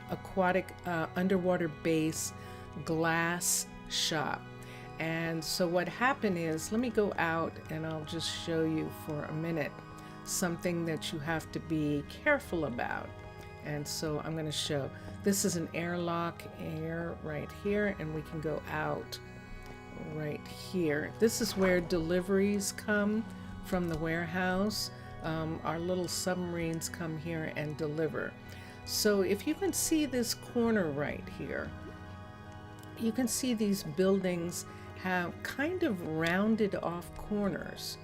aquatic underwater base glass shop. And so what happened is, let me go out and I'll just show you for a minute something that you have to be careful about. And so I'm going to show, this is an airlock right here, and we can go out right here. This is where deliveries come from the warehouse. Our little submarines come here and deliver. So if you can see this corner right here, you can see these buildings have kind of rounded off corners.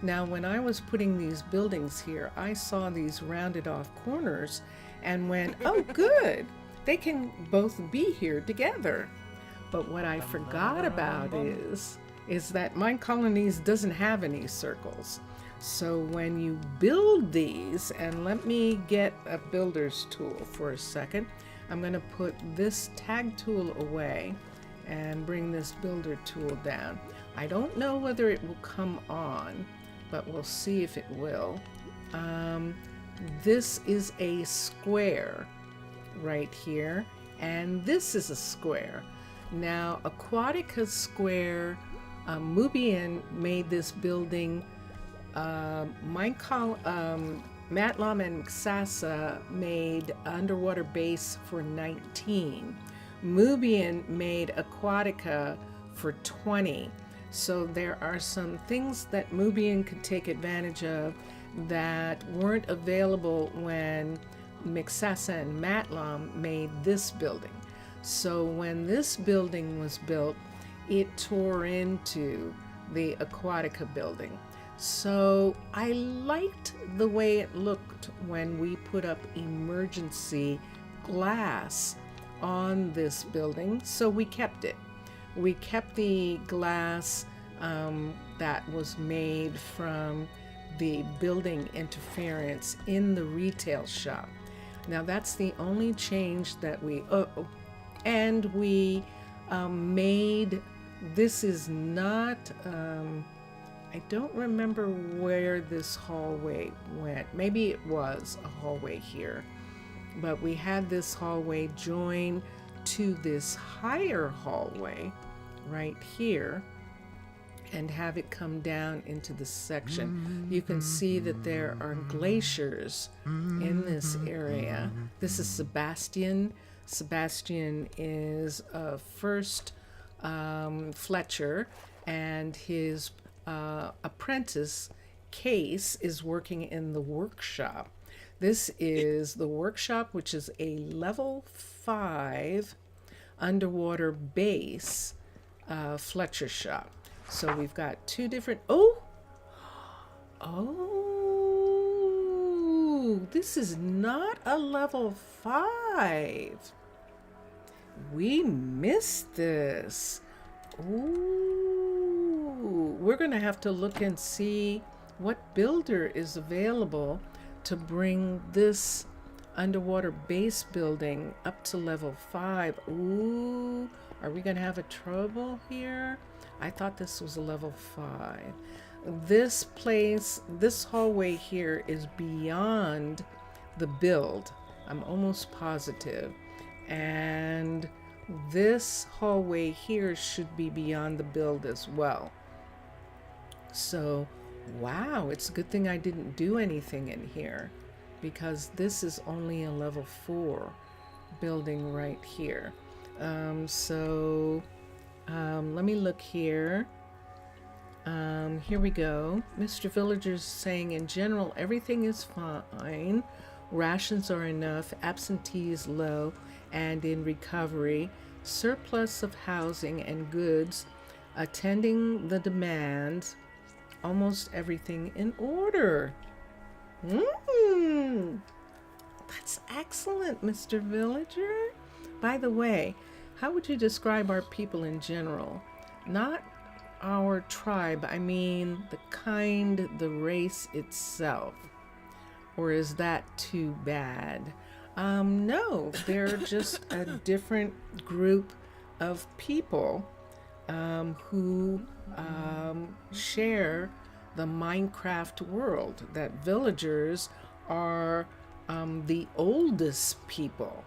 Now, when I was putting these buildings here, I saw these rounded off corners and went, oh, good, they can both be here together. But what I forgot about is that Minecolonies doesn't have any circles. So when you build these, and let me get a builder's tool for a second, I'm going to put this tag tool away and bring this builder tool down. I don't know whether it will come on, but we'll see if it will. This is a square right here, and this is a square. Now, Aquatica Square, Mubian made this building. Matlam and Xasa made underwater base for 19. Mubian made Aquatica for 20. So there are some things that Mubian could take advantage of that weren't available when Mixasa and Matlam made this building. So when this building was built, it tore into the Aquatica building. So I liked the way it looked when we put up emergency glass on this building, so we kept it. We kept the glass that was made from the building interference in the retail shop. Now that's the only change that we made. This is not, I don't remember where this hallway went. Maybe it was a hallway here, but we had this hallway join to this higher hallway right here and have it come down into the section. You can see that there are glaciers in this area. This is Sebastian. Sebastian is first Fletcher, and his apprentice Case is working in the workshop. This is the workshop, which is a level 5 underwater base Fletcher shop. So we've got two different, this is not a level 5. We missed this. Ooh, we're gonna have to look and see what builder is available to bring this underwater base building up to level 5. Ooh, are we gonna have a trouble here? I thought this was a level 5. This place, this hallway here is beyond the build. I'm almost positive. And this hallway here should be beyond the build as well. So, wow, it's a good thing I didn't do anything in here, because this is only a level 4 building right here. Let me look here. Here we go. Mr. Villager's saying, in general, everything is fine. Rations are enough, absentees low, and in recovery. Surplus of housing and goods, attending the demands, almost everything in order. That's excellent, Mr. Villager. By the way, how would you describe our people in general? Not our tribe, I mean the kind, the race itself. Or is that too bad? No, they're just a different group of people who share the Minecraft world. That villagers are the oldest people.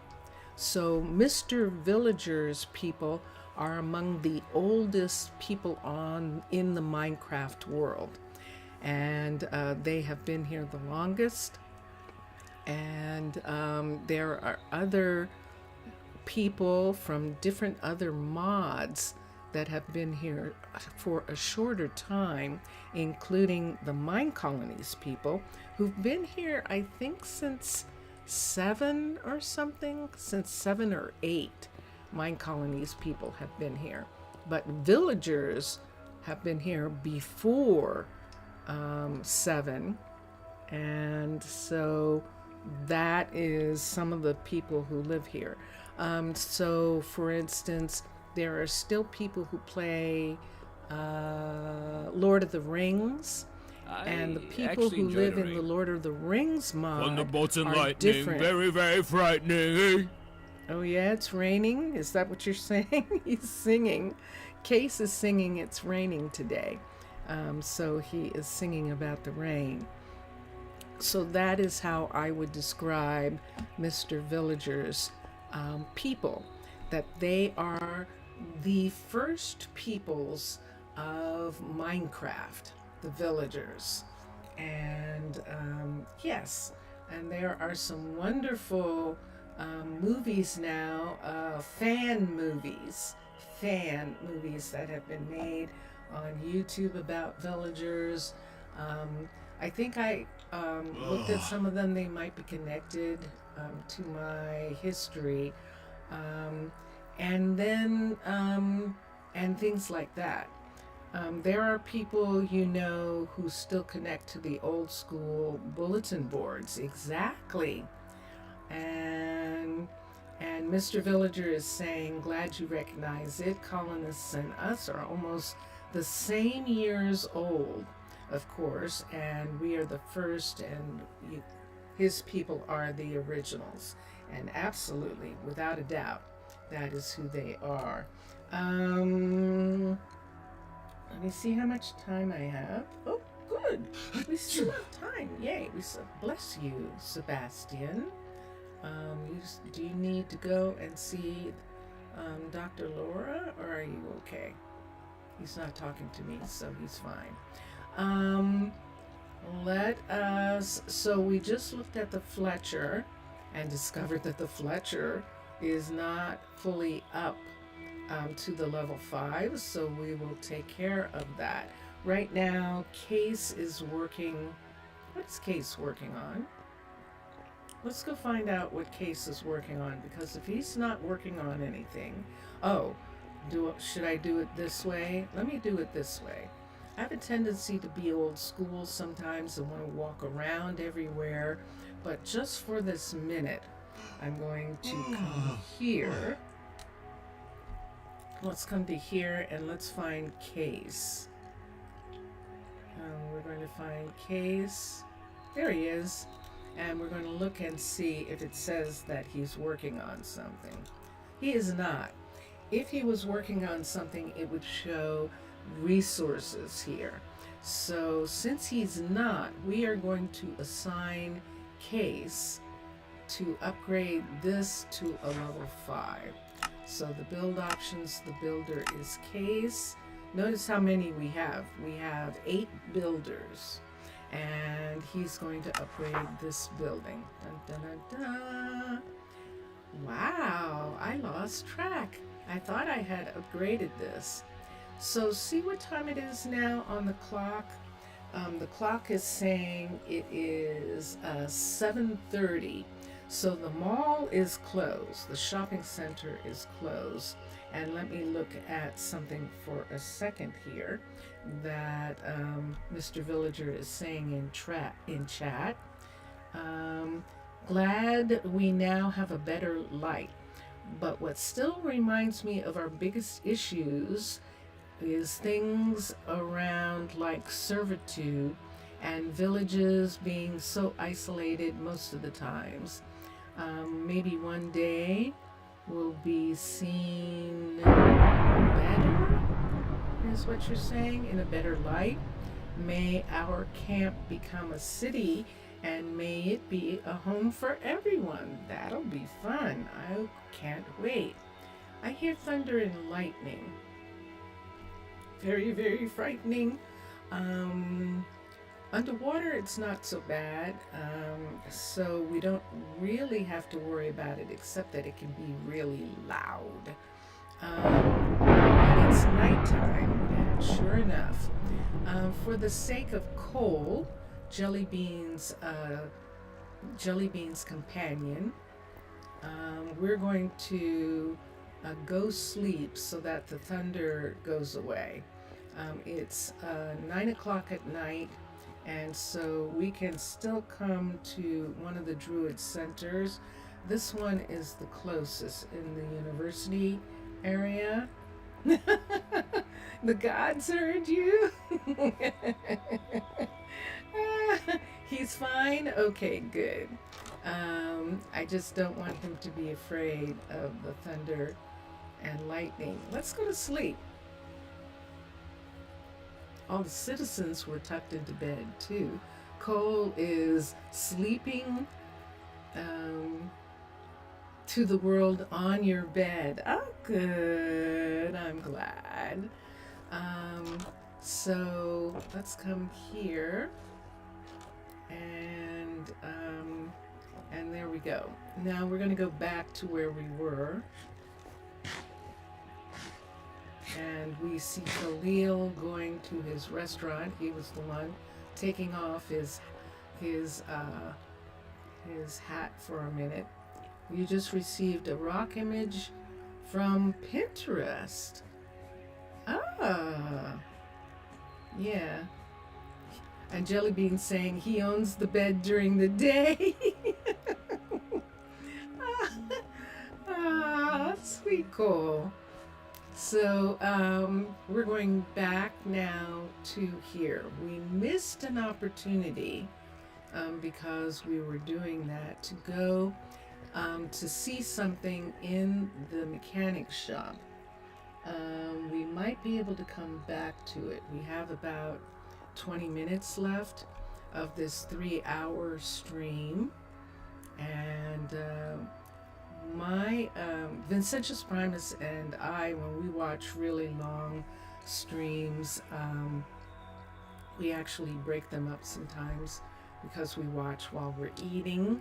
So Mr. Villager's people are among the oldest people in the Minecraft world. And they have been here the longest. And there are other people from different other mods that have been here for a shorter time, including the Minecolonies people, who've been here, I think, since 7 or something. Since 7 or 8 Minecolonies people have been here. But villagers have been here before 7. And so that is some of the people who live here. So, for instance, there are still people who play Lord of the Rings, and the people who live in the Lord of the Rings mod Thunderbolts and are lightning, different. very, very frightening. Oh yeah, it's raining? Is that what you're saying? He's singing. Case is singing it's raining today. So he is singing about the rain. So that is how I would describe Mr. Villager's people, that they are the first peoples of Minecraft, the villagers. And yes, and there are some wonderful movies now, fan movies that have been made on YouTube about villagers. I think I looked at some of them. They might be connected to my history, and then and things like that. There are people, who still connect to the old school bulletin boards. Exactly. And Mr. Villager is saying, glad you recognize it. Colonists and us are almost the same years old, of course, and we are the first, and his people are the originals. And absolutely, without a doubt, that is who they are. Let me see how much time I have. Oh, good. We still have time. Yay. Bless you, Sebastian. Do you need to go and see Dr. Laura, or are you okay? He's not talking to me, so he's fine. So we just looked at the Fletcher and discovered that the Fletcher is not fully up to the level 5, so we will take care of that. Right now, Case is working. What is Case working on? Let's go find out what Case is working on, because if he's not working on anything, should I do it this way? Let me do it this way. I have a tendency to be old school sometimes and want to walk around everywhere, but just for this minute, I'm going to come here. Let's come to here and let's find Case. We're going to find Case. There he is. And we're going to look and see if it says that he's working on something. He is not. If he was working on something, it would show resources here. So since he's not, we are going to assign Case to upgrade this to a level 5. So the build options, the builder is Case. Notice how many we have. We have 8 builders. And he's going to upgrade this building. Dun, dun, dun, dun. Wow, I lost track. I thought I had upgraded this. So see what time it is now on the clock. The clock is saying it is 7:30. So the mall is closed. The shopping center is closed. And let me look at something for a second here that Mr. Villager is saying in chat. Glad we now have a better light. But what still reminds me of our biggest issues is things around like servitude and villages being so isolated most of the times. Maybe one day we'll be seen better, is what you're saying, in a better light. May our camp become a city, and may it be a home for everyone. That'll be fun. I can't wait. I hear thunder and lightning. Very, very frightening. Underwater, it's not so bad, so we don't really have to worry about it, except that it can be really loud. But it's nighttime, and sure enough, for the sake of coal, Jellybean's companion, we're going to go sleep so that the thunder goes away. It's 9 o'clock at night, and so we can still come to one of the Druid centers. This one is the closest in the university area. The gods heard you. He's fine? Okay, good. I just don't want him to be afraid of the thunder and lightning. Let's go to sleep. All the citizens were tucked into bed too. Cole is sleeping to the world on your bed. Oh, good. I'm glad. So let's come here, and there we go. Now we're going to go back to where we were. And we see Khalil going to his restaurant. He was the one taking off his hat for a minute. You just received a rock image from Pinterest. Ah, yeah. And Jellybean saying he owns the bed during the day. Sweet Cole. So we're going back now to here. We missed an opportunity because we were doing that to go to see something in the mechanic shop. We might be able to come back to it. We have about 20 minutes left of this 3-hour stream. And my Vincentius Primus and I, when we watch really long streams, we actually break them up sometimes because we watch while we're eating.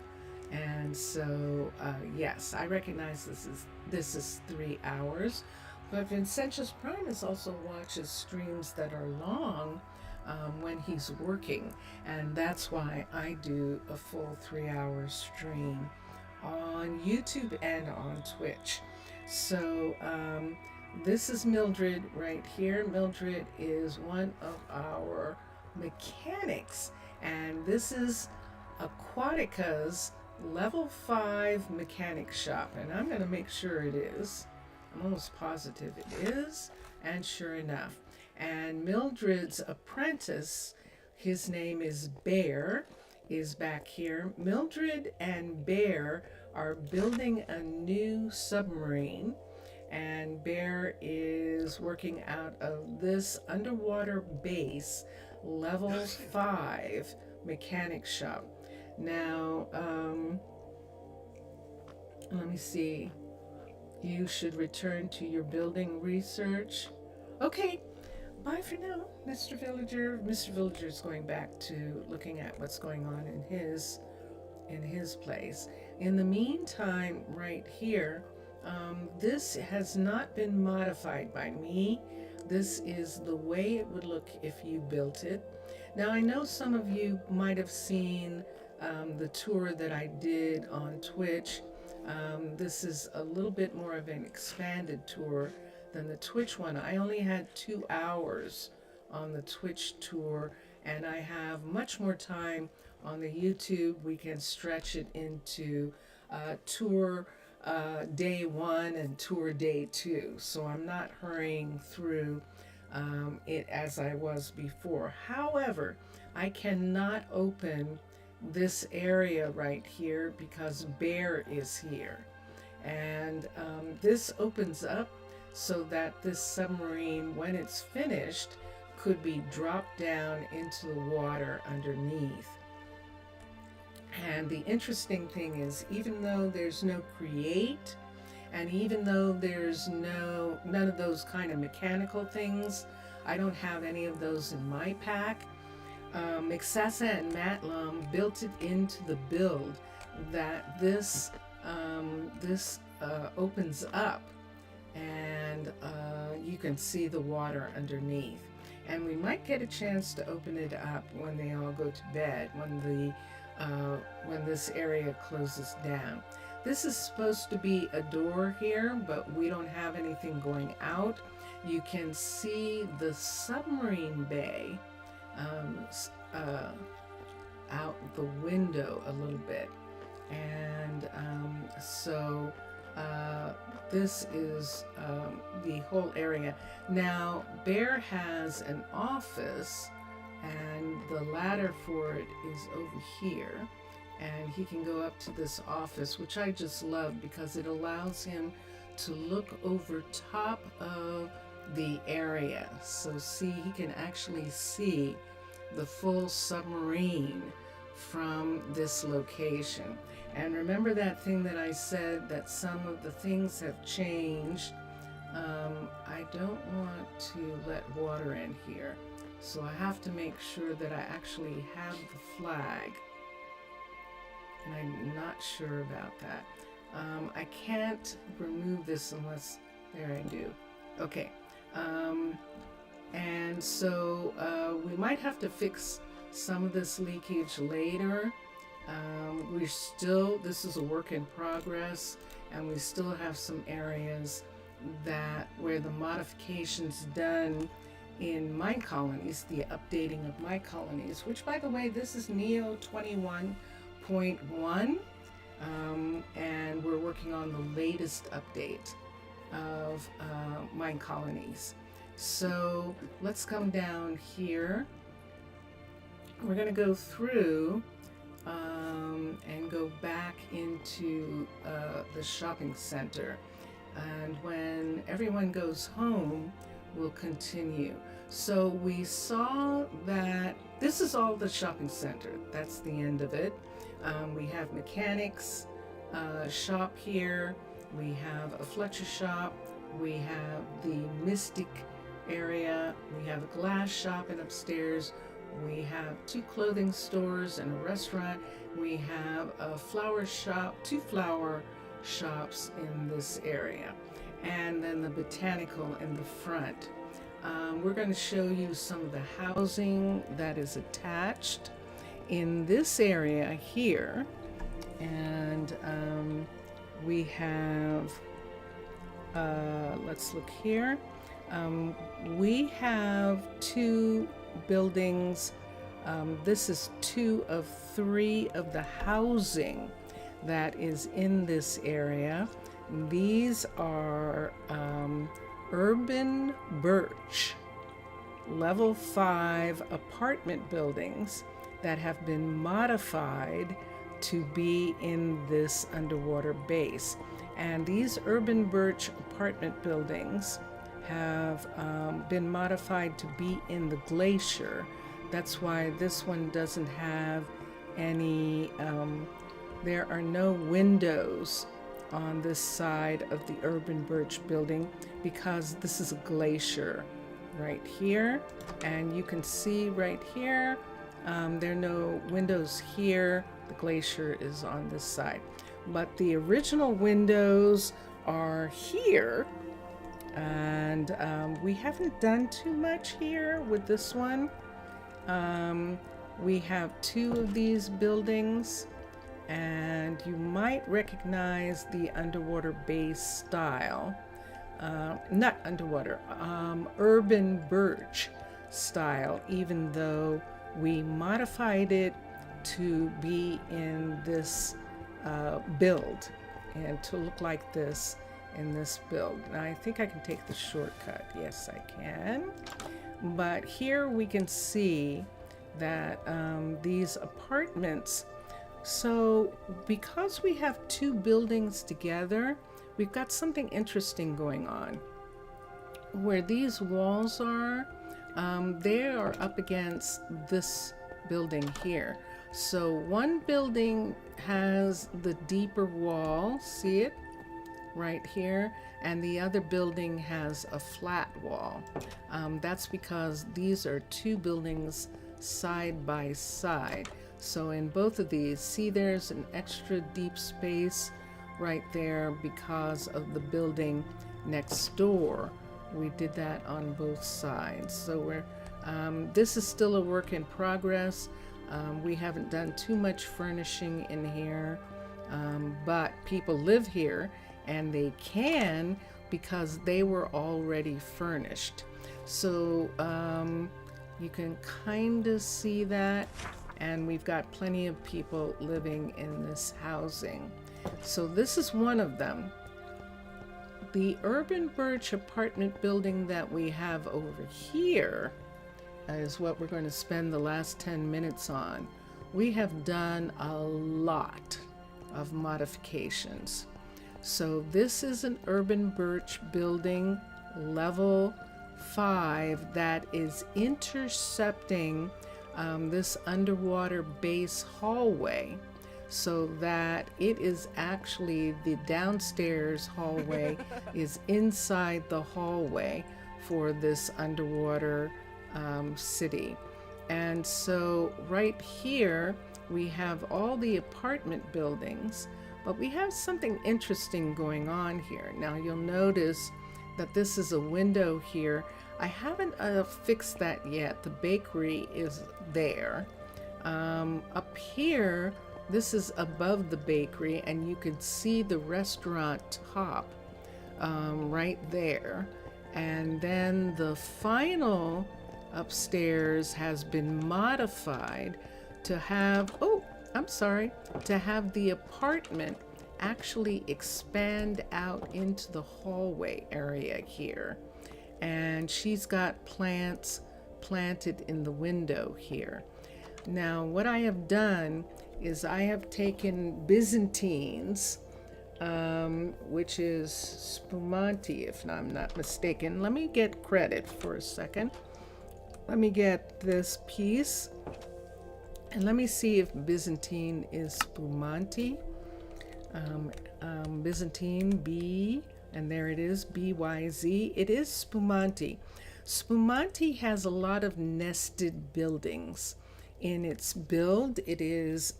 And so yes, I recognize this is 3 hours, but Vincentius Primus also watches streams that are long when he's working, and that's why I do a full 3-hour stream on YouTube and on Twitch. So this is Mildred right here. Mildred is one of our mechanics, and this is Aquatica's level 5 mechanic shop, and I'm going to make sure it is. I'm almost positive it is, and sure enough. And Mildred's apprentice, his name is Bear, is back here. Mildred and Bear are building a new submarine, and Bear is working out of this underwater base, level 5 mechanic shop. Now, let me see. You should return to your building research. Okay, bye for now, Mr. Villager. Mr. Villager's going back to looking at what's going on in his place. In the meantime, right here, this has not been modified by me. This is the way it would look if you built it. Now, I know some of you might have seen the tour that I did on Twitch. This is a little bit more of an expanded tour than the Twitch one. I only had 2 hours on the Twitch tour, and I have much more time on the YouTube. We can stretch it into tour day 1 and tour day 2. So I'm not hurrying through it as I was before. However, I cannot open this area right here because Bear is here, and this opens up so that this submarine, when it's finished, could be dropped down into the water underneath. And the interesting thing is, even though there's no create, and even though there's none of those kind of mechanical things, I don't have any of those in my pack. Mixasa and Matlum built it into the build that this opens up, and you can see the water underneath. And we might get a chance to open it up when they all go to bed, when this area closes down. This is supposed to be a door here, but we don't have anything going out. You can see the submarine bay out the window a little bit, and so this is the whole area. Now, Bear has an office, and the ladder for it is over here, and he can go up to this office, which I just love because it allows him to look over top of the area. So see, he can actually see the full submarine from this location. And remember that thing that I said, that some of the things have changed. I don't want to let water in here, so I have to make sure that I actually have the flag, and I'm not sure about that. I can't remove this unless, there I do. Okay, and so we might have to fix some of this leakage later. This is a work in progress, and we still have some areas where the modifications done in Minecolonies, the updating of Minecolonies, which, by the way, this is Neo 21.1, and we're working on the latest update. of Minecolonies. So let's come down here. We're going to go through and go back into the shopping center. And when everyone goes home, we'll continue. So we saw that this is all the shopping center. That's the end of it. We have mechanics shop here. We have a Fletcher shop. We have the Mystic area. We have a glass shop and upstairs. We have 2 clothing stores and a restaurant. We have a flower shop, 2 flower shops in this area. And then the botanical in the front. We're going to show you some of the housing that is attached in this area here. And we have, let's look here. We have 2 buildings. This is 2 of 3 of the housing that is in this area. These are urban birch, level 5 apartment buildings that have been modified to be in this underwater base. And these urban birch apartment buildings have been modified to be in the glacier. That's why this one doesn't have any, there are no windows on this side of the urban birch building because this is a glacier right here. And you can see right here, there are no windows here. The glacier is on this side. But the original windows are here. And we haven't done too much here with this one. We have 2 of these buildings, and you might recognize the underwater base style. Not underwater, urban birch style, even though we modified it to be in this build and to look like this in this build. Now I think I can take the shortcut. Yes, I can. But here we can see that these apartments, so because we have 2 buildings together, we've got something interesting going on. Where these walls are, they are up against this building here. So one building has the deeper wall, see it? Right here, and the other building has a flat wall. That's because these are 2 buildings side by side. So in both of these, see there's an extra deep space right there because of the building next door. We did that on both sides. So we're this is still a work in progress. We haven't done too much furnishing in here, but people live here and they can because they were already furnished. So you can kind of see that, and we've got plenty of people living in this housing. So this is one of them. The urban birch apartment building that we have over here is what we're going to spend the last 10 minutes on. We have done a lot of modifications. So this is an urban birch building, level 5, that is intercepting this underwater base hallway, so that it is actually the downstairs hallway is inside the hallway for this underwater city. And so right here we have all the apartment buildings, but we have something interesting going on here. Now you'll notice that this is a window here. I haven't fixed that yet. The bakery is there. Up here, this is above the bakery, and you can see the restaurant top right there. And then the final upstairs has been modified to have, to have the apartment actually expand out into the hallway area here. And she's got plants planted in the window here. Now, what I have done is I have taken Byzantines, which is Spumante, if I'm not mistaken. Let me get credit for a second. Let me get this piece, and let me see if Byzantine is Spumante. Byzantine, B, and there it is, BYZ. It is Spumante. Spumante has a lot of nested buildings in its build. It is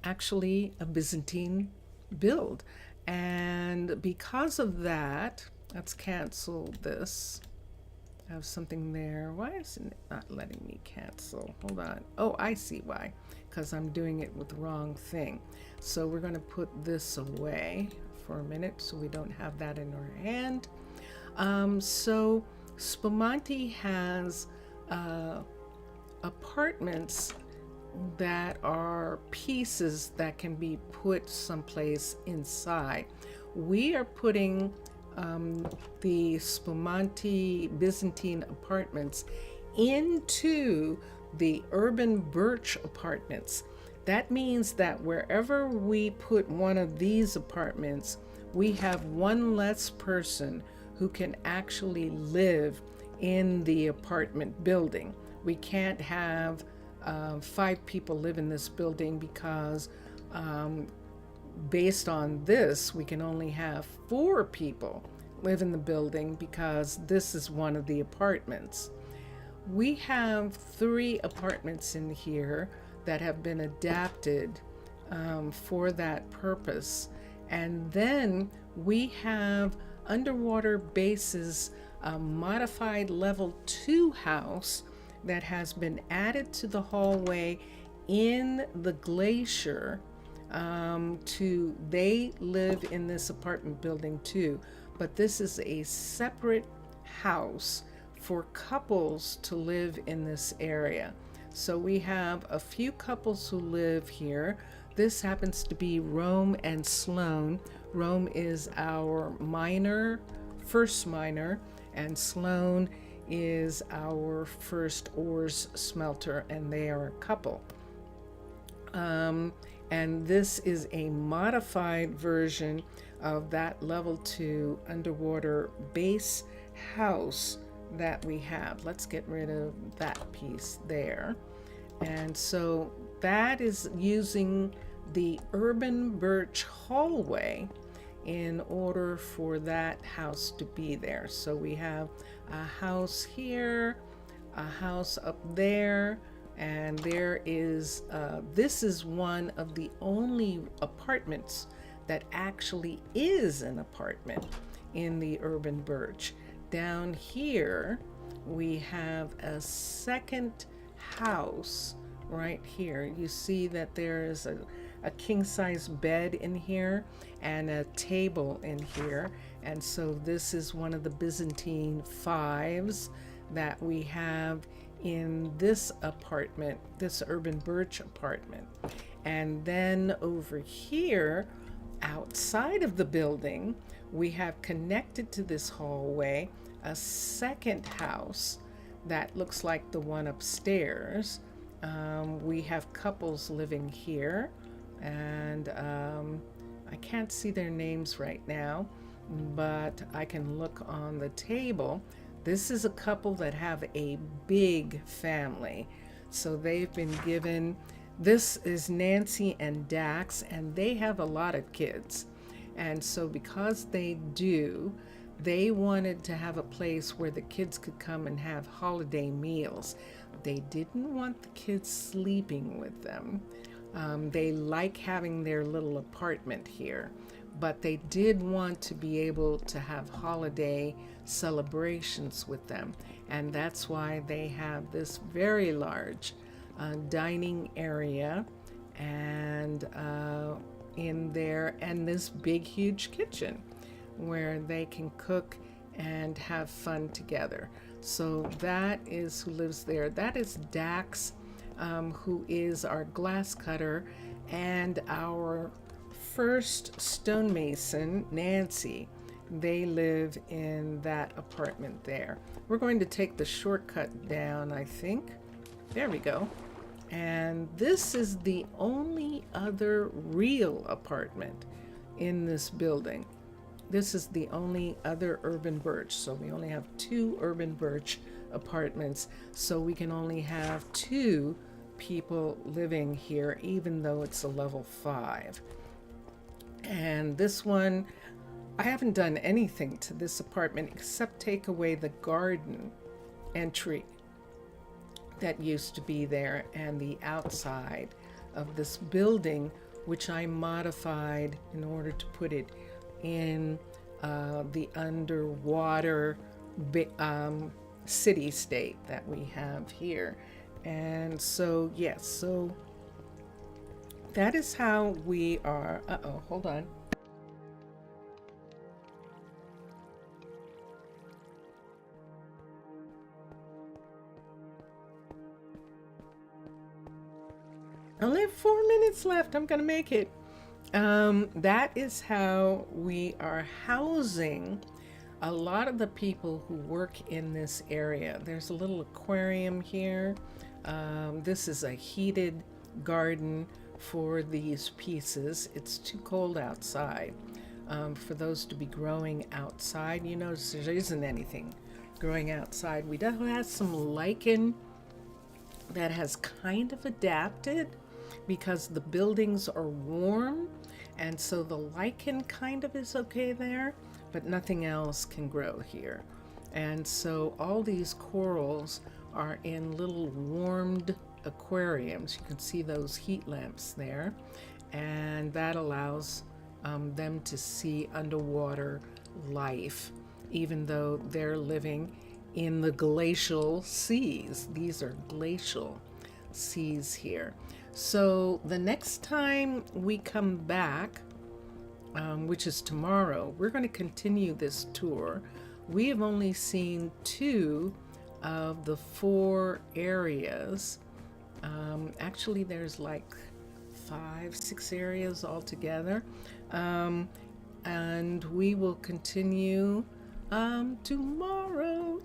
actually a Byzantine build. And because of that, let's cancel this. I have something there. Why is it not letting me cancel? Hold on. Oh, I see why. Because I'm doing it with the wrong thing. So we're going to put this away for a minute so we don't have that in our hand. So Spumante has apartments that are pieces that can be put someplace inside. We are putting the Spumante Byzantine apartments into the urban birch apartments. That means that wherever we put one of these apartments, we have one less person who can actually live in the apartment building. We can't have 5 people live in this building because based on this, we can only have 4 people live in the building because this is one of the apartments. We have 3 apartments in here that have been adapted for that purpose. And then we have underwater bases, a modified level 2 house that has been added to the hallway in the glacier. They live in this apartment building too, but this is a separate house for couples to live in this area. So we have a few couples who live here. This happens to be Rome and Sloan. Rome is our miner, first miner, and Sloan is our first ores smelter, and they are a couple. And this is a modified version of that level 2 underwater base house that we have. Let's get rid of that piece there. And so that is using the urban birch hallway in order for that house to be there. So we have a house here, a house up there, and there is, this is one of the only apartments that actually is an apartment in the urban birch. Down here, we have a second house right here. You see that there is a king-size bed in here and a table in here. And so this is one of the Byzantine 5s that we have in this apartment, this urban birch apartment. And then over here, outside of the building, we have connected to this hallway a second house that looks like the one upstairs. We have couples living here, and I can't see their names right now, but I can look on the table. This is a couple that have a big family. So they've been given, this is Nancy and Dax, and they have a lot of kids. And so because they do, they wanted to have a place where the kids could come and have holiday meals. They didn't want the kids sleeping with them. They like having their little apartment here, but they did want to be able to have holiday celebrations with them. And that's why they have this very large dining area and in there, and this big huge kitchen where they can cook and have fun together. So that is who lives there. That is Dax, who is our glass cutter and our first stonemason, Nancy, they live in that apartment there. We're going to take the shortcut down, I think. There we go. And this is the only other real apartment in this building. This is the only other urban birch. So we only have 2 urban birch apartments. So we can only have 2 people living here, even though it's a level 5. And this one, I haven't done anything to this apartment except take away the garden entry that used to be there and the outside of this building, which I modified in order to put it in the underwater city state that we have here. And so, yes, so that is how we are. Hold on. I only have 4 minutes left. I'm gonna make it. That is how we are housing a lot of the people who work in this area. There's a little aquarium here. This is a heated garden for these pieces. It's too cold outside for those to be growing outside. You notice there isn't anything growing outside. We do have some lichen that has kind of adapted because the buildings are warm, and so the lichen kind of is okay there, but nothing else can grow here. And so all these corals are in little warmed aquariums. You can see those heat lamps there, and that allows them to see underwater life, even though they're living in the glacial seas. These are glacial seas here. So the next time we come back, which is tomorrow, we're going to continue this tour. We have only seen 2 of the 4 areas. Actually, there's like 5, 6 areas altogether. And we will continue tomorrow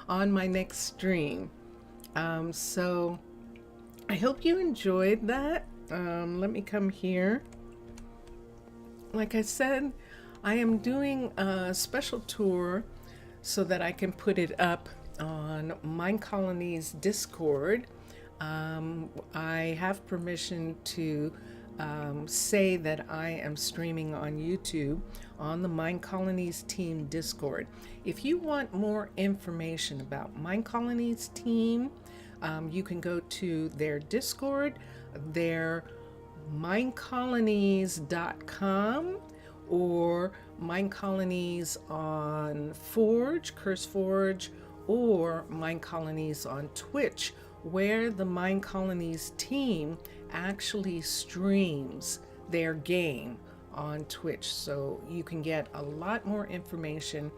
on my next stream. So I hope you enjoyed that. Let me come here. Like I said, I am doing a special tour so that I can put it up on Minecolonies Discord. I have permission to say that I am streaming on YouTube on the Minecolonies team Discord. If you want more information about Minecolonies team, you can go to their Discord, their minecolonies.com, or Minecolonies on Forge, CurseForge, or Minecolonies on Twitch, where the Minecolonies team actually streams their game on Twitch. So you can get a lot more information,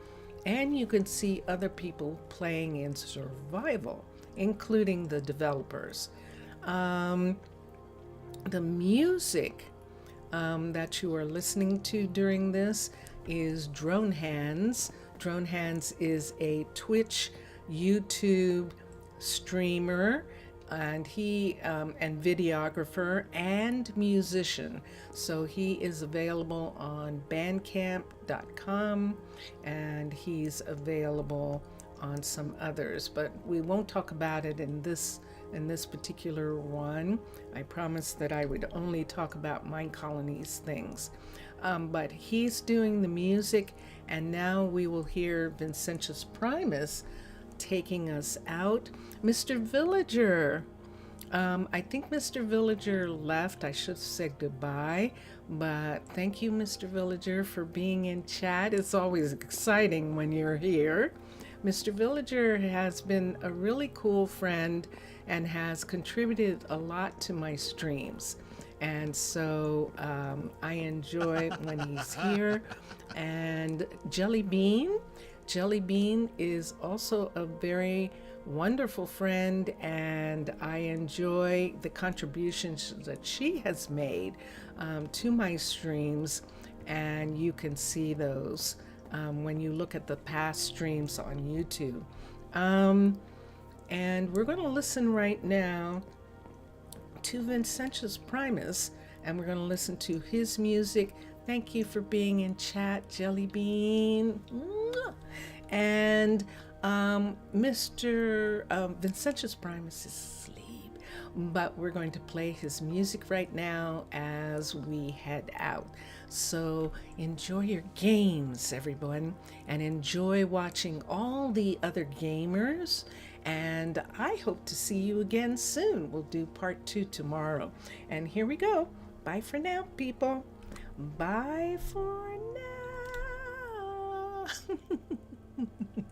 and you can see other people playing in survival, including the developers. The music that you are listening to during this is Drone Hands. Drone Hands is a Twitch, YouTube streamer, and he and videographer and musician. So he is available on bandcamp.com, and he's available on some others, but we won't talk about it in this particular one. I promised that I would only talk about Minecolonies things. But he's doing the music, and now we will hear Vincentius Primus taking us out. Mr. Villager, I think Mr. Villager left. I should have said goodbye, but thank you, Mr. Villager, for being in chat. It's always exciting when you're here. Mr. Villager has been a really cool friend and has contributed a lot to my streams. And so I enjoy when he's here. And Jelly Bean is also a very wonderful friend, and I enjoy the contributions that she has made to my streams, and you can see those when you look at the past streams on YouTube. And we're going to listen right now to Vincentius Primus, and we're going to listen to his music. Thank you for being in chat, Jelly Bean. And Mr. Vincentius Primus is asleep, but we're going to play his music right now as we head out. So enjoy your games, everyone, and enjoy watching all the other gamers. And I hope to see you again soon. We'll do part 2 tomorrow. And here we go. Bye for now, people. Bye for now.